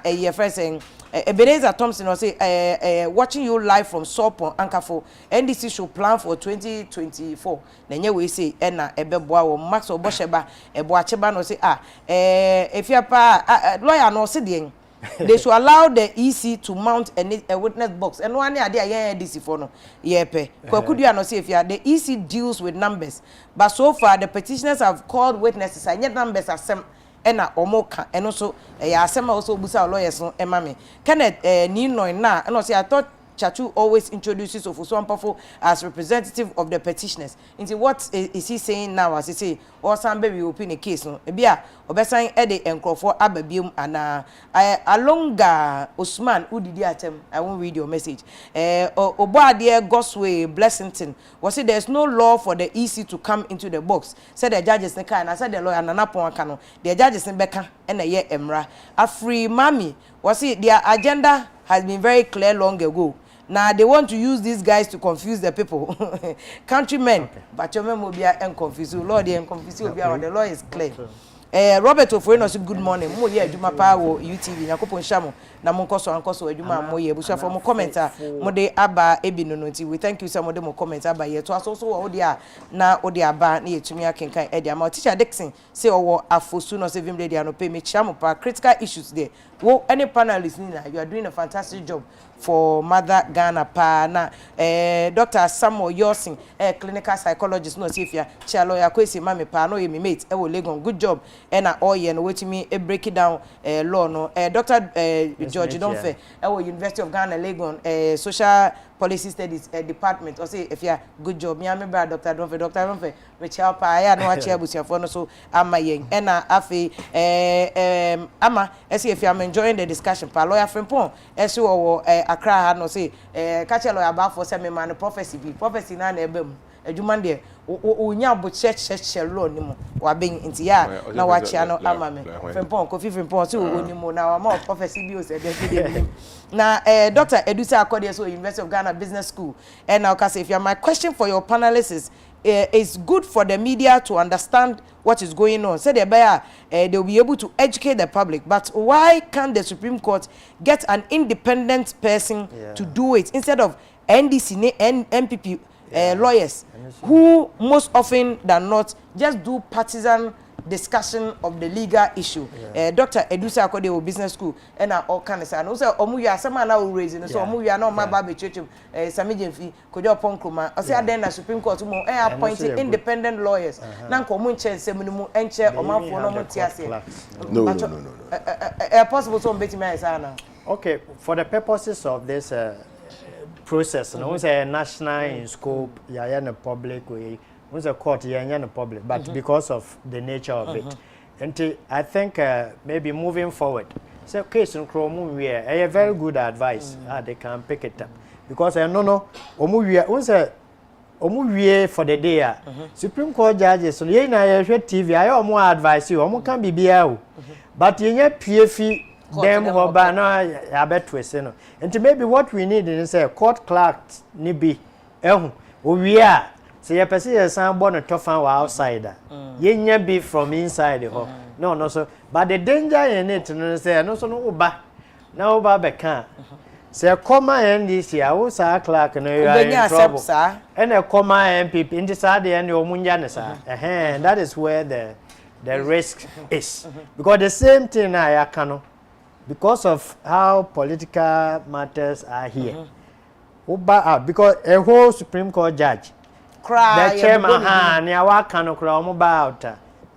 ye friend saying Ebenezer Thompson will say watching you live from Sopon Ankafo NDC should plan for 2024 nenye we say na ebeboa wo Max Obosheba eboacheba no say if you pa lawyer no say den they should allow the EC to mount a witness box and one ade NDC for no yepe kwakudua no say if the EC deals with numbers but so far the petitioners have called witnesses and yet numbers are some ena omoka eno so ya asema also busa lawyers no emame Kenneth ni no na eno say I thought Chachu always introduces Ofusuampafo as representative of the petitioners. Into what is he saying now as he say or some baby open a case no ebia obesan e de enkrofo ababium ana alonga Usman udidi atem I won't read your message Oboade Gosway Blessington was say there's no law for the EC to come into the box said the judges ne kan I said the lawyer nana pon aka no the judges ne beka e na ye emra afri mami was say their agenda has been very clear long ago. Now they want to use these guys to confuse the people. Countrymen, but your memobia and confuse you. Lord, and confuse you. The law is clear. Robert Ofreno, good morning. Mo ye adwuma pa wo UTV Nyakopo nhamo na mo nkoso adwuma mo ye busa for mo commenter mo de aba ebi no nti we thank you so much mo comment aba ye to aso so wo dia na wo dia aba na yetumi akenkan e dia ma teacher Dixon say owo afosu no say vim de dia no pay me chia mo pa critical issues there wo any panelists ni na you are doing a fantastic job for Mother Ghana pa na Dr. Samuel Yosin clinical psychologist no say if ya chia lawyer kwesi mame pa no ye me mate e wo Legon good job na all ye no wetimi e break it down law no Dr. George Donfe University of Ghana Legon social policy studies department or say if you good job me am brother Dr. Donfe me chia pa ya no chia busiafo no so ama yen na afi ama say if you am enjoying the discussion pa lawyer Frimpong ese wo Accra ha no say catch lawyer about for say me man prophecy na ebem adwuma de onya bo che law ni mo wa ben nti ya na wa chia no ama me Frimpong Kofi Frimpong so onimo na wa ma prophecy bi o say dey na Dr. Edusa Akode so University of Ghana Business School and now say if you my question for your panelists is it's good for the media to understand what is going on. Say they'll be able to educate the public. But why can't the Supreme Court get an independent person to do it instead of NDC and MPP lawyers who most often than not just do partisan discussion of the legal issue? Dr. Edusa Akode Business School and all kind of say no say omuya sama na we raise no so omuya na ma ba be church Samijemfi Kojo Ponkroma o say then na Supreme Court mo appointing independent lawyers na nko mo nche nsem mu enche omanfo no mo tiase no possible so mbeti me say na okay for the purposes of this process no say national in scope ya na public way was a court in the public, but because of the nature of it. And I think maybe moving forward, so case in Chrome, we a very good advice. They can pick it up because I no, omuwie for the day. Supreme Court judges, so you know, TV, I more advise you, can be BL, but you get PFE. Them who are no, bet twist, and maybe what we need is a court clerk, nibi, we are. So you perceive some born a tough outsider. You be from inside the home. No, so but the danger in it, say no, so no, ba now Babeka. Say a comma and this year, I was a clerk and you are in trouble, and a comma MPP in the side and your munjanasa. And that is where the risk is. Because the same thing I can, because of how political matters are here, Uba out because a whole Supreme Court judge, the chairman,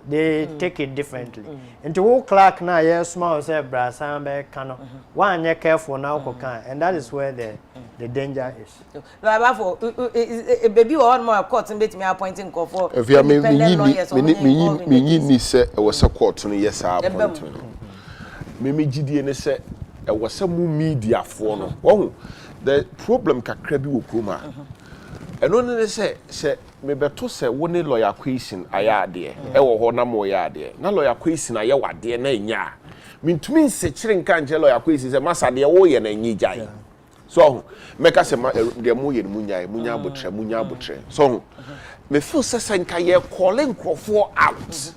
they take it differently. And to who clerk now, yes, small say Brasambe cano. One year careful now, and that is where the danger is. No, baby, one more court and let me appointing for if you are me say it was a court on yes, I appointed. Mimi GD say it was some media for no. Oh, the problem can crabby with Puma. And only say maybe to say one lawyer question aya there e wo ho na mo ya there na lawyer question aya wa there na nya mean to me say chirin kan je lawyer question say masa there wo ye na nyi jai so make say there mo ye munya abotre so me feel say sanka ye calling crofo out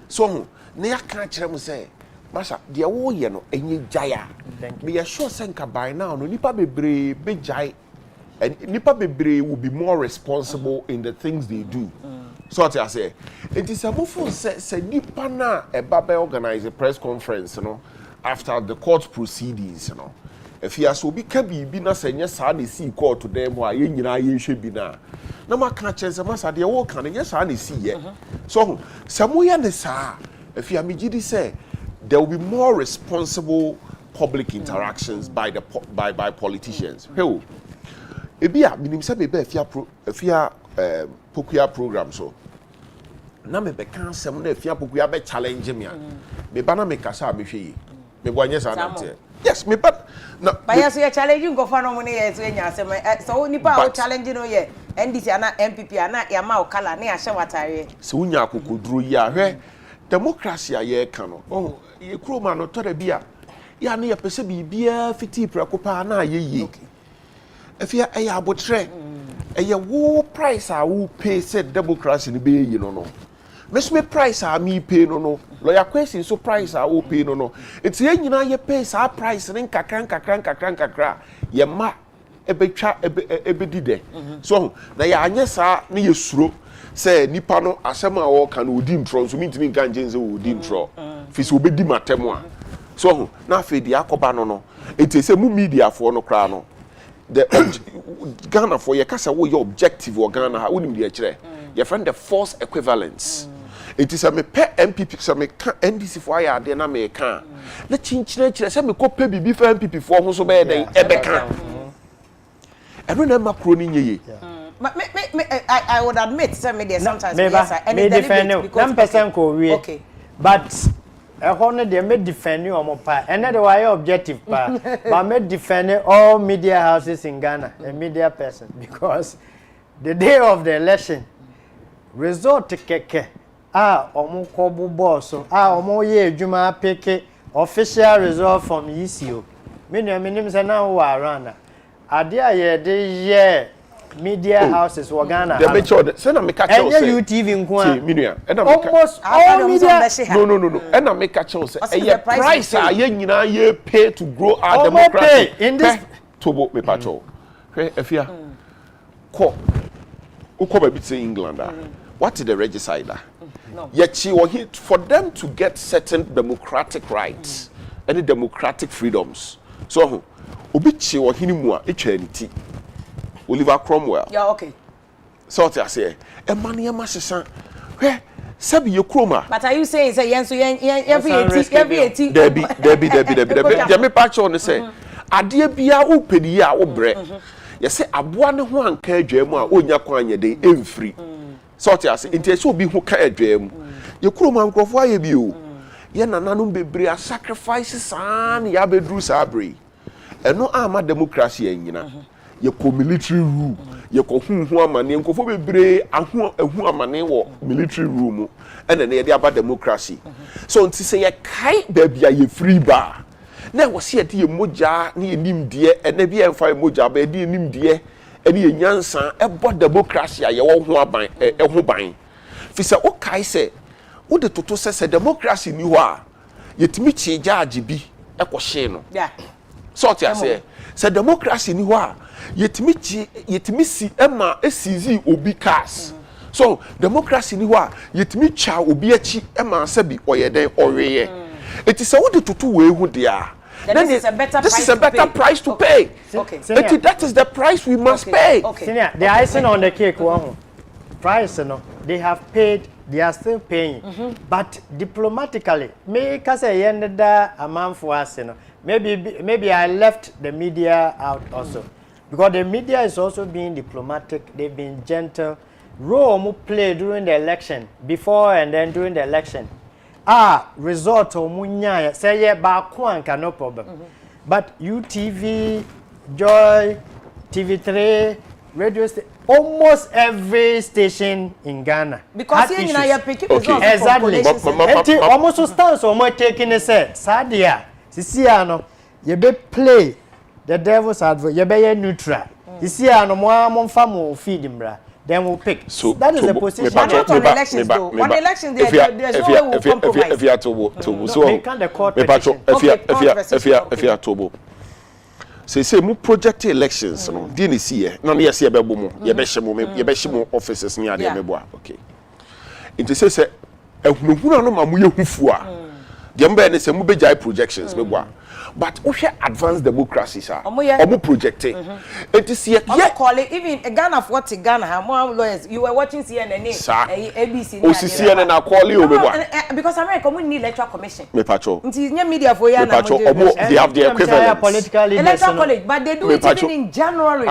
so na ya kan kire mu say masa there wo ye no enyi jai me ya sure sanka by now no nipa bebre be jai. And Nipa Bebre will be more responsible in the things they do. So what I say, it is a move for say Nipa na a Baba organize a press conference, you know, after the court proceedings, you know. If he has to be kabi na say yes, I see court to them why you know you should be na. No ma can't chance masa they all can yes I see ye. So somewhere the sa if you amijidi say there will be more responsible public interactions by politicians. Hey. Ebia minim se bebe Afia Pokua program so na me be kan sem na Afia Pokua be challenge me me ba na me kasa me hwe yi me bo anya sa na te yes me ba na ba ya so ya challenge go fa no mo ne ye so nya asem so nipa o challenge no ye NDC ana MPP ana ya ma o kala na ya hye watare se unya akokoduro yi a hwe democracy a ye ka no oh ye kroma no to da bia ya na ye pese bibia fiti prakopa na ye yi Afia aya abotre eye wo price a wo pay said democracy ni be yi no me price a me pay no lawyer question so price a wo pay no it's ye nyina ye pay sa price ni kakran ye ma ebetwa ebedi de so na ya anye sa na ye suro say nipa no asem a wo ka no odi ntro so mintimi nka ngenze wo odi ntro fi so obedi matemu a so na fe di akoba no it say mu media for no kra no the Ghana for your casa your objective or Ghana how wouldn't be a chair. Your friend the false equivalence. It is a me pe MPP so me can NDC for ya de na me can. Na chinchire say me ko pe bibi for MPP for ho so be dey ebe kan. And when am crony ye. I would admit some media sometimes yes and me defend you. 1% ko we. Okay. But honor they may defend you on pa and that why objective pa but may defend all media houses in Ghana a media person because the day of the election result keke omo kobu boss omo ye adwuma peke official result from ECO menim say now we around ade aye de ye media houses for Ghana. They make sure that say na make catch us. And you TV nko. Almost all media. No. And na make catch us. A price a ye nyina ye pay to grow our democracy. In this tobo me pacho. Hwe Afia. Ko. Uko be say England. What is the regicide? No. Yet for them to get certain democratic rights and democratic freedoms. So obi chi wo hinimu a etwa aniti. Oliver Cromwell. Yeah, okay. So what I say, a man ya masesa. Where sabi ye kroma. But are you saying say yen so yen every 80 Debbie. Ya me patch on say ade bia wo pedi a wo bre. Ye say aboa ne ho anka adwam a onya kwan ye den emfiri. So what I say, enti so obi ho ka adwam. Ye kroma nkrofo aye bi o. Ye nananum bebre a sacrifices an ya bedru sabre. Eno ama democracy enyina. Ye ko military rule ye ko hunhu amane nkofo bebre ahu amane wo military rule mu ene na ye dey about democracy so nti say ye kai ba bia ye free ba na wo se ye de moja na ye nimde ene bia emfa moja ba de nimde ene ye nyansa ebo democracy ye wo ho aban ho ban fi se o kai se wo de toto se democracy ni ho a yetimi chi judge bi ekohye no yeah so tia se democracy ni ho a yetimi si ema esizi obi cars So democracy ni wa yetimi cha obi achi e ma se bi oyeden oreye it is what to we hu dia this is a better price to pay. Okay. That is the price we must pay. Senior, the icing on the cake price no they have paid, they are still paying. But diplomatically me ka say yenda amount for us maybe I left the media out also because the media is also being diplomatic, they've been gentle. Role mu play during the election, before and then during the election. Result omunya say yeah ba kwanka no problem. But UTV, Joy, TV3, radio almost every station in Ghana. Because here you picking exactly. Almost stands or more taking a say Sadia. Sisiano, you be play the devil's advocate, you be neutral. Sisiano mo famu feed him bra. Then we'll pick. So that is the position. But not on elections though. On elections there's no way we'll compromise. If you are to so they can't the court petition. If you are to say mu project elections no dey ni see here na no yes ye be bomo ye be hye offices ni ade me boa okay it say ehunhuna no ma mu ye hufu a de mba ne say mu be jai projections me boa but we share advanced democracy sir omo projecting it is here call it even Ghana for what Ghana more lawyers you were watching CNN ABC o CNN na call you me boa because America we need electoral commission me pacho nti nya media for ya na they have the equivalent political electoral college but they do it even in January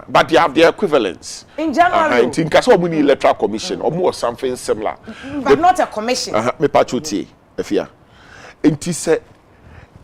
but they have the equivalents in January nti nkaso omo need electoral commission omo or something similar but not a commission me pacho tie Afia nti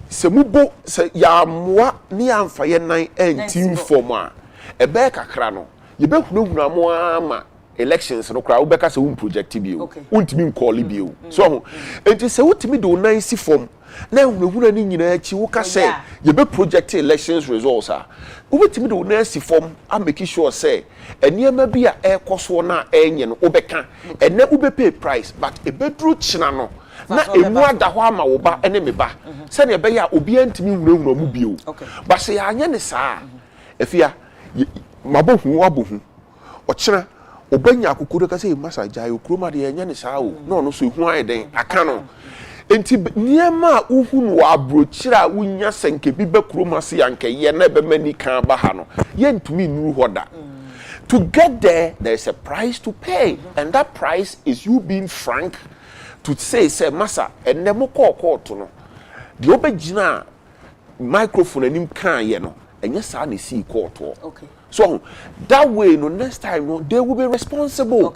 se mubo se ya moa ni amfa ye nan antim form a ebe kakra no ye be hunahunu amoa elections no kra wo beka se un project bi o untimi call bi o so enti se utimi do nan si form na hunahunu ni nyina achi wo ka se ye be project elections results a wo betimi do nan si form a make sure say eniema bi a ekoso na enye no wo beka ene wo be pay price but ebe duru china no na emu ada ho ama wo ba ene me ba se ne be ya obi antimi hunahunu mu bio ba se ya anya ne saa Afia mabohu wabohu ochira obanya akukuru ka say masa jai okroma de anya ne saa o no no so hu ayeden aka no enti niema uhunu wa abrochira wunya senke bi be kroma se yanke ye na be mani kan ba ha no ye ntumi nuru hoda to get there is a price to pay and that price is you being frank to say masa enemo court no de obegina microphone anim kan ye no enye saa na see court okay so that way no next time no they will be responsible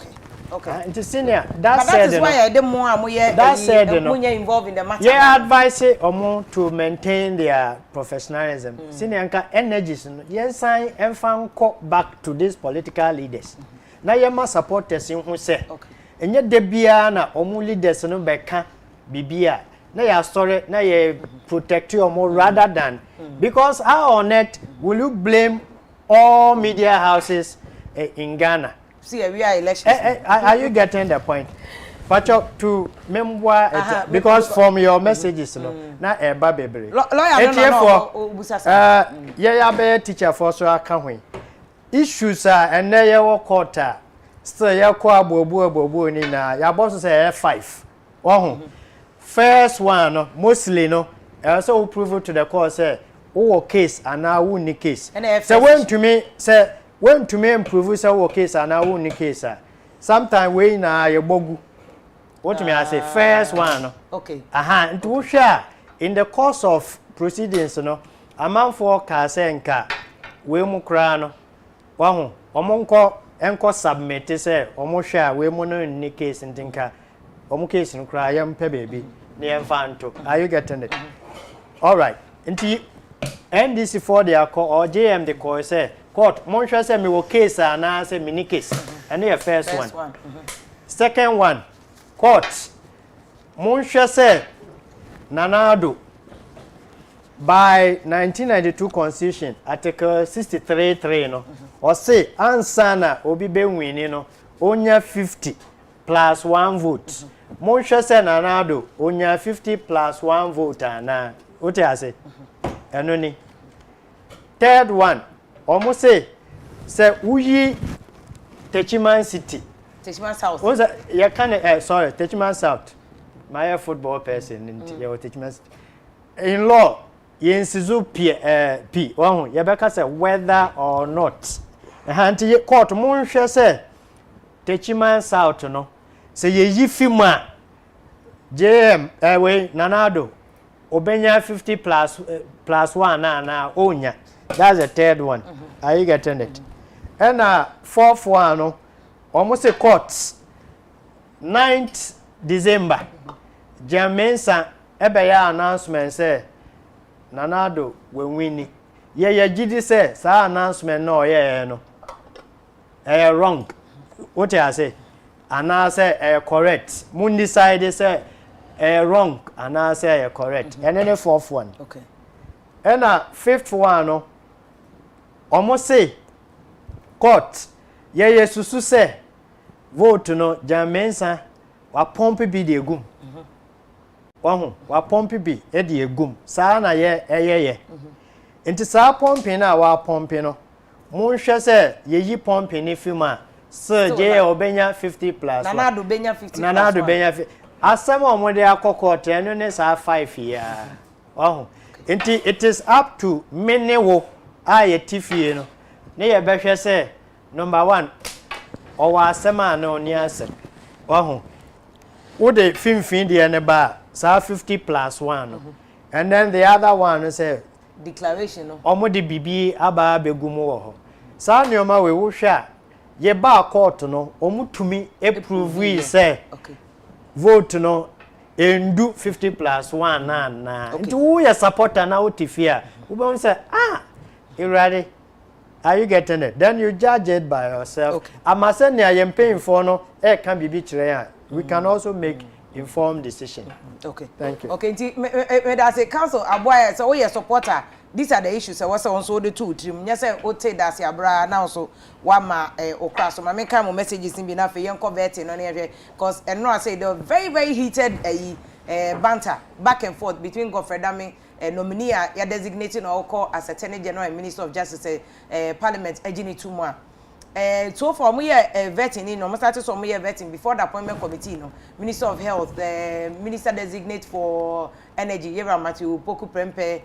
okay it's senior that is why I dem more amoye involved in the matter yeah advise omo to maintain their professionalism senior nka energies no yes I am back to these political leaders na ye ma supporters hu say enye de bia na omo leaders no beka bibia na ya story na ye protect omo rather than because how on it will you blame all media houses in Ghana? See, we are elections. Are you getting the point? Pacho to member because from your messages, no, na eba bebre. Lawyer no. Yeah, be teacher for so aka issues are and na ya court still ya ko abobu ni na ya boss say 5. First one mostly no. Also prove to the court say o case and now won case. So when to me improve say o case and now won case. Sometime we na ye bogu. What me I say first one. Okay. Ntu hwa in the course of proceedings no amount for ka say nka we mu kra no. Wahu omonko enko submit say omo hwa we mu no ni case ntinka. Omo case no kra yam pe baby. Ni emfanto. Are you getting it? All right. Nti NDC for their call or JM the call say court Monsha say me wo case na say mini case and the first one. Second one court Monsha say Nanado by 1992 constitution article 63(3) no or say ansana obi be win no onya 50 plus 1 vote. Monsha say Nanado onya 50 plus 1 vote na what I say enoni third one almost say uyi Techiman City Techman South. Was you can sorry, Techman South. My football person in Techman. In law, yen sizu p one you better say whether or not. Hanti court mun hwe say Techman South no. Say ye fima JM we Nanado Obenya 50 plus 1 na onya. That's the third one. Are you getting it? And fourth one no almost a court 9th December. Jamensa ebeya announcement say Nanado we winning. Ye gidi say sa announcement no ye no. Wrong. What I say? And I say correct. Mun decide say wrong and I say correct. And then the fourth one. Okay. And fifth one no. Almost say court. Ye susu say vote no Jamensa wa pompe bi de egum. Wa pompe bi e de egum. Sa na ye. Enti sa pompe na wa pompe no. Mun hwe say ye yi pompe ni fima. So je obenya 50 plus. Nanado benya 50. Nanado benya 50. Asem omode akokot eno ne sa 5 ya. Enti it is up to many wo aye tifie no. Ne ye behwe say number 1 owa asem ana oni asem. Wo de finfin de ne ba sa 50 plus 1. And then the other one say declaration no. Omode bibi aba begumu wo ho. Sa nyoma we wo hwa ye ba court no omutumi approve say okay. Vote no endu 50 plus 1 na. Nti wo ye supporter na otifia. Wo be say you ready? Are you getting it? Then you judge it by yourself. Okay. Amase ne ayem paying for no can bibi kire we can also make informed decision. Okay. Thank you. Okay, me da say council aboy so we supporter. These are the issues. I was also the two trim. Yes, I would say that's your bra now. So, one ma okra. So, my main kind of messages in enough for young converting on here because and no, I say they were very, very heated banter back and forth between Godfrey Dami nominee ya designating or call as Attorney General and Minister of Justice Parliament Ejini Tumwa. So for me vetting in almost started some year vetting before the appointment committee no Minister of Health Minister designate for Energy Yera Matthew Poku Prempe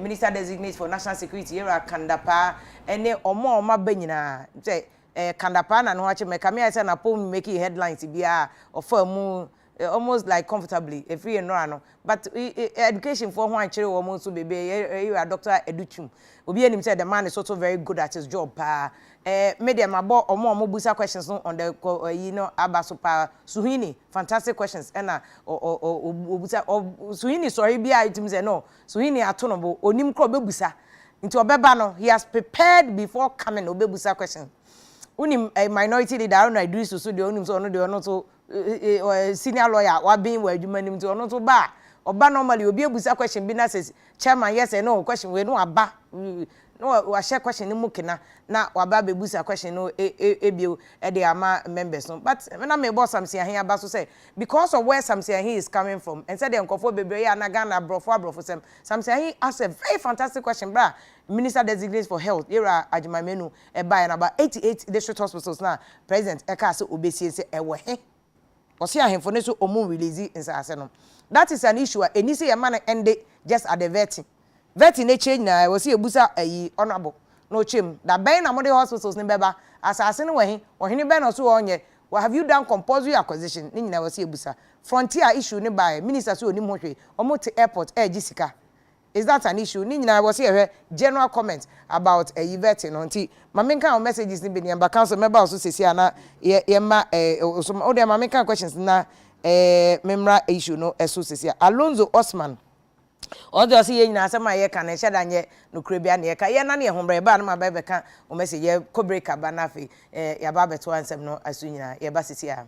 Minister designate for National Security Yera Kandapa ene omo ma benyina say Kandapa na no ache meka me say na pom making headlines bia of mu almost like comfortably if you know but education for one chere wo mo so bebe you are Dr. Educhum obi enim say the man is also very good at his job media mabo omo busa questions on the abasopa Suhini fantastic questions and obusa Suhini sorry bia itim say no Suhini atonobo onim kro bebusa nti obeba no he has prepared before coming obebusa questions unim a minority leader on Idris so de onim so no de ono so senior lawyer wa bin wa adwuma nim nti ono so ba oba normally obi ebusa question bi na says chairman yes or no question we no aba no wa share question ni mukina na wa ba bebusa question no ebio e dey ama members no but na me boss Samson Ahia ba so say because of where Samson Ahia is coming from and said the nkofo bebre ya na Ghana brofo sem Samson Ahia asked a very fantastic question bra Minister designate for health era Ajimamenu e buy na about 88 district hospitals na president e ka say obesie say e wo he osi ahemfo ne so omu release insase no that is an issue eni say e man end just at the vetting ne change na we see ebusa ayi honorable no chem da ben na modern hospitals ne beba asase ne we ohene ben no so onye what have you done compulsory acquisition ni nyina we see ebusa frontier issue ne by minister so onim hwe omo airport gisika is that an issue ni nyina we see general comment about vetting until mamenka messages ni be ni council member also say na ye ma so o de mamenka questions na memra issue no eso say Alonzo Osman odo si ye nyina asema ye ka na hye da nye no krebia na ye ka ye na na ye hombre ba na ma ba be ka o message ye ko break aba na fe ya ba beto ansem no asu nyina ye ba sisi a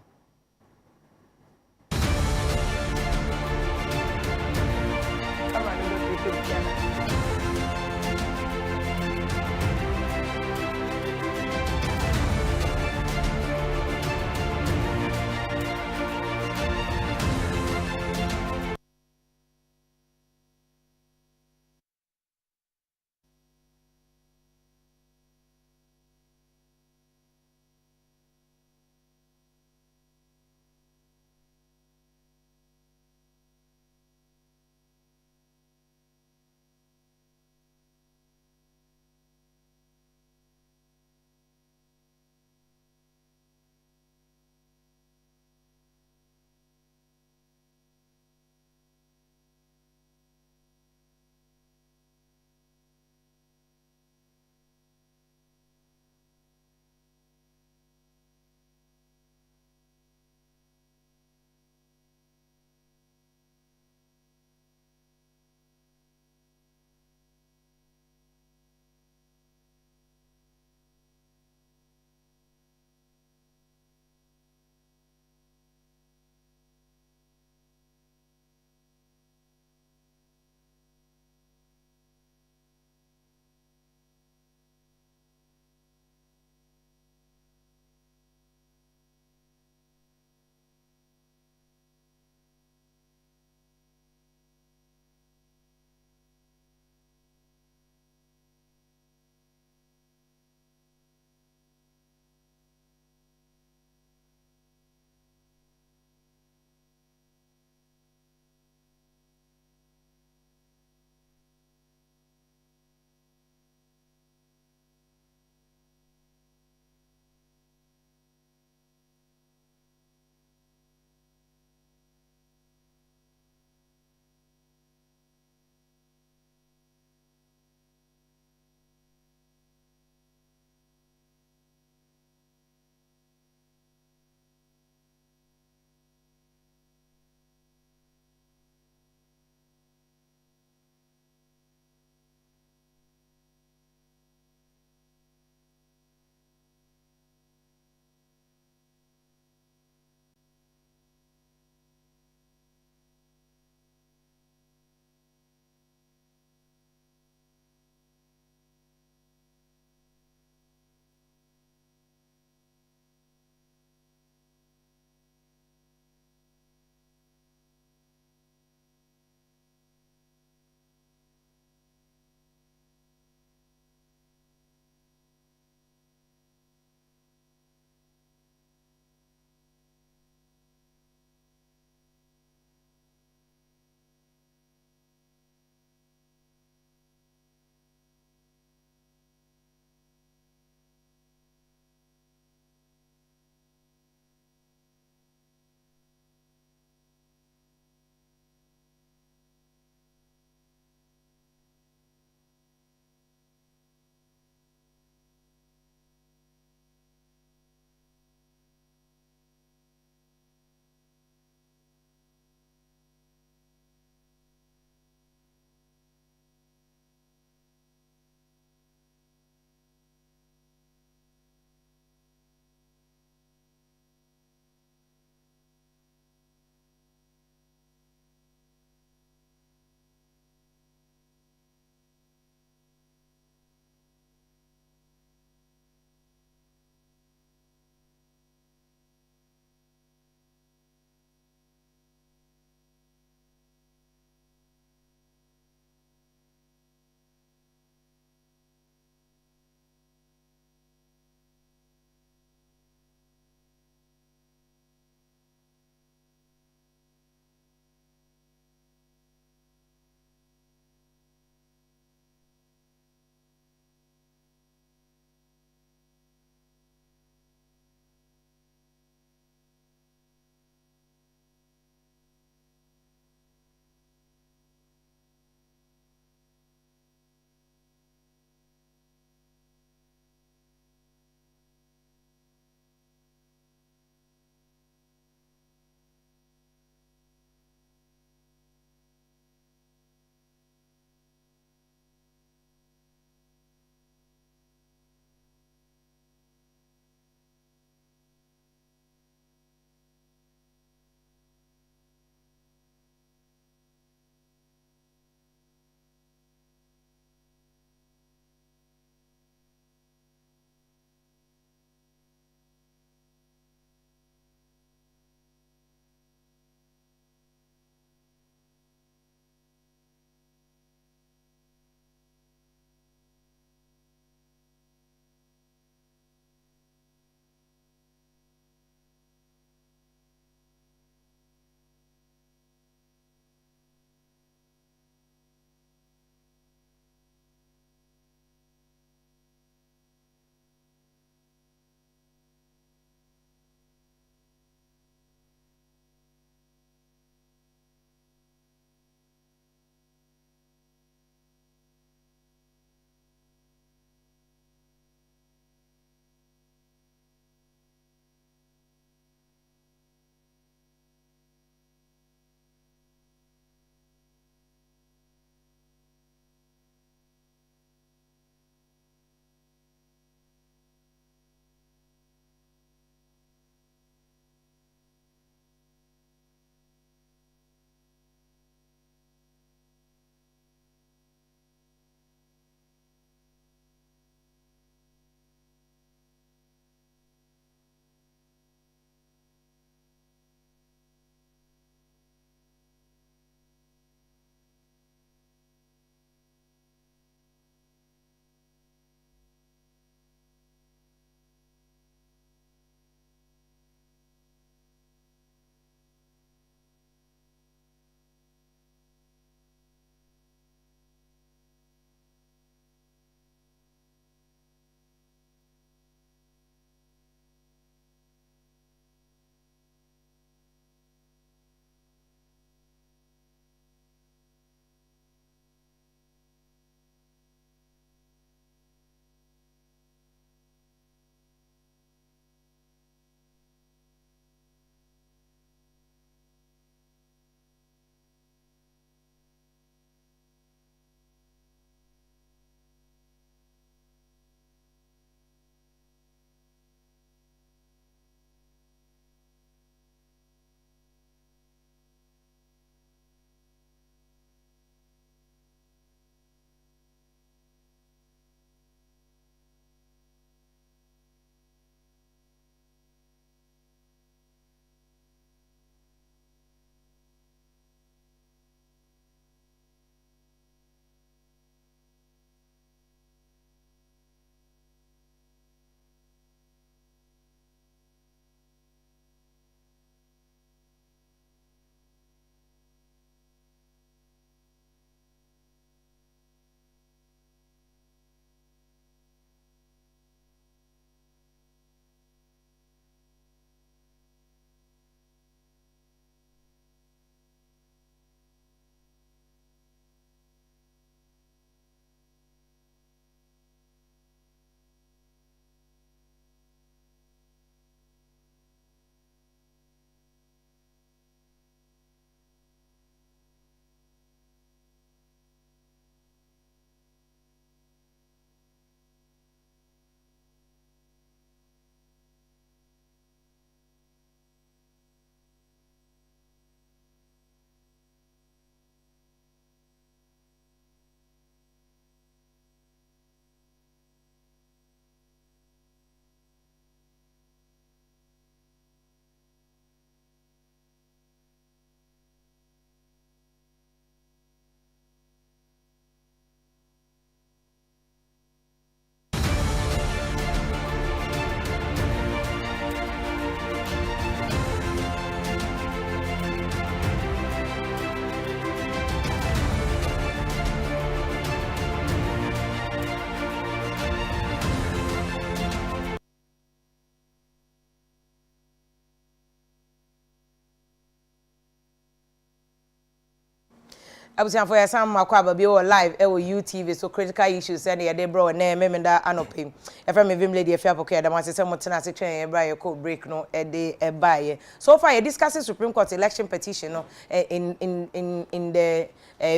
abusian for yasam makwa be o live e wo UTV so critical issues and ye dey bro na me da anopim e from me vim lady Afia Pokua da say motena ase twen ye bra ye ko break no e dey e baye so far you discussing Supreme Court election petition no in the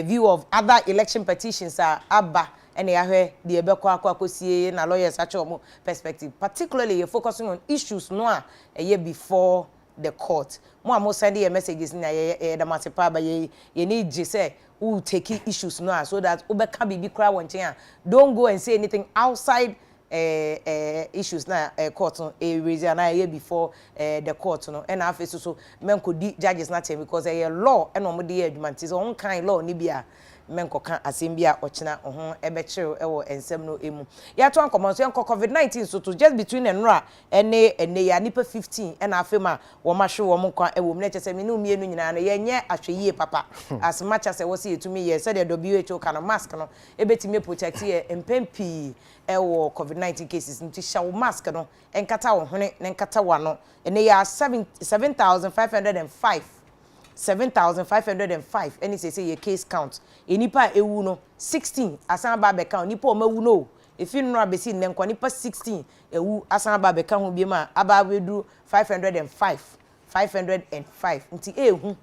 view of other election petitions abba and ya hwe the ebekwa akosie na lawyers acho perspective particularly you focusing on issues no a ye before the court mo amo send your messages na ye da matepa ba ye need je say who take issues no so that obeka bibi kra wonchen don't go and say anything outside issues na court no raise na ye before the court no and afi so men could judges na tell because a law and omo dey adwuma is on kind law ni bia men koka asembia ochina ho ebechiro ewo ensem no emu ya to ankomo so enko COVID-19 so to just between enra ene ya nipa 15 and afema wo mahwe wo mkwa ewo mne chese me no mienu nyina na ye nye ahweyie papa as much as we see etumi ye said the WHO kana mask no ebetimi protect ye empempi ewo COVID-19 cases nti shawo mask no enkata wo hone ne nkata wano ene ya 7,505 7,505 any say your case count enipa ewu no 16 asan ba be count nipa o mawu no if you know abesi nenkwa nipa 16 ewu asan ba be count ho biema aba wedu 505 nti ehu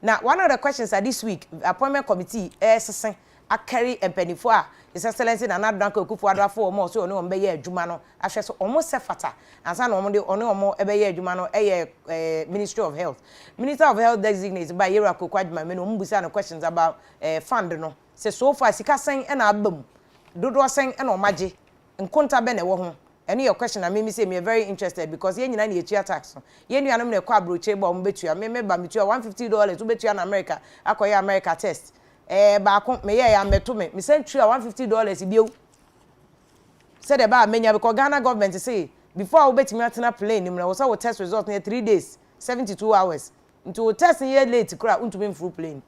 now one of the questions are this week appointment committee sesen akari empenifo a His Excellency na Nadanko Kufuadwa for more so no be ye adwuma no ahwe so almost sefata ansa na omo de ono ebe ye adwuma no Ministry of Health designated by Yera Kokwadma me no mbusa no questions about fund no say so far sika sen na abam dodo sen na omaje nkonta be na wo ho any your question na me say me very interested because ye nyina na etua tax no ye nuanom na kwa broche ba omo betua me ba metua $150 wo betua na America akoye America test baako me ye ya meto me send $150 biu said about menya because Ghana government say before I bet me atena plane nim na wo say wo test result in 3 days 72 hours into test year late kra untumi full plane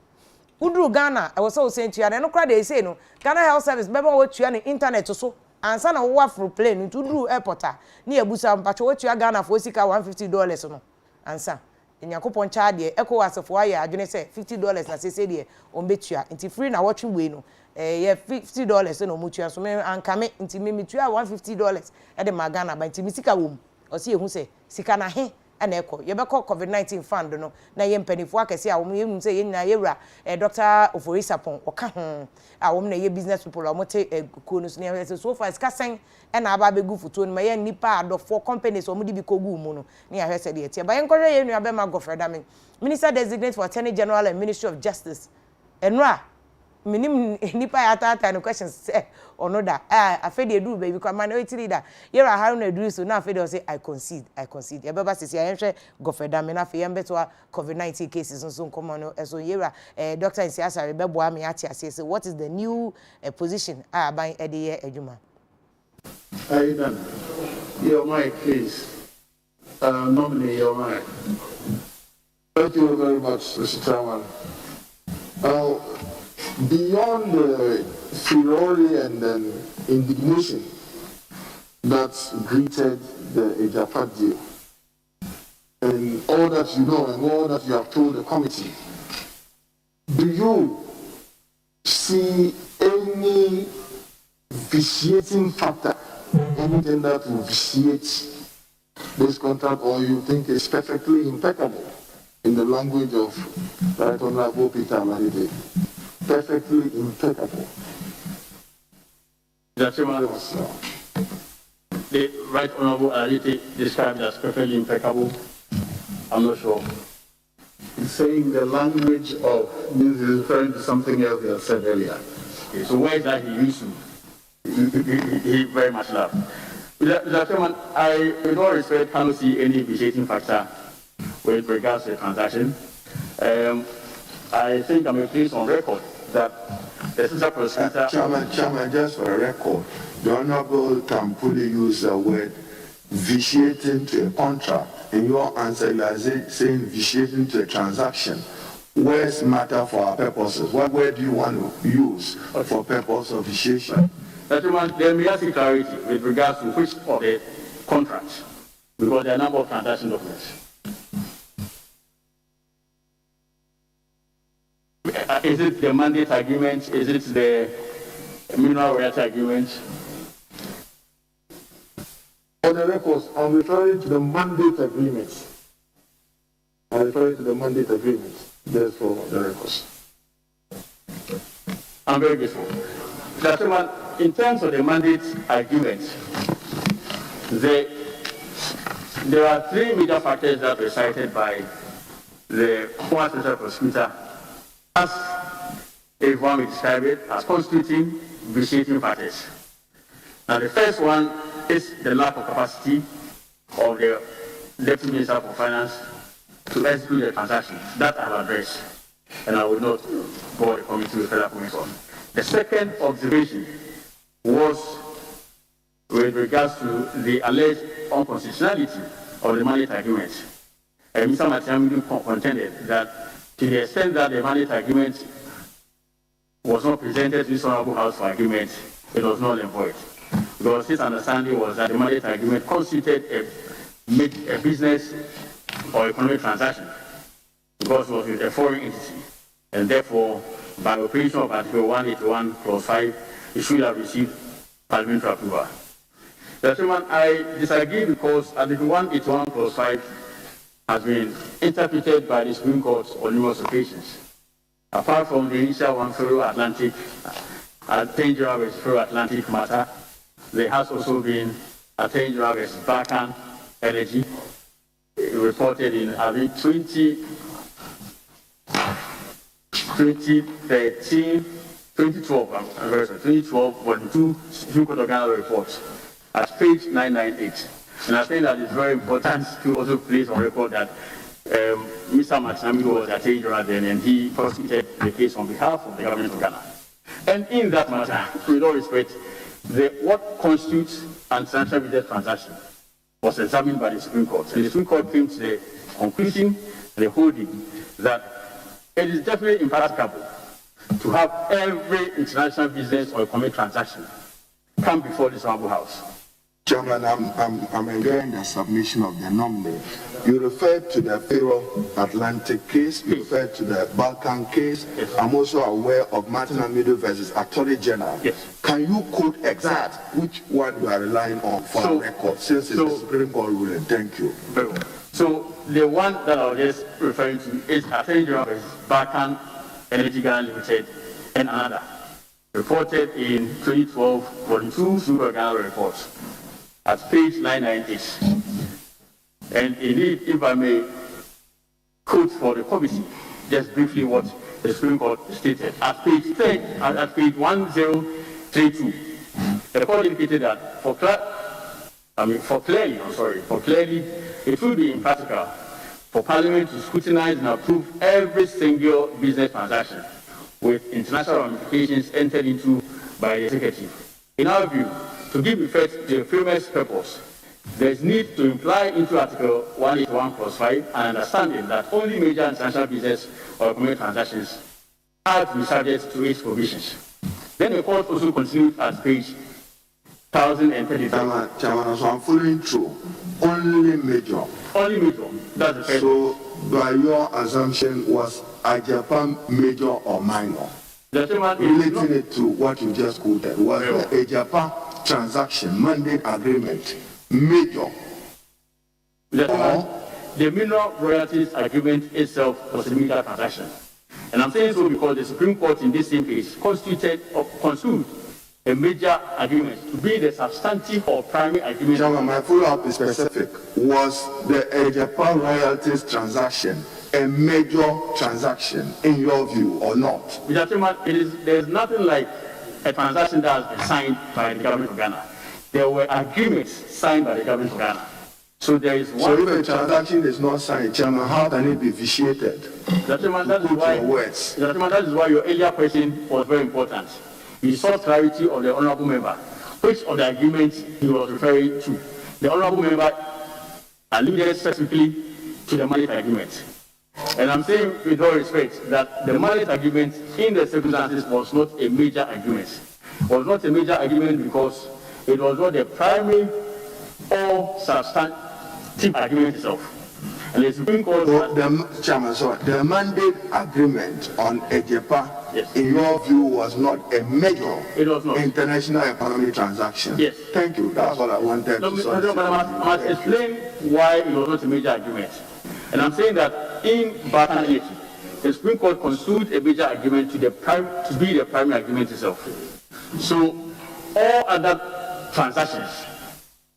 udru Ghana I was so saying to you no kra dey say no Ghana Health Service beba wo tua ne internet so ansa na wo full plane into udru airport a na ebusa mpacho wo tua Ghana for sika $150 no ansa Yakopon child de ECOWAS for ya adwene say $50 na say de ombetua nti free na watching we no ye $50 no mutua so me anka me nti me metua $150 e de magana ba nti misika wom o se ehu say sika na he na ekọ ye be call COVID-19 fund no na ye mpanifo akese a wom ye hu say ye nyina ye wura Dr. Oforisapon oka ho a wom na ye business people o mote ko no so ne so far sika sen na aba begu futo no ma ye nipa adofo companies o mo di bi kogu mu no ne ya hwese de tie ba ye nkọhwe ye nua be ma gofreda me Minister designate for Attorney General and Ministry of Justice enra minim nipa ya tata no questions ono da afede edu baby kwa man o tiri da yera haru na edu so na afede o say I concede ye beba sisi ya hwe gofreda me na afi ye mbeto COVID-19 cases nso nkomo no eso yera Dr. Nsiasa rebebo am ya ati ase say what is the new position aban ede ye adwuma Aidan, your mic, please. Nominate your mic. Thank you very much, Mr. Chairman. Now, beyond the furore and then indignation that greeted the Ejapa deal, and all that you know and all that you have told the committee, do you see any vitiating factor, anything that will vitiate this contract, or you think it's perfectly impeccable, in the language of Right Honorable Peter Amadede? Perfectly impeccable. Mr. Chairman, the Right Honorable Amadede described as perfectly impeccable. I'm not sure. He's saying the language of, this is referring to something else he had said earlier. Okay, so where that he used to? He very much loved. Mr. Chairman, I, with all respect, cannot see any vitiating factor with regards to the transaction. I think I'm pleased on record that the assistant prosecutor... Chairman, just for a record, the Honorable Tampuli used the word vitiating to a contract. In your answer, you are saying vitiating to a transaction. Words matter for our purposes. What word do you want to use for purpose of vitiation? Gentlemen, there may be clarity with regards to which of the contracts, because there are a number of transaction documents. Is it the mandate agreement? Is it the mineral royalty agreement? For the records, I'm referring to the mandate agreement. I'm referring to the mandate agreement. Just for the records. I'm very grateful. Mr. Chairman, in terms of the mandate agreement, there are three major factors that were cited by the former special prosecutor as, if one may describe it, as constituting vitiating factors. Now, the first one is the lack of capacity of the Deputy Minister for Finance to execute the transaction. That I have addressed, and I will not bore the committee with further comments on. The second observation was with regards to the alleged unconstitutionality of the mandate agreement. Mr. Matiamidi contended that to the extent that the mandate agreement was not presented to this Honorable House for agreement, it was null and void. Because his understanding was that the mandate agreement constituted a business or economic transaction because it was with a foreign entity, and therefore, by operation of Article 181 Clause 5, it should have received parliamentary approval. Mr. Chairman, I disagree because Article 181 Clause 5 has been interpreted by the Supreme Court on numerous occasions. Apart from the initial one, Ferro-Atlantic, Attorney General vs. Ferro-Atlantic matter, there has also been Attorney General vs. Balkan Energy, reported in, I think, 2012, when two Supreme Court of Ghana reports at page 998. And I think that it's very important to also place on record that Mr. Matiamidi was the Attorney General then, and he prosecuted the case on behalf of the government of Ghana. And in that matter, with all respect, what constitutes an international business transaction was examined by the Supreme Court. And the Supreme Court came to the conclusion, the holding, that it is definitely impracticable to have every international business or economic transaction come before this Honorable House. Chairman, I'm enjoying the submission of the nominee. You referred to the Ferro-Atlantic case, you referred to the Balkan case. Yes. I'm also aware of Martin Amido versus Attorney General. Yes. Can you quote exact which one you are relying on for a record, since it's the Supreme Court ruling? Thank you. Very well. So the one that I was just referring to is Attorney General versus Balkan Energy Ghana Limited and another, reported in 2012, Volume 2, Super Ghana reports, at page 998. And indeed, if I may quote for the committee, just briefly what the Supreme Court stated. At page 1032, the court indicated that for clearly, it would be impractical for Parliament to scrutinize and approve every single business transaction with international ramifications entered into by the executive. In our view, to give effect to the famous purpose, there is need to imply into Article 181 Clause 5 an understanding that only major international business or economic transactions are to be subject to its provisions. Then the court also continued at page 1033. Chairman, so I'm following through. Only major. Only major. That's the first. So, by your assumption, was Japan major or minor? Relating it to what you just quoted, was the Japan transaction, mandate agreement, major? The mineral royalties agreement itself was a major transaction. And I'm saying so because the Supreme Court in this same case construed a major agreement to be the substantive or primary agreement. Chairman, my follow-up is specific. Was the Japan royalties transaction a major transaction in your view or not? Mr. Chairman, there's nothing like a transaction that has been signed by the government of Ghana. There were agreements signed by the government of Ghana. So there is one. So if a transaction is not signed, Chairman, how can it be vitiated? Mr. Chairman, that is why your earlier question was very important. You sought clarity of the honourable member, which of the agreements he was referring to. The honourable member alluded specifically to the mandate agreement. And I'm saying with all respect that the mandate agreement in the circumstances was not a major agreement. It was not a major agreement because it was not the primary or substantive agreement itself. And the Supreme Court... Chairman, so the mandate agreement on EJPA, yes, in your view, was not a major international economic transaction. Yes. Thank you. That's what I wanted to say. But I must explain why it was not a major agreement. And I'm saying that in Baton Rouge, the Supreme Court construed a major agreement to be the primary agreement itself. So all other transactions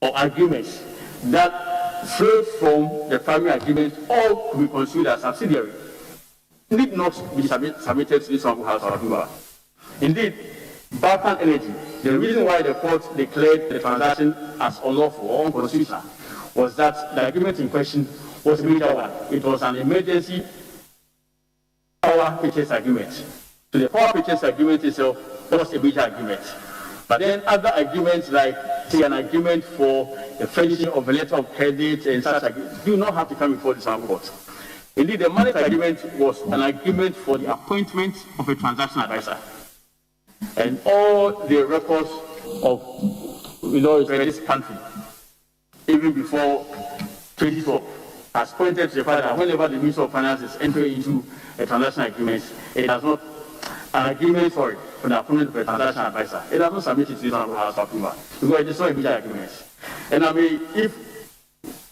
or agreements that flow from the primary agreement all could be considered as subsidiary, need not be submitted to this Honorable House of Approval. Indeed, Baton Energy, the reason why the court declared the transaction as unlawful or unconstitutional was that the agreement in question was a major one. It was an emergency power purchase agreement. So the power purchase agreement itself was a major agreement. But then other agreements, like say an agreement for the furnishing of a letter of credit and such agreements, do not have to come before the Supreme Court. Indeed, the mandate agreement was an agreement for the appointment of a transaction advisor. And all the records of this country, even before 2012, has pointed to the fact that whenever the Minister of Finance is entering into a transaction agreement, it has not an agreement for the appointment of a transaction advisor. It has not submitted to this House of Approval because it is not a major agreement. And I mean, if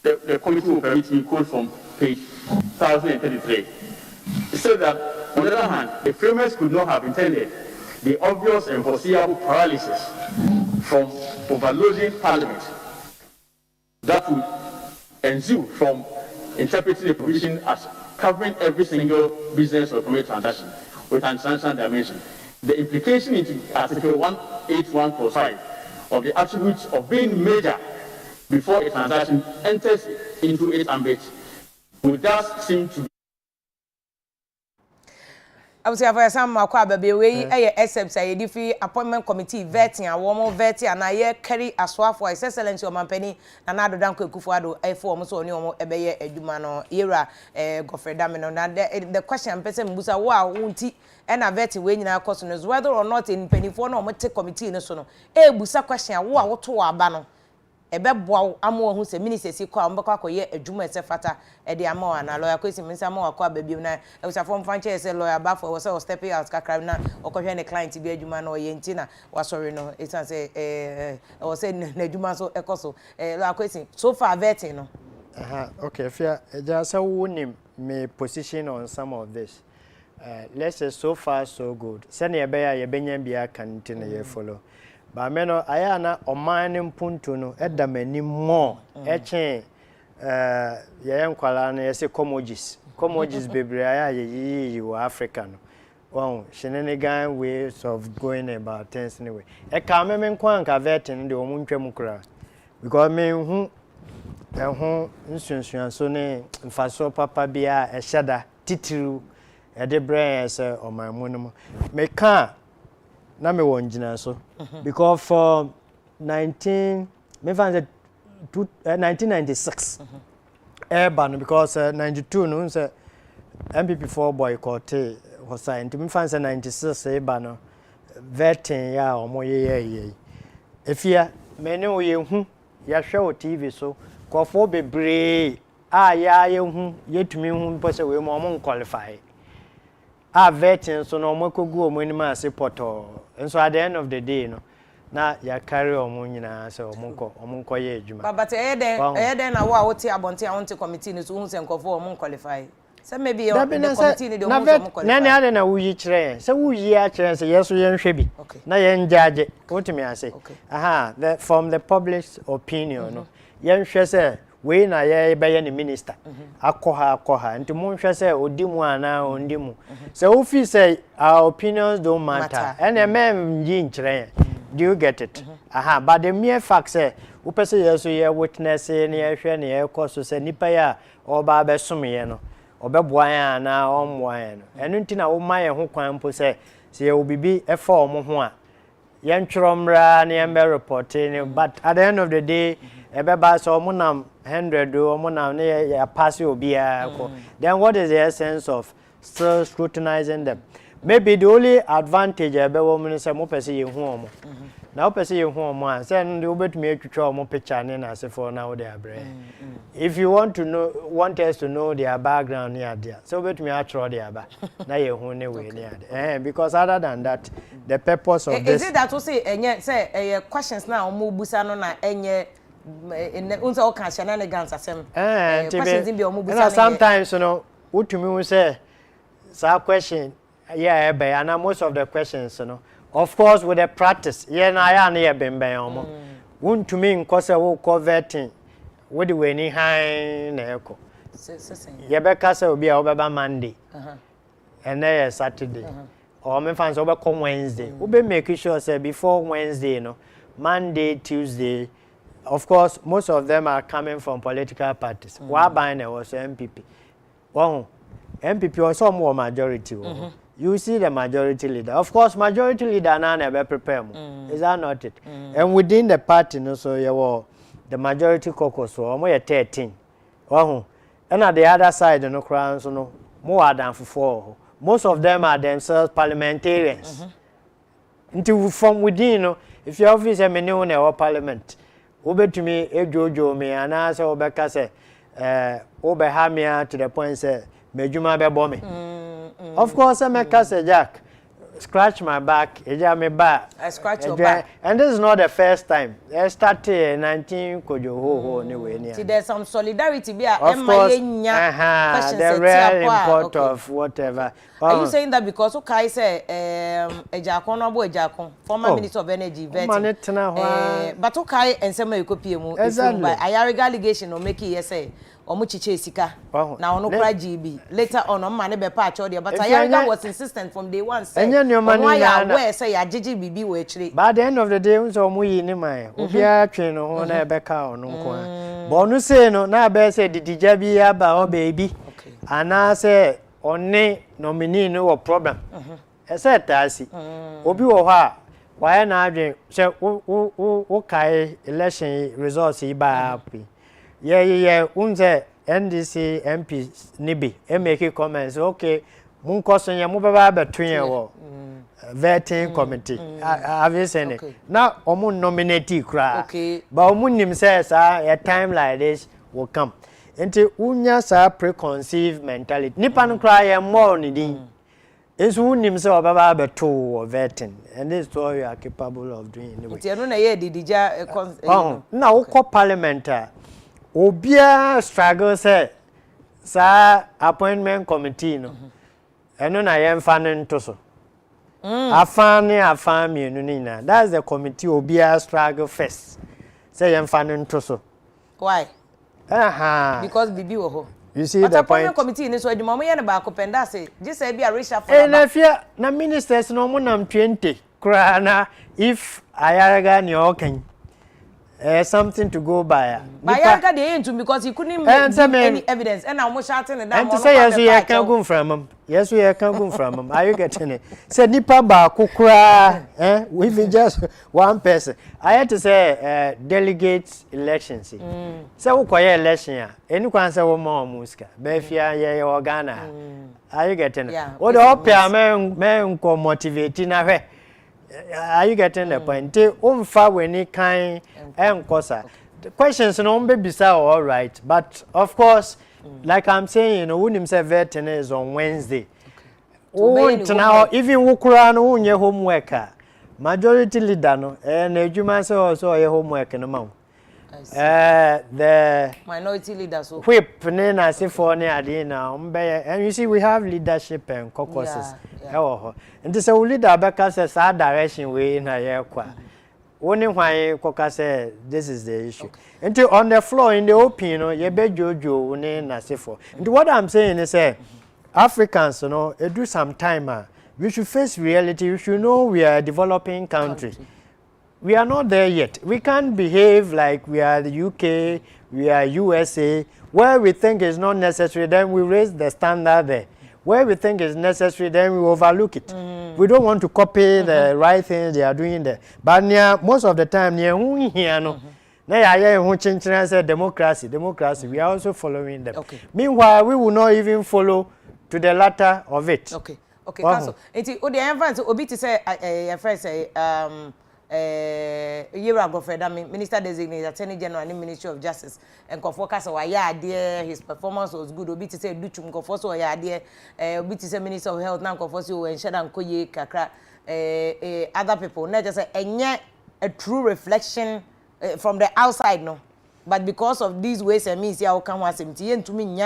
the committee will permit me, quote from page 1033, it said that, on the other hand, the framers could not have intended the obvious and foreseeable paralysis from overloading Parliament that would ensue from interpreting the provision as covering every single business or commercial transaction with an international dimension. The implication into Article 181.5 of the attributes of being major before a transaction enters into its ambit would thus seem to be. I would say for example, baby, we accept a different appointment committee vetting a woman vetting and I carry a swap for His Excellency of Mampeni and I don't Kufuado a form so new a bay a Dumano era Godfrey Damino. The question person Musa wow won't and a vetting when in our customers whether or not in penny for no take committee no sono. Busa question what to our banner. Ebe boa amo hu se minister si kwa mbakwa akoye adwuma ese fata e de amo ana lawyer kwesi minsa amo akwa babiem na e usa form fanche ese lawyer ba for was step out kakra na okohwe ne client bi adwuma na oye ntina wasori no it say was say na adwuma so ekoso lawyer kwesi so far vetting no okay Afia just say wonim me position on some of this let's say so far so good send ye be ya ye benya bia kan ntina ye follow. But meno ayana oman mpuntu no edamani mo eche ye nkwala na yese commodities bebre aya ye wa Africa no won shenanigan ways of going about things anyway e ka me nkwa nka vetin de omu ntwam kura because me hu nsunsuan so ne mfaso papa bia e hyeda titiru e de brain se oman mu no me ka na me won jina so because for 1996 ban because 92 no say MPP4 boycott was signed to me fan 96 ban vetting ya omo ye Afia me ne wo ye hu ya hwe o TV so kofo bebre ya ye hu yetumi hu pose we mo qualify vetting so no makogu omo ni ma se poto and so at the end of the day no na ya carry omo nyina se omo nko ye adwuma but then na wa woti abonte awonte committee no so hu se nkofo omo qualify say maybe the committee ni de omo qualify na ade na wuyi kire se wuyi a kire se yeso ye nhwe bi na ye njaje wotimi ase from the public's opinion no ye nhwe se we na ye be ni minister akoha nti mo nhwe se odimu ana ondimu so we feel say our opinions don't matter and yi nkyere do you get it but the mere fact say we person yeso ye witness ne ye hwe ne ye koso se nipa ya oba be somye no obeboa ya na omwa ya no enu nti na wo maye ho kwan mpo se ye obibi efa omo ho a ye ntweromra ne ye be reporting but at the end of the day ebeba so omo nam 100 omo nam ne ya pass obia then what is the essence of still scrutinizing them? Maybe the only advantage ebe women say mo pese ye hu omo Now per se you home send the obet me to try more picture and as for now they are if you want us to know their background near there, so bet me I try their back. Now you way near because other than that, the purpose of this is it that to say questions now move busano na enye in unza o kan shenanigans asem questions in be o move busano sometimes you know what to me say so question and most of the questions you know of course with the practice na ya na bemben omo won to me nkose wo coverting with the way ni han na eko ye be ka say obi a obeba Monday and then Saturday or me fans over come Wednesday we be make sure say before Wednesday you know Monday Tuesday of course most of them are coming from political parties why buying was MPP one MPP or some more majority you see the majority leader of course majority leader na be prepare is that not it and within the party no so you were the majority caucus so almost 13 and at the other side no crown so no more than 4 most of them are themselves parliamentarians. Until from within, you know, if your office is many on our parliament, over to me, Jojo me, and answer Obeka say, Obehamia to the point say, Mejuma be bombe. Of course, I make us a Jack. Scratch my back, me back. I scratch your back. And this is not the first time. I started 19 kojo anyway. See, there's some solidarity be of course, the real import of whatever. Are you saying that because okay say Ejakon no boy Ejakon, former Minister of Energy, but okay ensema ekopie mu by Ayariga allegation no make it say omuchiche sika na ono kra GB later on man be pa achode but Ayariga was insistent from day one say why ya say ya GG bibi we chire by the end of the day so omuyi ni man obi a twen no ho na be ka ono nko but no say no na be say didija bi aba o baby ana say onne nominee no wo problem ese tasi obi wo ha why na adwen say wo kai election results iba happy yeah unze NDC MP nibi make comments okay mun question ya mu baba betun ye wo vetting committee have you seen it now omun nominate kra but omun nim say a time like this will come enti unya sa preconceived mentality nipa no kra ye more ni din is unim say baba beto vetting and this is all you are capable of doing anyway enti no na ye didija na wo parliament obia struggle say sa appointment committee no eno na ye mfa ne nto so afan mienu ni na that's the committee obia struggle first say ye mfa ne nto so why because bibi wo ho you see the point committee ni so adwuma mo ye ne ba ko penda say just say bia resha for na Afia na ministers no mo nam 20 kra na if Ayariga ni okan something to go by. Ayariga dey into because he couldn't give any evidence and now mo shouting and and to say yes we can go from him. Yes we can go from him. Are you getting it? Say nipa ba kokura we even just one person. I had to say delegates elections. Say we koye election ya. Eni kwan say we ma muska. Be Afia ye Ghana. Are you getting it? What the opia men ko motivate na hwe. Are you getting the point? Umfa when kind and kosa. The questions no be all right, but of course, like I'm saying, you know, when himself vetting is on Wednesday. Now even wukura no unye homework. Majority leader no, and ejuma say also your homework no ma. The minority leaders so whip na say for ne ade na and you see we have leadership and caucuses. And this leader beka say sa direction we na ye kwa. Only why Koka say this is the issue. Until on the floor in the open, you know, you be Jojo ne na say for. And what I'm saying is Africans, you know, it do some time we should face reality. We should know we are a developing country. We are not there yet. We can't behave like we are the UK, we are USA. Where we think is not necessary, then we raise the standard there. Where we think is necessary, then we overlook it. We don't want to copy the right things they are doing there. But most of the time, democracy, we are also following them. Meanwhile, we will not even follow to the latter of it. Okay, Council. Enti o the environment obi to say your friend say Yera Gofreda Minister Designated Attorney General and Ministry of Justice and Kofokasa wa ya there his performance was good obi to say duchum Kofoso ya there obi to say Minister of Health now Kofoso and Shedan Koye kakra other people not just a true reflection from the outside no but because of these ways and means ya can was to me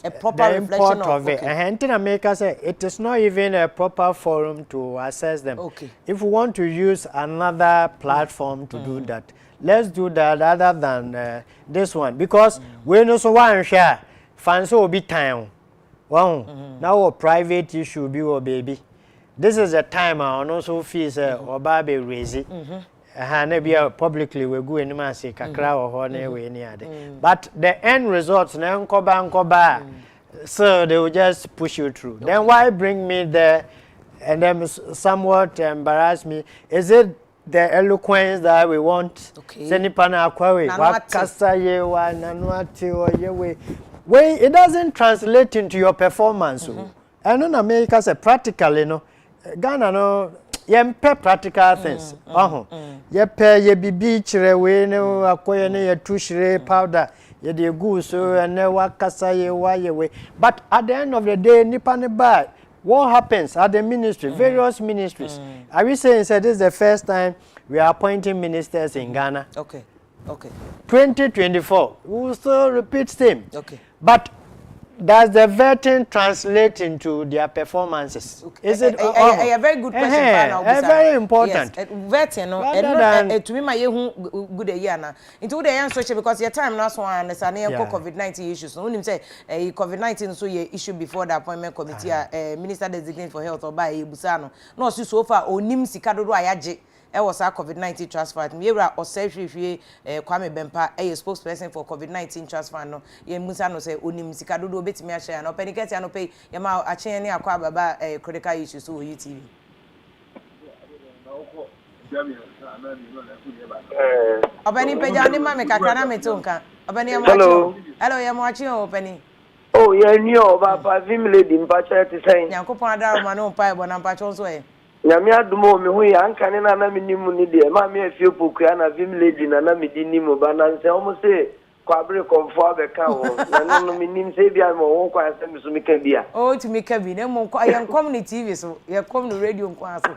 a proper the reflection of it. Okay. And in America, say it is not even a proper forum to assess them. Okay. If we want to use another platform to do that, let's do that other than this one because we know so one share fans will be time. Wow. Now a private issue be or baby. This is a time I also fees or baby raise it. Publicly we go in say kakra or honey we any other. But the end results na nkoba so they will just push you through. Okay. Then why bring me there and then somewhat embarrass me? Is it the eloquence that we want? Okay. Senipana akwawe wakasa ye wa nanuati or ye we. When it doesn't translate into your performance. And in America say practically no Ghana no yempe practical things. Yepe ye bibi chire we no akoye ne ye tushire powder ye de gu so and wakasa ye wa ye we. But at the end of the day nipa ne ba what happens at the ministry various ministries. Are we saying this is the first time we are appointing ministers in Ghana? Okay. 2024 we will still repeat same. Okay. But does the vetting translate into their performances? Okay. Is it a very good question? Very important. Yes. Vetting, no. To me, my good year now. Into the answer because your time now so understand COVID-19 issues. No, say COVID-19 so ye issue before the appointment committee. Minister designated for health or by Busano. No, so far onim sikado do ayaje. Was our COVID-19 trust fund. We were Osefri Kwame Bempa, a spokesperson for COVID-19 trust fund. No, ye Musano say Unim Sikadudo bit me a share. No penny get no pay Yama a chain near Kwaba critical issues to UTV. Opening Pejani Mamma Kaname Tonka. Hello, I'm watching opening. Oh, yeah, no, Papa, Vim lady in Pacha to say, Yanko Panda, Mano Pipe, when I'm Pachon's way. Yamia Dumo, me, I can't name the Mammy, a few Pokua, and Vim lady, and Namidini Mobana, and almost say, Quabric of Father Cow, and no meaning Sabia, more quiet than to make a beer. Oh, to make a beer, no quiet community, so you have come to radio and Quasso.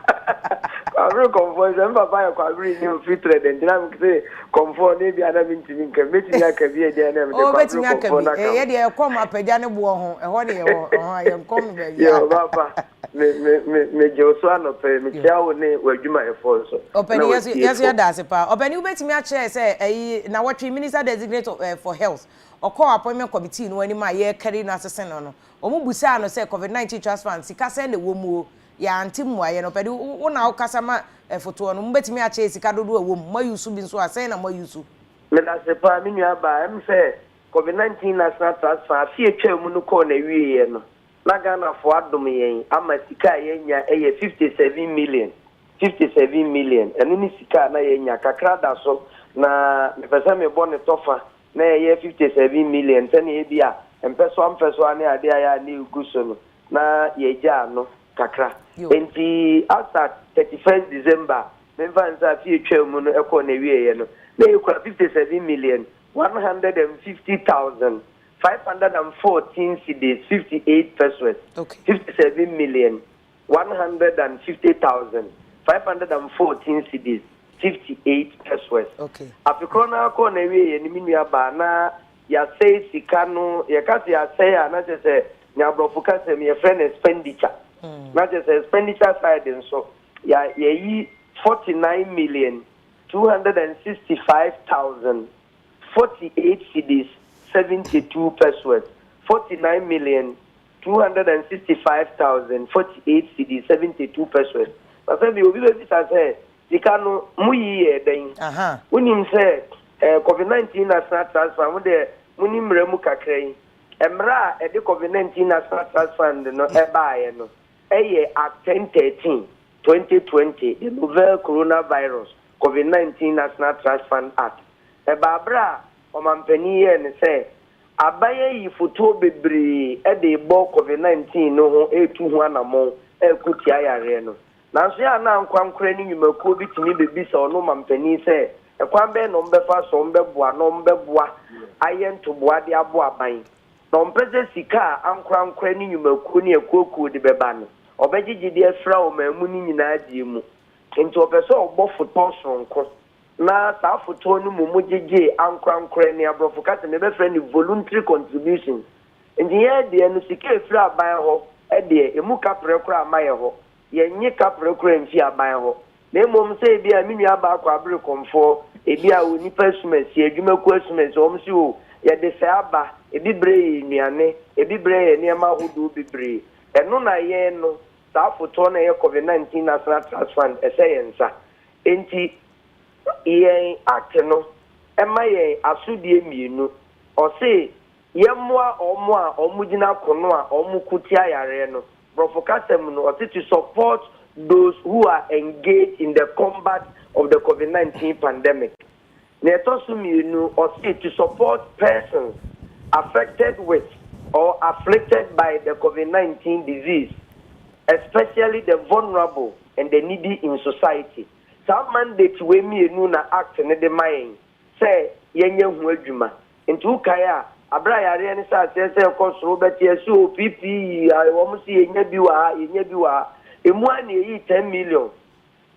Quabric of voice, and Papa, Quabric, new filtered, and then I say, comfort, maybe I don't mean to think, maybe I can be a dinner. Oh, bet me, I can be. Yeah, come up a Jana Buon, and what I am coming back. Yeah, Papa. Me Josuano pay me tell ne wadwuma efo open yes you that's pa open you bet me a chair say na what minister designated for health or call appointment committee no ani ma ye carry no assessment no omo busa no say COVID-19 trust fund sika say na wo mu ya antimu aye no pedi wo na okasa ma foto no bet me a chair sika dodo wo mu ma yusu bi so asay na ma yusu me da se pa me nua ba em say COVID-19 national trust fund fi etwa mu no call na wiye no Nagana for Adomian, Amasika Yenya, 57 million. And in Sika Naya Kakrada so na Pesame Bonnet offer, na 57 million, 10 Abia, and Peswan Adea New Guson, na Yejano, Kakra. And the after 31st December, Memphans are future Muno Economy, they 57 million, 150,000. 514 cedis, 58 pesos. Okay. 57 million, 150,000. 514 cedis, 58 pesos. Okay. Africana Conewe and Minia Bana, ya say Sicano, ya kasi ya say, not just a Nabrofuka, your friend expenditure. Not just expenditure side, and so ya 49 million, 265,000, 48 cedis. 72 pesos, 49 million, 265,000, 48 cedis, 72 pesos. But then we will be able to say, you can muye then. When you say COVID-19 national transfer, when the munim remu kakray, emra at the COVID-19 national transfer no ebaye no. Act 1013, 2020, the novel coronavirus COVID-19 national transfer act. Ebabra. Omampani and say abaye yifuto bebre e de bo COVID-19 no ho etu ho anamo ekuti ayare no nanso ya na nkwankora ni nyumakuo bitimi bebisa ono mampani sɛ ekwan bɛ no mbefa so mbeboa no mbeboa ayɛ ntoboa de abo aban na mpɛsɛ sika ankorankora ni nyumakuo ni ekuokuo de bɛba no ɔbɛgyegye de afra o mamu ni nyinaa die mu nti ɔpɛsɛ ɔbɔ foto sonko na saa foto no mu gyegye ankorankora ni abrɔfo kasa ne bɛfrɛ ni voluntary contribution nti yɛ de no sika afra aban hɔ ɛde emu kapre kora amayɛ hɔ yenye kapre kora mfi aban hɔ na mmom sɛ bi a minua ba akɔ abere komfo ebi a onipa sumasi adwumaku asumasi ɔm si o yɛde sɛ aba ebi bre nnuane ebi bre nneɛma ahodoɔ bebree ɛno na yɛn no saa foto na yɛ COVID-19 National Trust Fund ɛsɛ yɛn nsa enti yɛn act no ɛma yɛn asodie mmienu ɔse yɛmmoa ɔmo a ɔmo gyina kono a ɔmo kutia yare no brɔfo kasɛm no ɔse to support those who are engaged in the combat of the COVID-19 pandemic. To support persons affected with or afflicted by the COVID-19 disease, especially the vulnerable and the needy in society. Some mandate we na act in the mind say yenye huejuma into kaya abra yare ni sa say koso beti esu PPE wo si yenye biwa emu ani yi 10 million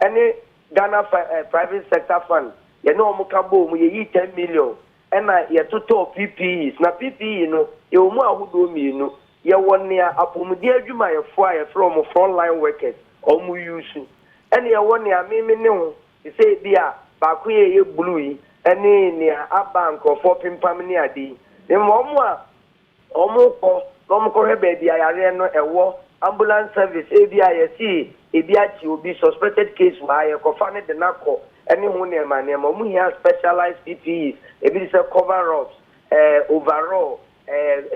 any Ghana private sector fund ye no omo ka bo mu ye 10 million ena ye toto PPEs na PPE no ye omo ahodo mienu ye wonea apomudi adwuma ye fo a ye from front line workers omo use ena ye wonea meme ne ho say bia ba ko ye blue yi ene ne abank of pimpam ne ade ne omo a omo ko hebe bia yare no ewo ambulance service ABISC ebiachi obi suspected case why ekofane de nako any hu ne ma mu here specialized PPEs ebi say cover-ups overall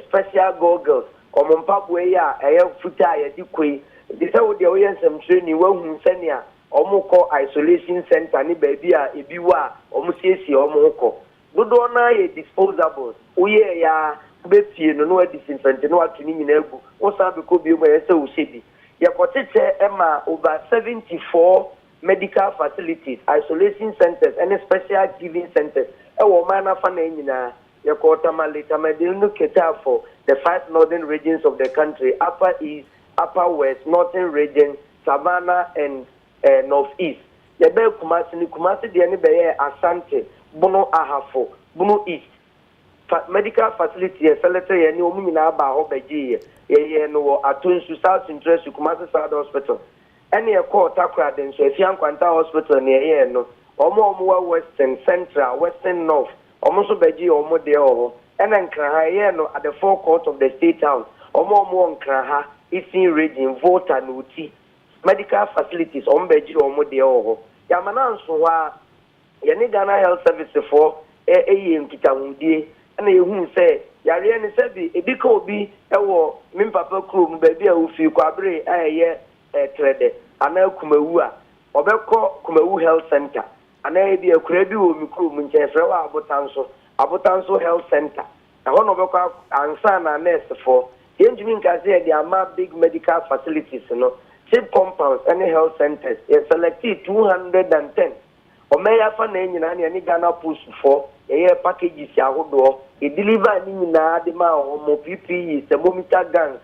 special goggles omompabu ya futa ya dikwe di say wo de oyensem training wa hu senia omukọ isolation center ni baby a ebi wa omusiesie omukọ dodo na ye disposables uye ya bepie no disinfect no atuni nyina egu wo sa be ko bi mo yese wo sebi ye kotete ema over 74 medical facilities isolation centers and special giving centers e wo ma na fa na nyina ye ko tamalita medinu keta for the 5 northern regions of the country, upper east, upper west, northern region, savannah and northeast. Ye be kumasi de ni be asante bono ahafo bono east medical facility selected ye ni omu nyina ba ho beji ye no atunsu south interest kumasi south hospital ene ye call takra den so Afia Nkwanta hospital ne ye no omo wa western central western north omo so beji omo de oho ene nkran ye no at the forecourt of the state house omo nkran ha eastern region Volta no Uti medical facilities omo beji omo de oho yamana nso wa ye ni Ghana Health Service for ye nkitahudie na ehun se yare ni se bi ebika obi ewo mimpapa krom ba bi a ofi kwabere ayeye trede ana kumawu a obekọ kumawu health center ana ebi akura bi wo mi krom nche fere wa abotanso health center ho no obekọ ansa na nurse for yenjumi nkaze e di ama big medical facilities no cheap compounds and health centers selected 210 omeya fa na nyina na ni Ghana Post for packages ahodo e deliver ni nyina de ma omo PPE thermometer guns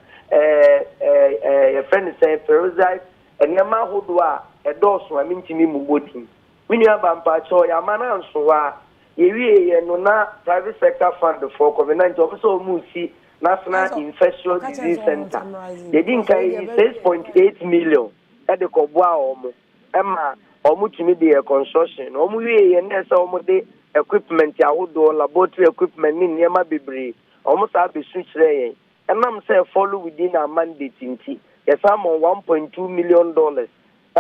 friend say peroxide enema ahodo a edoso amintimi mubodi mini abampa cho ya mana nso wa ye no na private sector fund for COVID-19 also musi National Infectious Disease Center they didn't carry 6.8 million at the Kobwa omo ema omo timi de construction omo ye na say omo de equipment ahodo laboratory equipment ni niema bebre omo sa be switchre yen enam say follow within our mandate nti yes am $1.2 million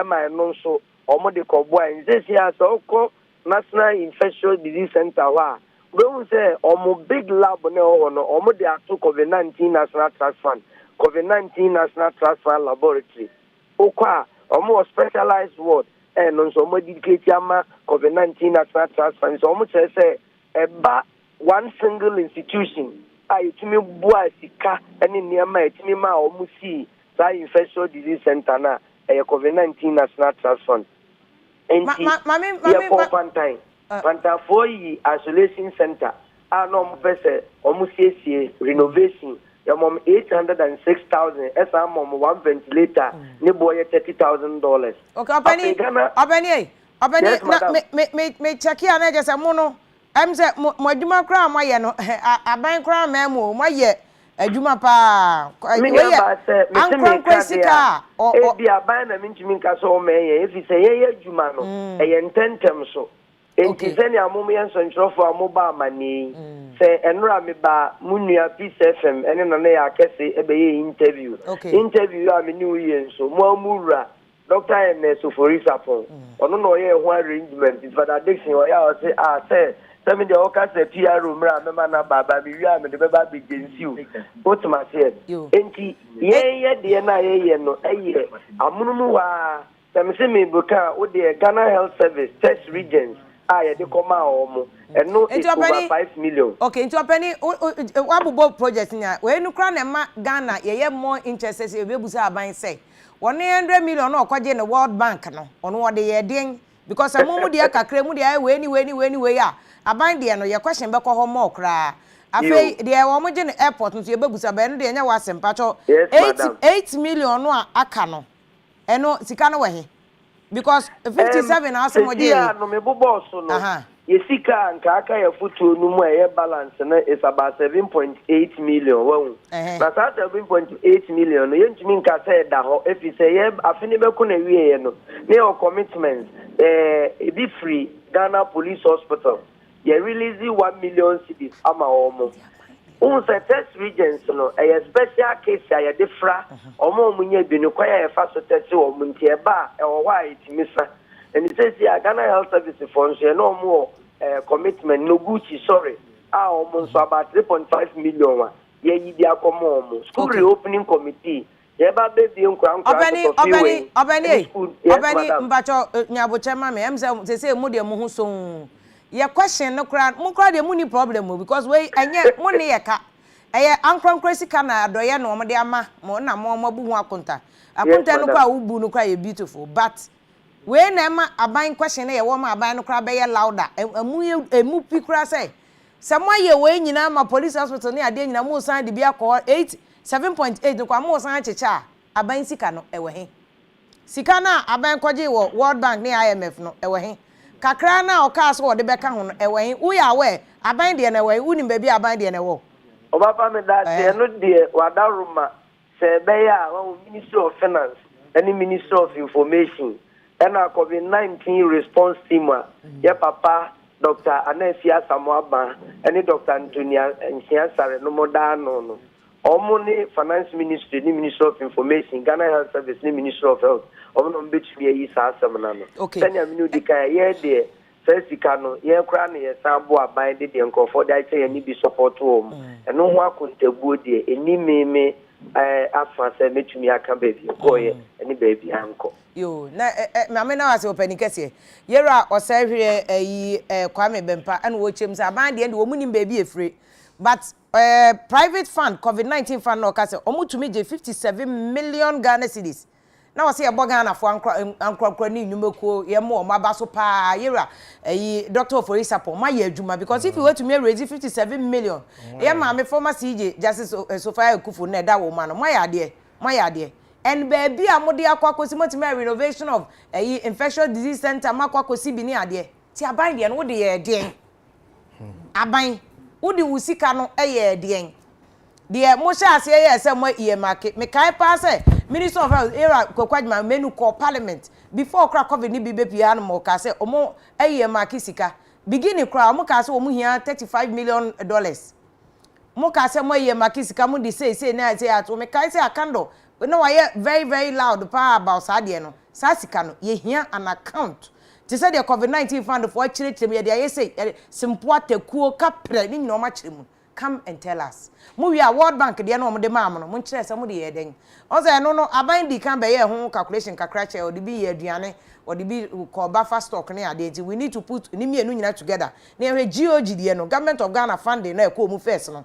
ema no so omo de Kobwa nzesi asa oko National Infectious Disease Center wa we say omo big lab na no omo de ato COVID-19 National Trust Fund COVID-19 National Trust Fund laboratory okwa omo specialized ward no so omo dedicate ama COVID-19 National Trust Fund so omo say eba one single institution itimi bua sika ene niema itimi ma omo si sa infectious disease center na COVID-19 National Trust Fund. And Fanta for isolation center. I know almost renovation. Your mom 806,000. As our mom 1 ventilator. Ne boy $30,000. Okay, Obeni, me check here and just a mono. I'm say my Juma crown, my no, a bank crown memo, my ye, a Juma pa. I'm crazy car or be a band of Minchiminka so may if you say, yeah, Jumano, a intend them so. And to send your moments and show for a mobile money. Say, and Ramiba, Munia, Peace FM, and then I can say a interview. Interview, I'm a New Year, so more Mura. Doctor and so for example, I don't know one arrangement is for addiction or I say, some of the Oka say PR room, Ramana Baba, we are the Baba begins you. What my said, Enti, yeah, the NIA, no, a year, Amunua, some semi Buka, with the Ghana Health Service, test regions, I the Coma Omo, and no, it's over 5 million. Okay, into a penny, what project in here? When you crown Ghana, you have more interested in Bebusa by say. 100 million no kwaje in the World Bank no ono wo de ye den because amomu de akakra mu de ai we ni ya aban de no ye question be ko ho mo kra afei de wo mo je no airport nso ye bebusa be no de nya wa sempa cho 8 million no aka no eno sika no we he because 57 hours mo je no me bobo so no Yesika and Kaka ya futu numu ya balance na is about 7.8 million. Wow. But that 7.8 million, you mean Kasa da ho if you say afini be kuna wiye no. Ne o commitments be free Ghana Police Hospital. You release 1 million cedis ama omo. Unse test regions no a special case ya defra omo munye bi no kwaya ya fa so test o muntie ba e wo wa itimisa. And it says here, Ghana Health Service Funds, no more commitment, no Gucci, sorry. Almost about 3.5 million. Yeah, you are come school reopening committee. Yeah, but baby, Obani, Mbacho, Nyabochama, I'm say, Modia Muhuson. Your question, no crowd, Mukra, the money problem, because we, and yet, money, a cat. Uncle Crazy Cana, Doyano, Madiama, Mona, Mobu Wakunta. I put no cry, Ubu, no cry, beautiful, but. When Emma a buying question a woman a buying crab louder, a mu picra say. Somewhere you way in my police hospital near Dane, no more sign the beer call 7.8 to come more sign cha, a buying Sicano away. Sicana, a bank World Bank near IMF no away. Kakrana or Castle or the Beckham away. We are aware, a bind the away, wouldn't baby a bind the away. Oh, Papa, that they are not dear, Wadaruma, say, Baya, Minister of Finance, any Minister of Information. And our COVID-19 response team, yeah, Papa, Dr. Afia Samoaba, and Dr. Antonia and Siasare, no more than no. Omoni Finance Ministry, the Minister of Information, Ghana Health Service, the Minister of Health, Omon Beach, we are Samanano. Okay. Sanya Minudika, yeah, dear, Sesicano, yeah, Cranny, Samboa, binded and comfort, I say, and be support home. And no one could tell good, and me. After say me to me I can baby go any baby uncle yo na me na was open kese yera o say hwe Kwame Bempa and wo chem say aban de wo munim baby efre but private fund COVID-19 fund no ka say omo to me je 57 million Ghana cedis na was say Ghana for ankra ni nyumekuo ye mo maba so pa yera doctor for isapo ma ye adwuma because if you were to me raise 57 million ye ma me former CJ Justice Sofia Kufu na da wo ma no ma ya de and baby amode akwakosi motima renovation of infectious disease center makwakosi bi ni ade ti aban de no wo de ye den aban wo de wusika no ye den de mo sha ase ye se mo market me kai pa say Minister of Health era kokwadma menu call parliament before crack COVID ni bi bepia no mo ka say omo market sika beginning crack omo ka say omo hia $35 million mo ka say mo market sika mo de say na say ato me kai say akando no why very very loud pa about sadie no sa sika no ye hia an account ti say the COVID-19 fund for chire ye dey say simple atakuo kapre ni nyoma chire mu come and tell us mo we are World Bank de no mo de maam no mo chire say mo de ye den o say no aban di kan be ye ho calculation kakra che o de bi ye aduane o de bi ko buffer stock ne ade we need to put ni mienu nyina together na ye GOG de no government of Ghana funding na e ko mu first no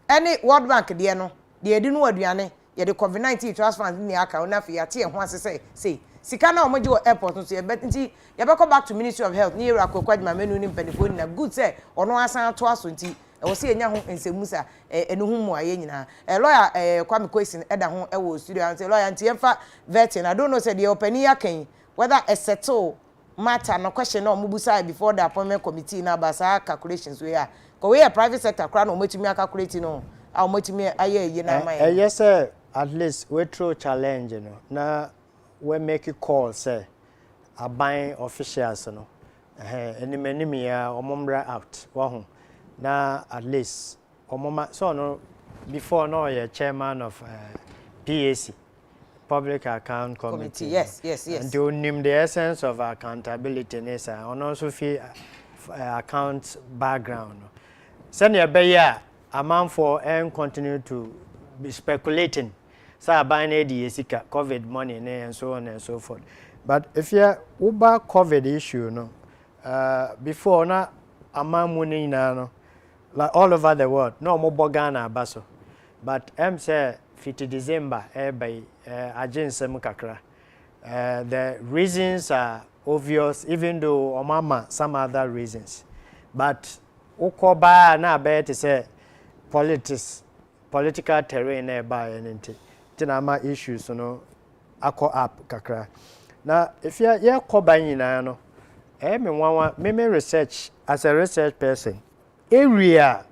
any World Bank de no de edi no aduane ye the COVID-19 transfer ni aka ona fi ate ho ase say sika na omoji wo airport nso ye bet nti ye be come back to Ministry of Health ni era akwadma menu ni mpanifo ni na good say ono asan to aso nti e wo se enya ho ensemusa enu hu mu aye nyina lawyer Kwame Question eda ho e wo studio and say lawyer nti emfa vetting I don't know say the opani akan whether a settle matter no question no mubusa before the appointment committee na basa calculations we are ko we a private sector kra no matumi calculate no a matumi aye ye na man yes sir at least we throw challenge no na we make a call say aban officials no enimeni ya omomra out wa ho na at least omoma so no before no ye chairman of PAC Public Account Committee. Yes. And to name the essence of accountability nessa on also fee account background. Send your beya a man for and continue to be speculating. So buying the COVID money and so on and so forth. But if you Uber COVID issue no before na a man money no like all over the world, no more Bogana baso. But say 50 December by agensem kakra. The reasons are obvious, even though omama some other reasons. But ukoba na bet say political terrain by anything. Tinama issues no ako up kakra. Now if you are koba nyina no me research as a research person area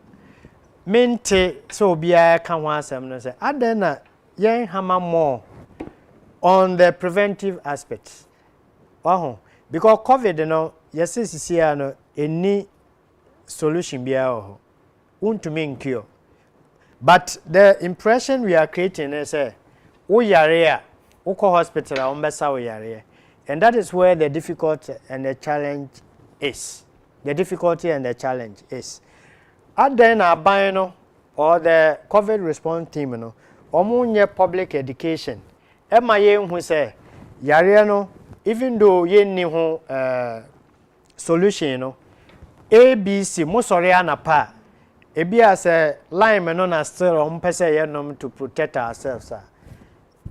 mente so bia kan ho asem no say adena yen hama more on the preventive aspects. Because COVID no yes sisia no any solution bia ho untumi cure. But the impression we are creating is o yare a uko hospital a umbesa o yare, and that is where the difficulty and the challenge is. The difficulty and the challenge is at then abano or the COVID response team no omunye public education ema ye hu say yare no even though ye ni ho solution no ABC mo sori anapa ebi as a lime no na still pese ye nom to protect ourselves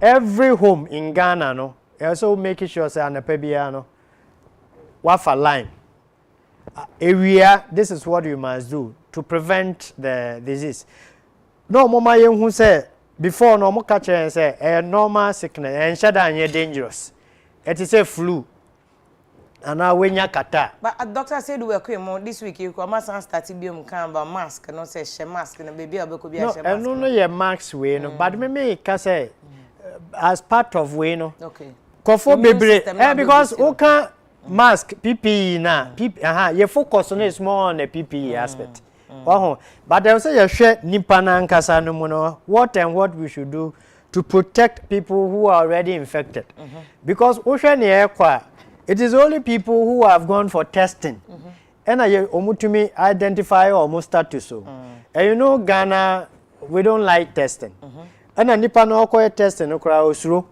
every home in Ghana no also make sure say anapa bia no wafa lime area. This is what you must do to prevent the disease. No mama yen who say before no mo catch and say a normal sickness and shada dangerous. It is a flu. And now when you kata. But a doctor said we were more this week you come and start to be about mask and not say she mask and baby be a she mask. No your mask way no but me say as part of way no. Okay. Kofo bebre because okay mask PPE na you focus on it more on the PPE aspect. But they say you share nipa na nkasa no mu no what and what we should do to protect people who are already infected. Because it is only people who have gone for testing. And omutumi identify almost status so. And you know Ghana we don't like testing. And nipa no ko testing no kra osuro.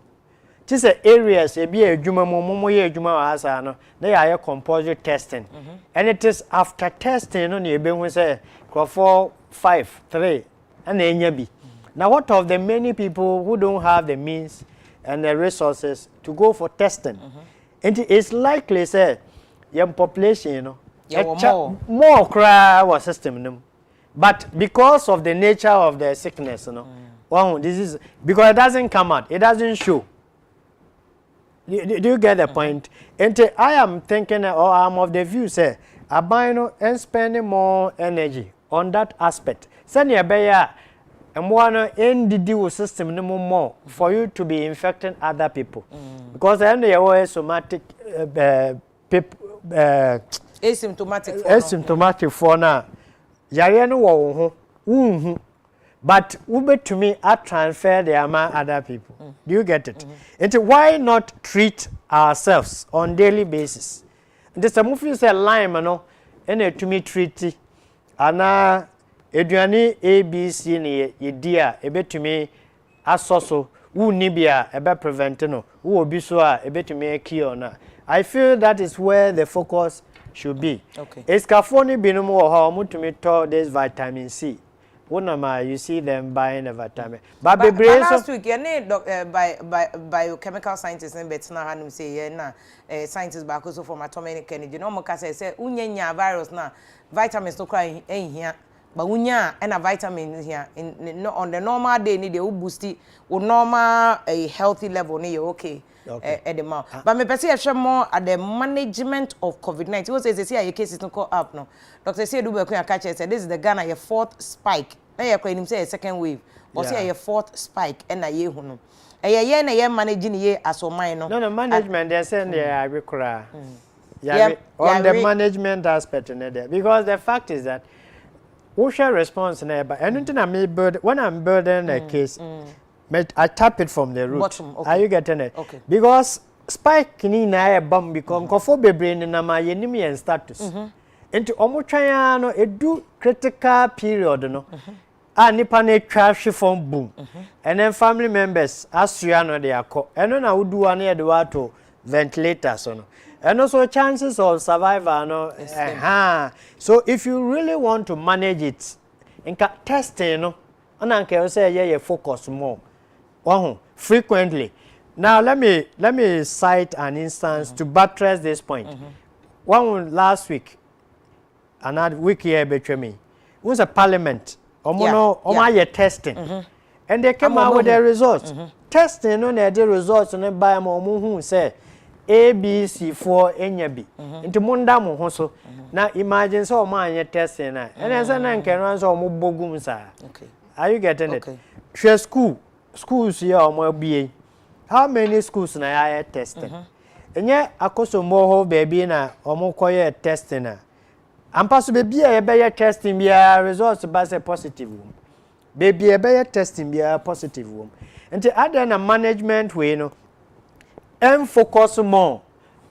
This areas a be ejuma mo ye ejuma asa no they are compulsory testing and it is after testing no na ebe hu say crop 5 3 and enya bi now what of the many people who don't have the means and the resources to go for testing and it's likely say young population you know more cry our system no but because of the nature of the sickness you know this is because it doesn't come out, it doesn't show. Do you get the point? And I am thinking, or I'm of the view, say, Abino and spending more energy on that aspect. Send your bear and one in the dual system no more for you to be infecting other people. Because then they are somatic, asymptomatic for now. Yariano wo but ube to me I transfer the among other people. Do you get it? And why not treat ourselves on daily basis? There's a movie say lime no and to me treat ana eduani ABC ni yedia ebe to me asoso wu nibia ebe prevent no wu obi so a ebe to me cure na. I feel that is where the focus should be. Okay. Escafoni binom wo ha omo to me to this vitamin C. you see them buying a vitamin. But last week, you know, biochemical scientists in Betina Hanum say, na scientists back also from atomic energy. No more say, unya virus na vitamins to cry in here. But unya and a vitamin here on the normal day, need the boost it or normal a healthy level near okay. At the mouth. But me perceive more at the management of COVID-19. What says say your case is not call up no. Dr. Say do be catch said this is the Ghana your fourth spike. Now you claim say a second wave. But say your fourth spike and a year hunu. A year managing ye as o mine no. No management they send there recra. On the management aspect in there because the fact is that we shall response never anything I may build when I'm building a case. I tap it from the root. Bottom, okay. Are you getting it? Okay. Because spike ni na e bomb become kofo brain na ma yenimi and status. Into omo try no edu critical period no. Nipa na trash from boom. And then family members asua no they akọ. Eno na wudu ane e de wato ventilators no. And also chances of survival no. So if you really want to manage it, inka testing no. Ananke say yeah focus more. Frequently. Now let me cite an instance to buttress this point. One last week, another week here between me. It was a parliament. Testing. And they came out with their results. Testing on the results and then by who say ABC4 NB. Into Mundamo Hoso. Now imagine so my testing. And then can run so mubogumsa. Okay. Are you getting it? Share schools here or BA. How many schools na I testing? And yet, akoso more baby na omo koye testing na. Ampaso baby a be testing be results ba say positive. Baby a be testing be positive. And the other na management way no. Focus more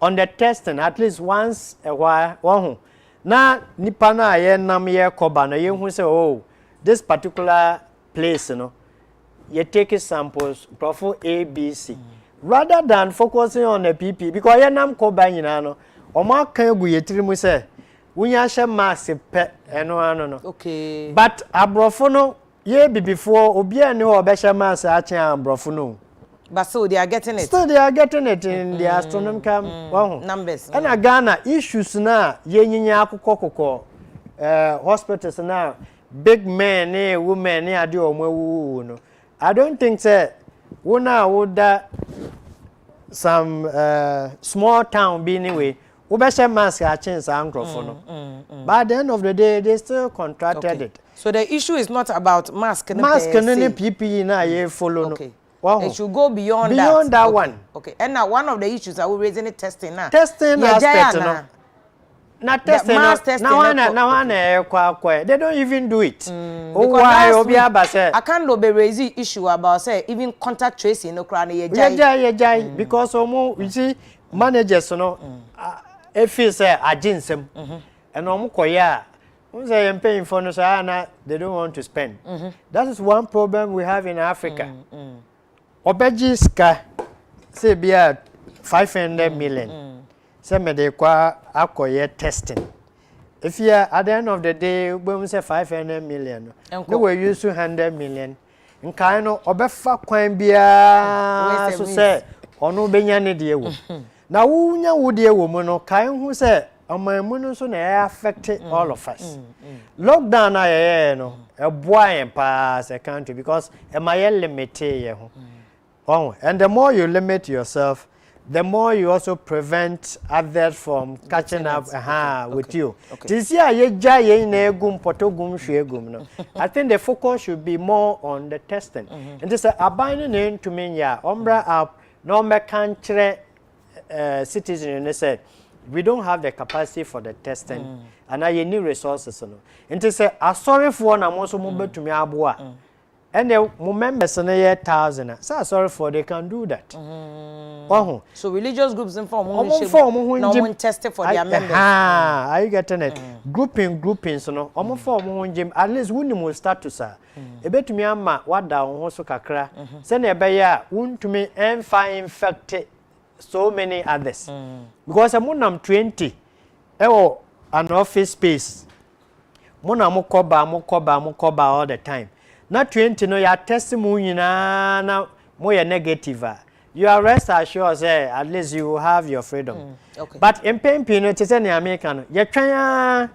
on the testing at least once a while. Na nipa na ye nam ye koba na ye hu say oh this particular place no you take samples profile A B C rather than focusing on the PP because you nam ko ba nyina no o ma kan gu yetiri mu say wunya hye mask pe eno no okay but abrofo no ye be before obi ani ho be hye mask a chen abrofo no but so they are getting it in the astronomical numbers and Ghana issues na ye nyinya akokoko hospitals now big men women ade omo no I don't think say would some small town be anyway we be share mask a chance for no but at the end of the day they still contracted it so the issue is not about mask and PPE na ye follow okay wow. It should go beyond that one okay and now one of the issues are we raising it testing now aspect no not testing now they don't even do it why obiaba say I can't be raising issue about say even contact tracing no crane ye jai because you see managers no if you say aginsem and omo koya who say I'm paying for no say they don't want to spend that is one problem we have in Africa obeji ska say be 500 million say me dey kwa akoye testing if you at the end of the day we say 500 million no we use 200 million nkai no obefa kwan bia so say ono benya ne de ewo na wunya wo de ewo mu no kai hu say amamu no so na affect all of us lockdown na no eboa yen pa as a country because e ma ye limit ye ho and the more you limit yourself the more you also prevent others from catching up with you. This year, I think the focus should be more on the testing. And this is abiding into me, Umbra up, no country citizen, they said, we don't have the capacity for the testing, and I need resources. And they say, I'm sorry for one, I'm also moving to me, Abua. And the members in a year 1,000. So sorry for they can do that. So religious groups inform no one tested for their members. Are you getting it? Groupings, no. Form at least one will start to say. A bit me amma what down also kakra. Send a bayer wound to me and find infected so many others. Because I'm 20. An office space. Mona mukoba all the time. Not 20 no ya testimony na more negative. You are rest assured say at least you will have your freedom. Okay. But in pain pino to say American, you try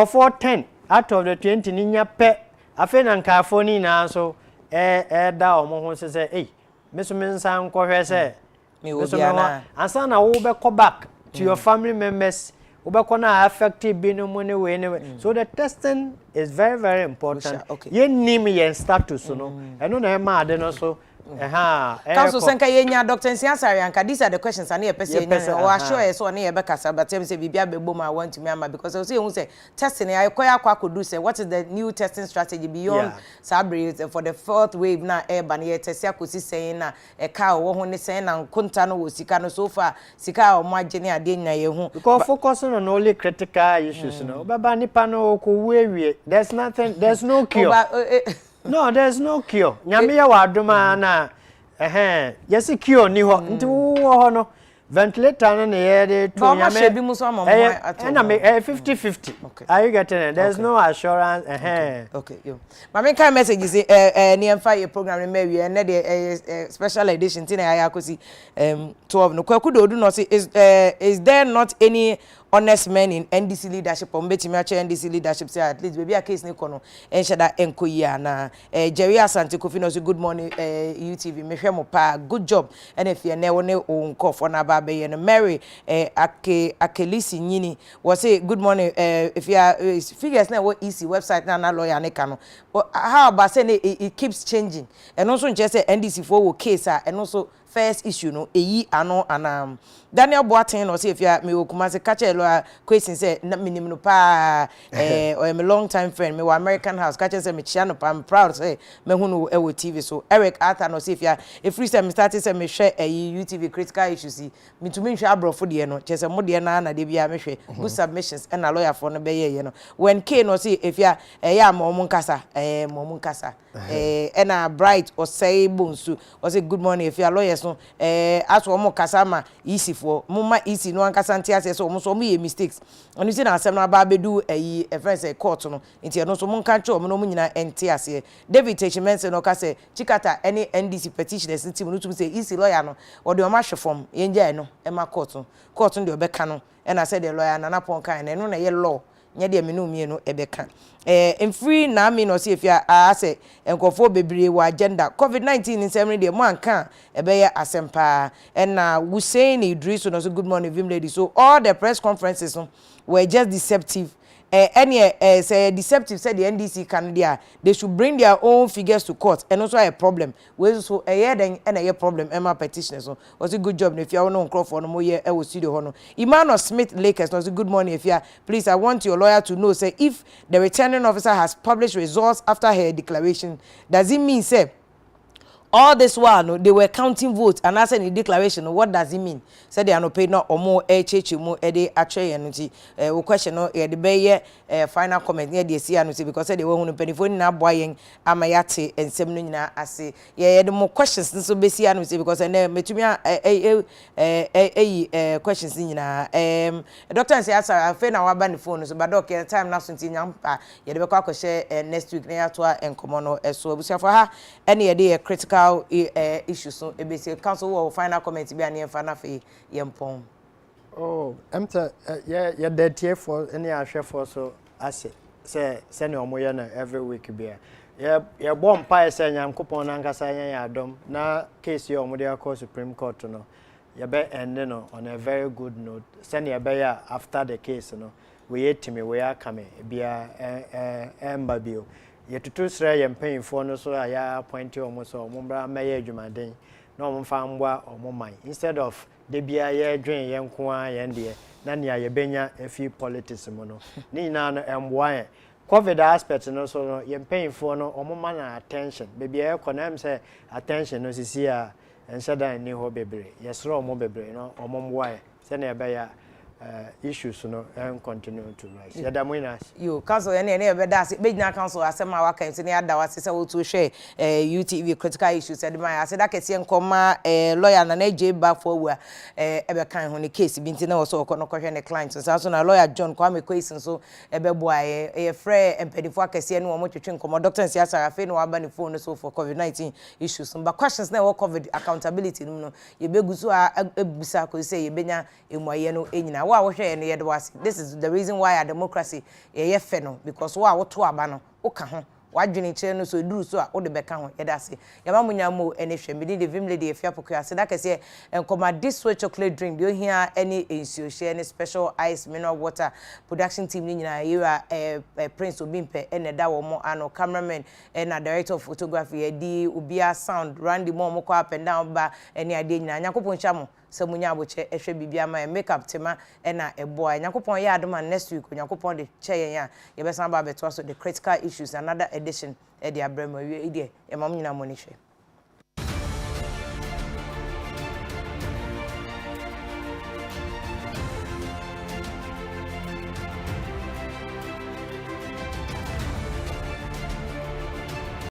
for 10 out of the 20 ninya pe afen anka phone na so da omo ho say hey meso mensa nko hwe say me wo bia na ansa na wo be go back to your family members wo be na affected be no money way anyway. So the testing is very very important. Okay. Ye nim ye status no eno na e ma ade no so Council Senka yenya Dr. Nsiasari anka these are the questions and here person yenya or assure so na ye be kasa but say bibia bebo ma want to me ama because I say who say testing I akwa do say what is the new testing strategy beyond Sabri for the fourth wave na eba na ye test akosi saying na e ka wo ho ne saying na nkonta no wo sika no so far sika o ma agene ade nya ye hu because focusing on only critical issues no baba nipa no ko wewe there's no cure. No, there's no cure. Nyame ya waduma na yes cure ni ho nti wo no ventilator na ye de to nyame bi muso amamo na 50-50. Are you getting it? There's no assurance. Okay, yo. My main kind message is near fire program maybe and the special edition tin I akosi 12 no kwaku do not say is there not any honest men in NDC leadership or betimi ache NDC leadership say at least maybe a case ni kono enshada enkoyi na Jerry Asante Kofi no say good morning UTV mehwe mo pa good job and if you ne woni onko for na ba be no Mary Akelisi nyini was say good morning if you are figures na what easy website na lawyer ne kano how about say it keeps changing and also just say NDC for case and also first issue no eyi ano anam Daniel Boateng no say if you me okumase catch a lawyer question say minim no pa or I'm a long time friend me American House catch say me chia no pa I'm proud say me hu no e TV so Eric Arthur no say if free say me start say me share UTV critical issues me to me hwe abrofo de no che say mo de na de bia me hwe good submissions and a lawyer for no be ye no when K no say if ya ya mo mun kasa and a bright or say bonsu or say good morning if you are lawyers no as wo kasa ma easy for mama easy no ankasa ntia say so mo so mo ye mistakes and you see na asem na ba bedu a friend say court no ntia no so mo kan cho mo no mo nyina entia say David Techimense no ka say chikata any NDC petitioners team no tum say easy lawyer no or the ma hwefom yenja no e ma court no de obeka no and I said the lawyer na napon kan no na ye law nya de me no mienu ebeka in free na me no see if ya say enkofo bebre wa agenda COVID-19 in seven de mo anka ebeye asempa and na we saying Idris no so good morning vim lady so all the press conferences were just deceptive say deceptive said the NDC can they should bring their own figures to court and also a problem we so then and a problem Emma petitioners so was a good job if you no Crawford no more year e studio hono Emmanuel Smith Lakers was a good morning if you please I want your lawyer to know say if the returning officer has published results after her declaration does it mean say all this while no, they were counting votes and as in declaration what does it mean said they are no paid no or more mo de actually and we question no the be final comment near the see and because they were no penny na boying amayate and sem no nyina ase the more questions so be see and because and metumi questions nyina doctor say answer I na wa ba the phone so but doctor time na so nyam pa ye de be kwa share next week na to enkomo no so abusia for ha any dey critical issues so ebesi council will final comment bi an fa na fe yempon emta yeah that here for any ahwe for so ase say no moye na every week bia yeah bomb pa say nyankopon na nkasa ya adom na case yo mo dey call Supreme Court no ya be end no on a very good note send ya be ya after the case no we yetimi we akame bia embabio yetutu sra yempanyfo no so aya appoint omo so omo bra meye adwumaden na omo fa mbwa omo man instead of de bia ye dwen ye nko a ye ndie na ne ye benya afi politics mo no ni na no embwa COVID aspect no so no yempanyfo no omo man attention be bia economic say attention no sisi a enshada ni ho bebre yesro omo bebre no omo mbwa se na be ya issues no and continue to rise. Yada muinas. You council any bedas bejina council asema waka nti ne ada wase se wo to hwe UTV critical issues said my I said that kese nkoma lawyer na je back for we ebe kan ho ne case bi nti na wo so no kohwe ne client so na lawyer John Kwame Kwesi so ebe boa e frɛ empedifo akese ne wo mo twetwe nkoma Dr. Nsiasa Afe no aba ne phone so for COVID-19 issues but questions na wo COVID accountability no ye begusu a ebusa ko say ye benya emwaye no enyina wo a wo hwe ne ye de wase. This is the reason why our democracy ye fe no because wo a wo to aba no wo ka ho wadwene kire no so duru so a wo de beka ho ye da se yama munya mo ene hwe me the vim lady Afia Pokua se da kase enkoma this way chocolate drink do here any ensure share any special ice mineral water production team ni nyina ye Prince Obimpe ene da wo mo ano cameraman na director of photography e di ubia sound Randy mo mo kwa up and down ba ene ade nyina nyakopon hya mo samunya aboche ehwe bibia ma makeup tema na eboa nyakopon ye adoma next week nyakopon de che yen ye besan ba beto so the critical issues another edition e de abramo wie e de e mam nyina mo ni hwe